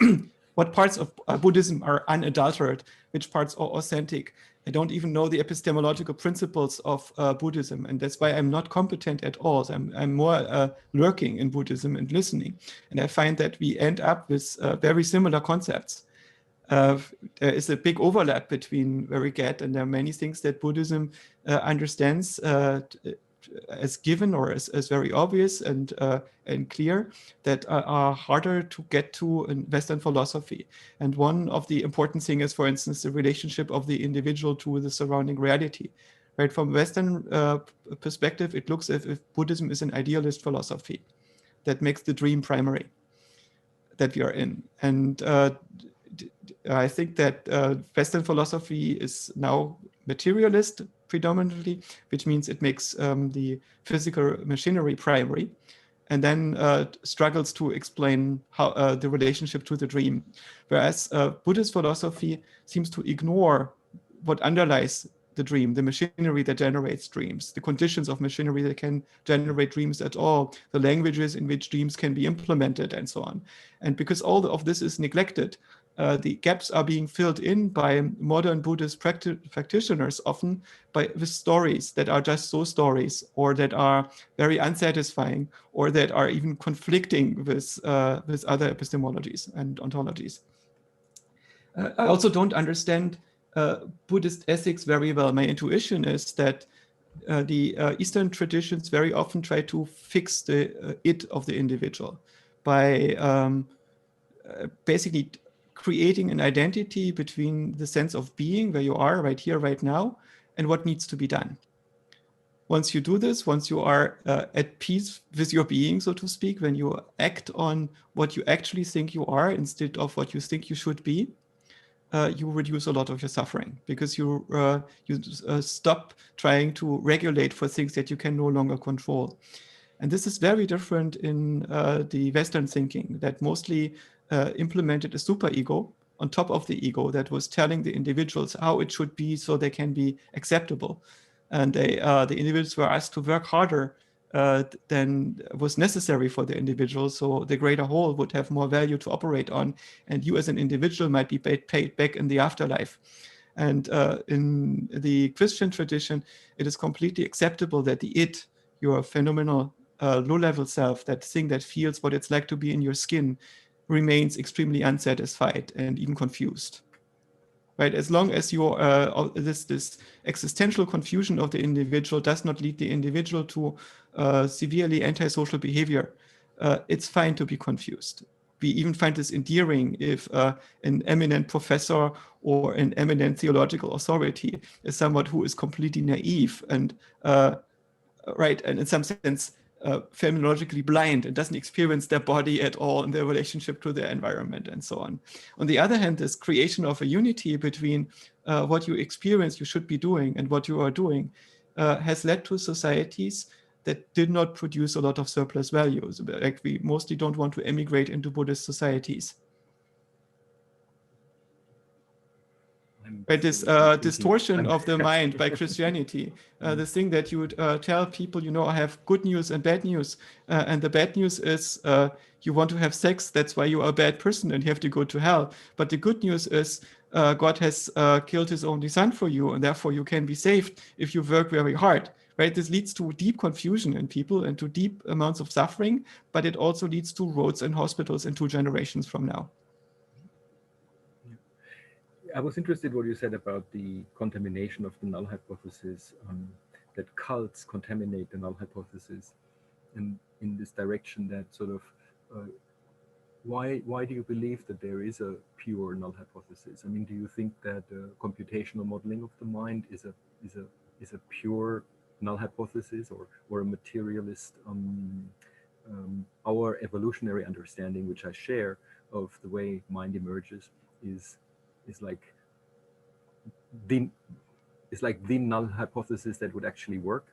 what parts of Buddhism are unadulterated, which parts are authentic. I don't even know the epistemological principles of Buddhism, and that's why I'm not competent at all. So I'm more lurking in Buddhism and listening, and I find that we end up with very similar concepts. There is a big overlap between where we get, and there are many things that Buddhism understands as given or as very obvious and clear that are harder to get to in Western philosophy. And one of the important things is, for instance, the relationship of the individual to the surrounding reality. Right, from Western perspective, it looks as if Buddhism is an idealist philosophy that makes the dream primary that we are in. And I think that Western philosophy is now materialist predominantly, which means it makes the physical machinery primary, and then struggles to explain how the relationship to the dream. Whereas Buddhist philosophy seems to ignore what underlies the dream, the machinery that generates dreams, the conditions of machinery that can generate dreams at all, the languages in which dreams can be implemented, and so on. And because all of this is neglected, the gaps are being filled in by modern Buddhist practitioners, often with stories that are just so stories, or that are very unsatisfying, or that are even conflicting with other epistemologies and ontologies. I also don't understand Buddhist ethics very well. My intuition is that the Eastern traditions very often try to fix the it of the individual by basically creating an identity between the sense of being, where you are right here, right now, and what needs to be done. Once you do this, once you are at peace with your being, so to speak, when you act on what you actually think you are instead of what you think you should be, you reduce a lot of your suffering, because you stop trying to regulate for things that you can no longer control. And this is very different in the Western thinking that mostly implemented a superego on top of the ego that was telling the individuals how it should be so they can be acceptable. And the individuals were asked to work harder than was necessary for the individual, so the greater whole would have more value to operate on, and you as an individual might be paid back in the afterlife. And in the Christian tradition, it is completely acceptable that the id, your phenomenal low-level self, that thing that feels what it's like to be in your skin, remains extremely unsatisfied and even confused. Right? As long as this existential confusion of the individual does not lead the individual to severely antisocial behavior, it's fine to be confused. We even find this endearing if an eminent professor or an eminent theological authority is someone who is completely naive and right, and in some sense phenomenologically blind and doesn't experience their body at all in their relationship to their environment and so on. On the other hand, this creation of a unity between what you experience you should be doing and what you are doing has led to societies that did not produce a lot of surplus values. Like, we mostly don't want to emigrate into Buddhist societies. Right, this distortion of the mind by Christianity, the thing that you would tell people, you know, I have good news and bad news, and the bad news is you want to have sex, that's why you are a bad person and you have to go to hell. But the good news is God has killed his only son for you, and therefore you can be saved if you work very hard. Right, this leads to deep confusion in people and to deep amounts of suffering, but it also leads to roads and hospitals in 2 generations from now. I was interested in what you said about the contamination of the null hypothesis, that cults contaminate the null hypothesis, and in this direction that sort of, why do you believe that there is a pure null hypothesis? I mean, do you think that computational modeling of the mind is a pure null hypothesis, or a materialist, our evolutionary understanding, which I share, of the way mind emerges is like the null hypothesis that would actually work?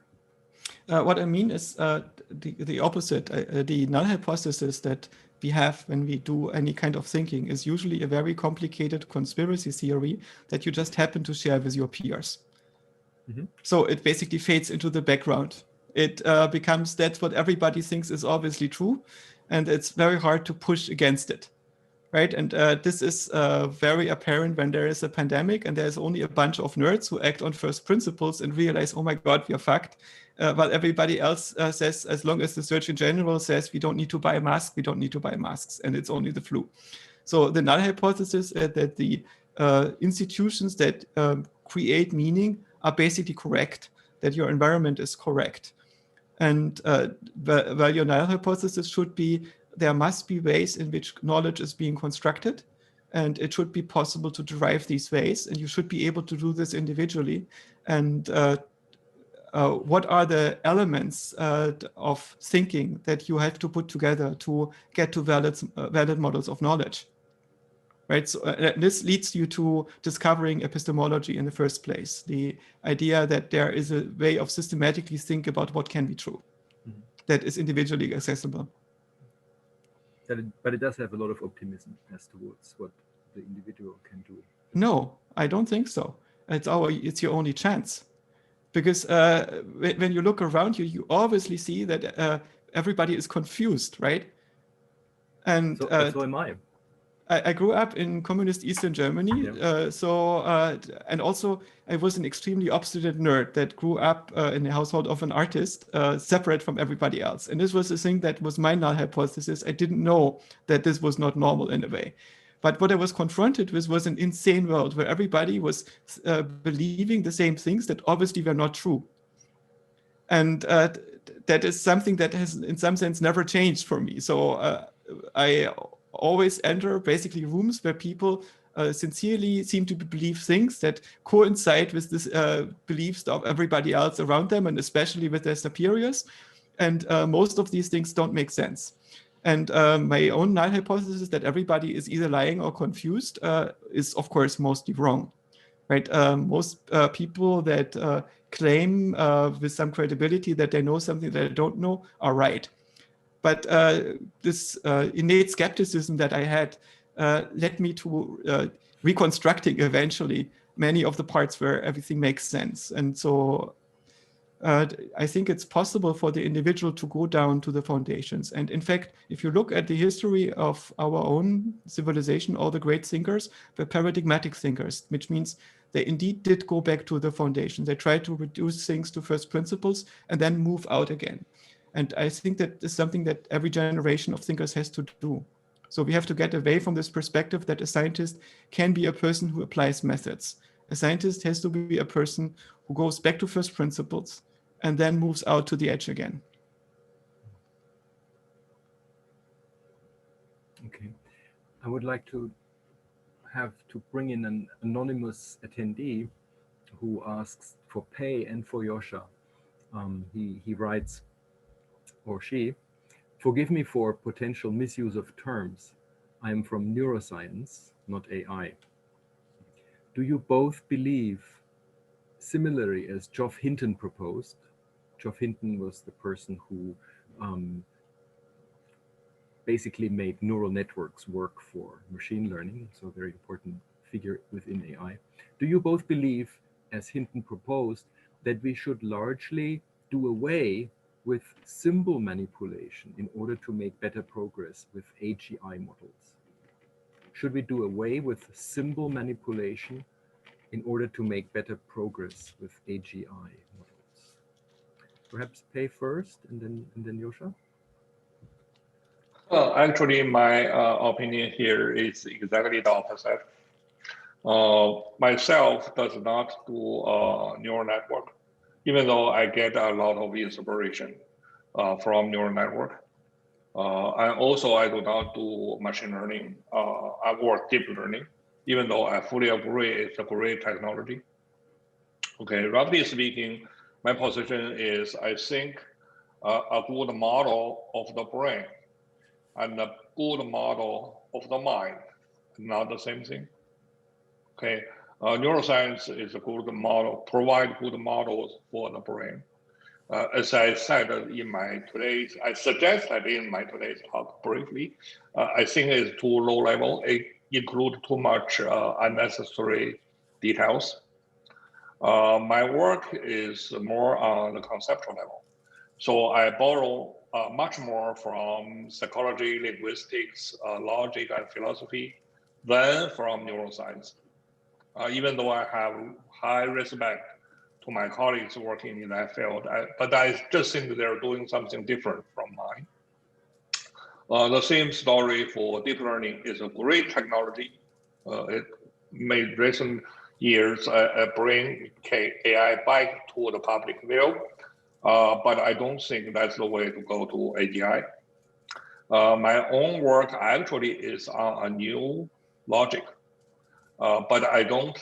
What I mean is the opposite. The null hypothesis that we have when we do any kind of thinking is usually a very complicated conspiracy theory that you just happen to share with your peers. Mm-hmm. So it basically fades into the background. It becomes that's what everybody thinks is obviously true, and it's very hard to push against it. Right, and this is very apparent when there is a pandemic and there's only a bunch of nerds who act on first principles and realize, oh my God, we are fucked. While everybody else says, as long as the Surgeon General says we don't need to buy masks, we don't need to buy masks, and it's only the flu. So the null hypothesis that the institutions that create meaning are basically correct, that your environment is correct. And while your null hypothesis should be there must be ways in which knowledge is being constructed, and it should be possible to derive these ways, and you should be able to do this individually. And what are the elements of thinking that you have to put together to get to valid models of knowledge? Right, so this leads you to discovering epistemology in the first place, the idea that there is a way of systematically think about what can be true, mm-hmm. that is individually accessible. But it does have a lot of optimism as towards what the individual can do. No, I don't think so. It's your only chance. Because when you look around you, you obviously see that everybody is confused, right? And so am I. I grew up in communist Eastern Germany, yeah. And also I was an extremely obstinate nerd that grew up in the household of an artist, separate from everybody else. And this was the thing that was my null hypothesis. I didn't know that this was not normal in a way. But what I was confronted with was an insane world where everybody was believing the same things that obviously were not true. And that is something that has, in some sense, never changed for me. So I always enter basically rooms where people sincerely seem to believe things that coincide with this beliefs of everybody else around them, and especially with their superiors. And most of these things don't make sense. And my own null hypothesis that everybody is either lying or confused is, of course, mostly wrong. Right? Most people that claim with some credibility that they know something that I don't know are right. But this innate skepticism that I had led me to reconstructing eventually many of the parts where everything makes sense. And so I think it's possible for the individual to go down to the foundations. And in fact, if you look at the history of our own civilization, all the great thinkers were paradigmatic thinkers, which means they indeed did go back to the foundation. They tried to reduce things to first principles and then move out again. And I think that is something that every generation of thinkers has to do. So we have to get away from this perspective that a scientist can be a person who applies methods. A scientist has to be a person who goes back to first principles and then moves out to the edge again. Okay. I would like to bring in an anonymous attendee who asks for Pei and for Joscha. He writes, or she, forgive me for potential misuse of terms. I am from neuroscience, not AI. Do you both believe, similarly as Geoff Hinton proposed? Geoff Hinton was the person who basically made neural networks work for machine learning, so a very important figure within AI. Do you both believe, as Hinton proposed, that we should largely do away with symbol manipulation in order to make better progress with AGI models? Should we do away with symbol manipulation in order to make better progress with AGI models? Perhaps Pei first, and then Joscha? Well, actually, my opinion here is exactly the opposite. Myself does not do neural network, even though I get a lot of inspiration from neural network. And also, I do not do machine learning. I work deep learning, even though I fully agree it's a great technology. Okay, roughly speaking, my position is I think a good model of the brain and a good model of the mind, not the same thing. Okay, neuroscience is a good model, provide good models for the brain. As I said I suggested in my today's talk briefly, I think it's too low level. It includes too much unnecessary details. My work is more on the conceptual level. So I borrow much more from psychology, linguistics, logic, and philosophy than from neuroscience. Even though I have high respect to my colleagues working in that field, but I just think they're doing something different from mine. The same story for deep learning is a great technology. It made recent years bring AI back to the public view. But I don't think that's the way to go to AGI. My own work actually is on a new logic, but I don't,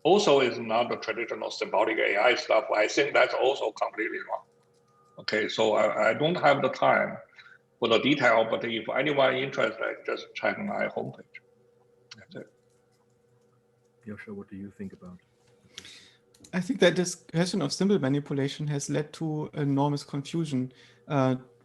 also is not the traditional symbolic AI stuff. I think that's also completely wrong. Okay, so I don't have the time for the detail, but if anyone interested, just check my homepage. That's it. Joscha, what do you think about? I think that this question of symbol manipulation has led to enormous confusion.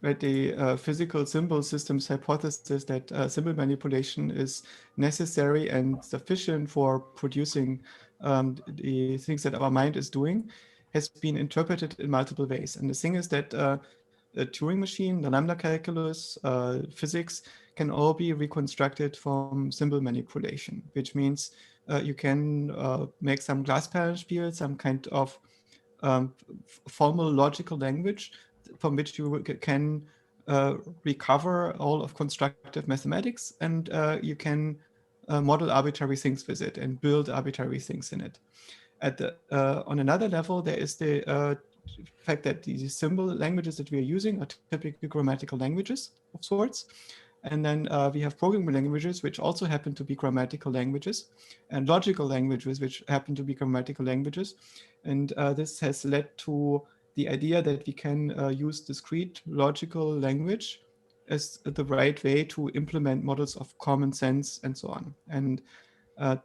Right, the physical symbol systems hypothesis that symbol manipulation is necessary and sufficient for producing the things that our mind is doing has been interpreted in multiple ways. And the thing is that the Turing machine, the lambda calculus, physics can all be reconstructed from symbol manipulation, which means you can make some Glasperlenspiel, some kind of formal logical language from which you can recover all of constructive mathematics, and you can model arbitrary things with it and build arbitrary things in it. On another level, there is the fact that the symbol languages that we are using are typically grammatical languages of sorts. And then we have programming languages, which also happen to be grammatical languages, and logical languages, which happen to be grammatical languages. And this has led to the idea that we can use discrete logical language as the right way to implement models of common sense and so on. And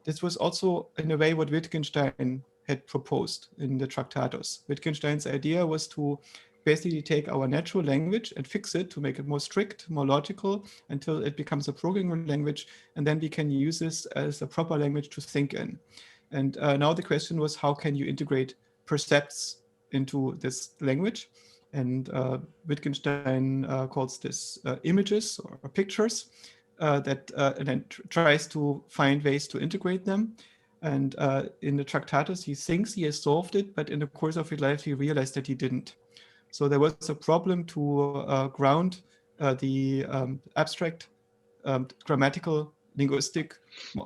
this was also, in a way, what Wittgenstein had proposed in the Tractatus. Wittgenstein's idea was to basically take our natural language and fix it to make it more strict, more logical, until it becomes a programming language, and then we can use this as a proper language to think in. And now the question was, how can you integrate percepts into this language? And Wittgenstein calls this images or pictures, and then tries to find ways to integrate them. And in the Tractatus, he thinks he has solved it, but in the course of his life, he realized that he didn't. So there was a problem to ground the abstract grammatical linguistic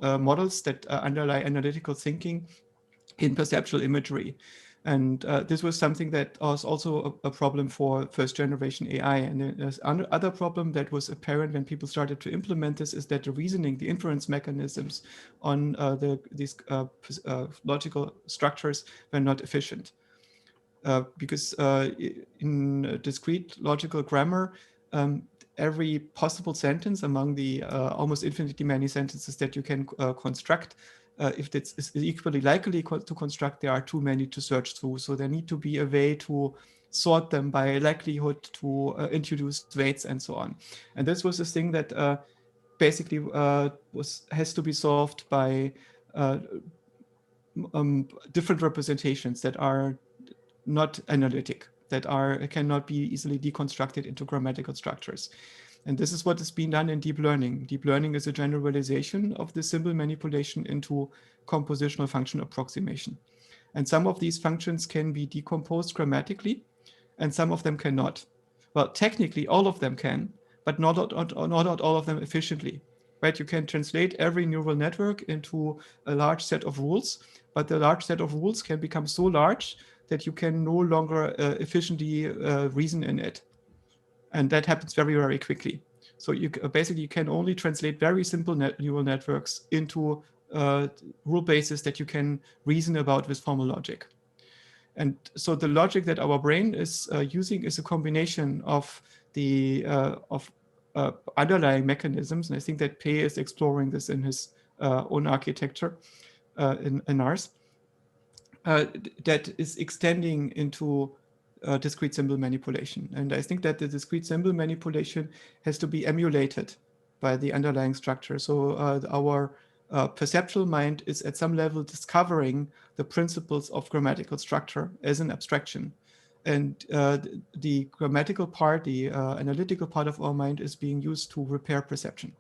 models that underlie analytical thinking in perceptual imagery. And this was something that was also a problem for first generation AI. And there's another problem that was apparent when people started to implement this, is that the reasoning, the inference mechanisms on these logical structures were not efficient. Because in discrete logical grammar, every possible sentence among the almost infinitely many sentences that you can construct, if it's is equally likely to construct, there are too many to search through. So there need to be a way to sort them by likelihood, to introduce weights and so on. And this was a thing that basically has to be solved by different representations that are not analytic, that cannot be easily deconstructed into grammatical structures. And this is what is being done in deep learning. Deep learning is a generalization of the symbol manipulation into compositional function approximation. And some of these functions can be decomposed grammatically, and some of them cannot. Well, technically, all of them can, but not all of them efficiently. Right? You can translate every neural network into a large set of rules, but the large set of rules can become so large that you can no longer efficiently reason in it. And that happens very, very quickly. So you basically you can only translate very simple neural networks into rule bases that you can reason about with formal logic. And so the logic that our brain is using is a combination of the underlying mechanisms. And I think that Pei is exploring this in his own architecture in ours. That is extending into discrete symbol manipulation. And I think that the discrete symbol manipulation has to be emulated by the underlying structure. So our perceptual mind is at some level discovering the principles of grammatical structure as an abstraction. And the grammatical part, the analytical part of our mind is being used to repair perception.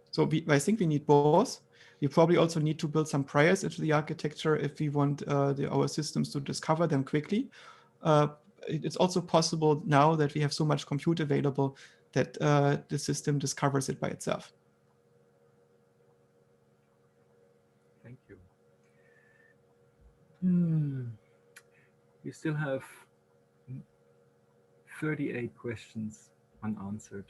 So I think we need both. We probably also need to build some priors into the architecture if we want our systems to discover them quickly. It's also possible now that we have so much compute available that the system discovers it by itself. Thank you. We still have 38 questions unanswered,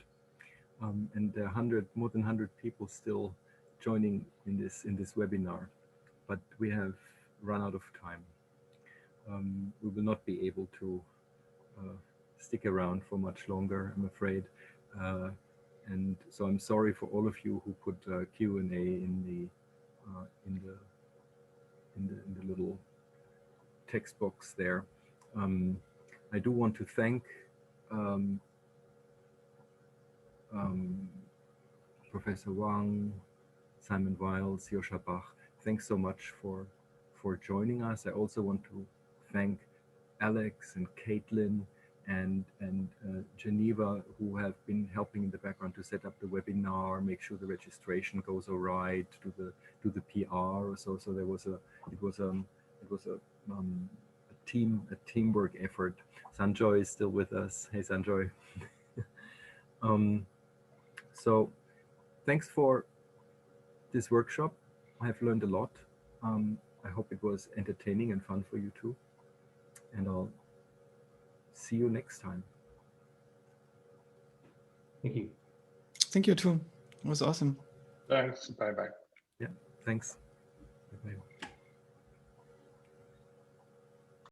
and there are more than 100 people still joining in this webinar, but we have run out of time. We will not be able to stick around for much longer, I'm afraid, and so I'm sorry for all of you who put Q&A in the little text box there. I do want to thank Professor Wang, Simon Wiles, Joscha Bach. Thanks so much for joining us. I also want to thank Alex and Caitlin and Geneva, who have been helping in the background to set up the webinar, make sure the registration goes all right, do the PR. So it was a teamwork effort. Sanjoy is still with us. Hey, Sanjoy. So thanks for this workshop. I have learned a lot. I hope it was entertaining and fun for you too. And I'll see you next time. Thank you. Thank you too. It was awesome. Thanks. Bye bye. Yeah, thanks. Bye-bye.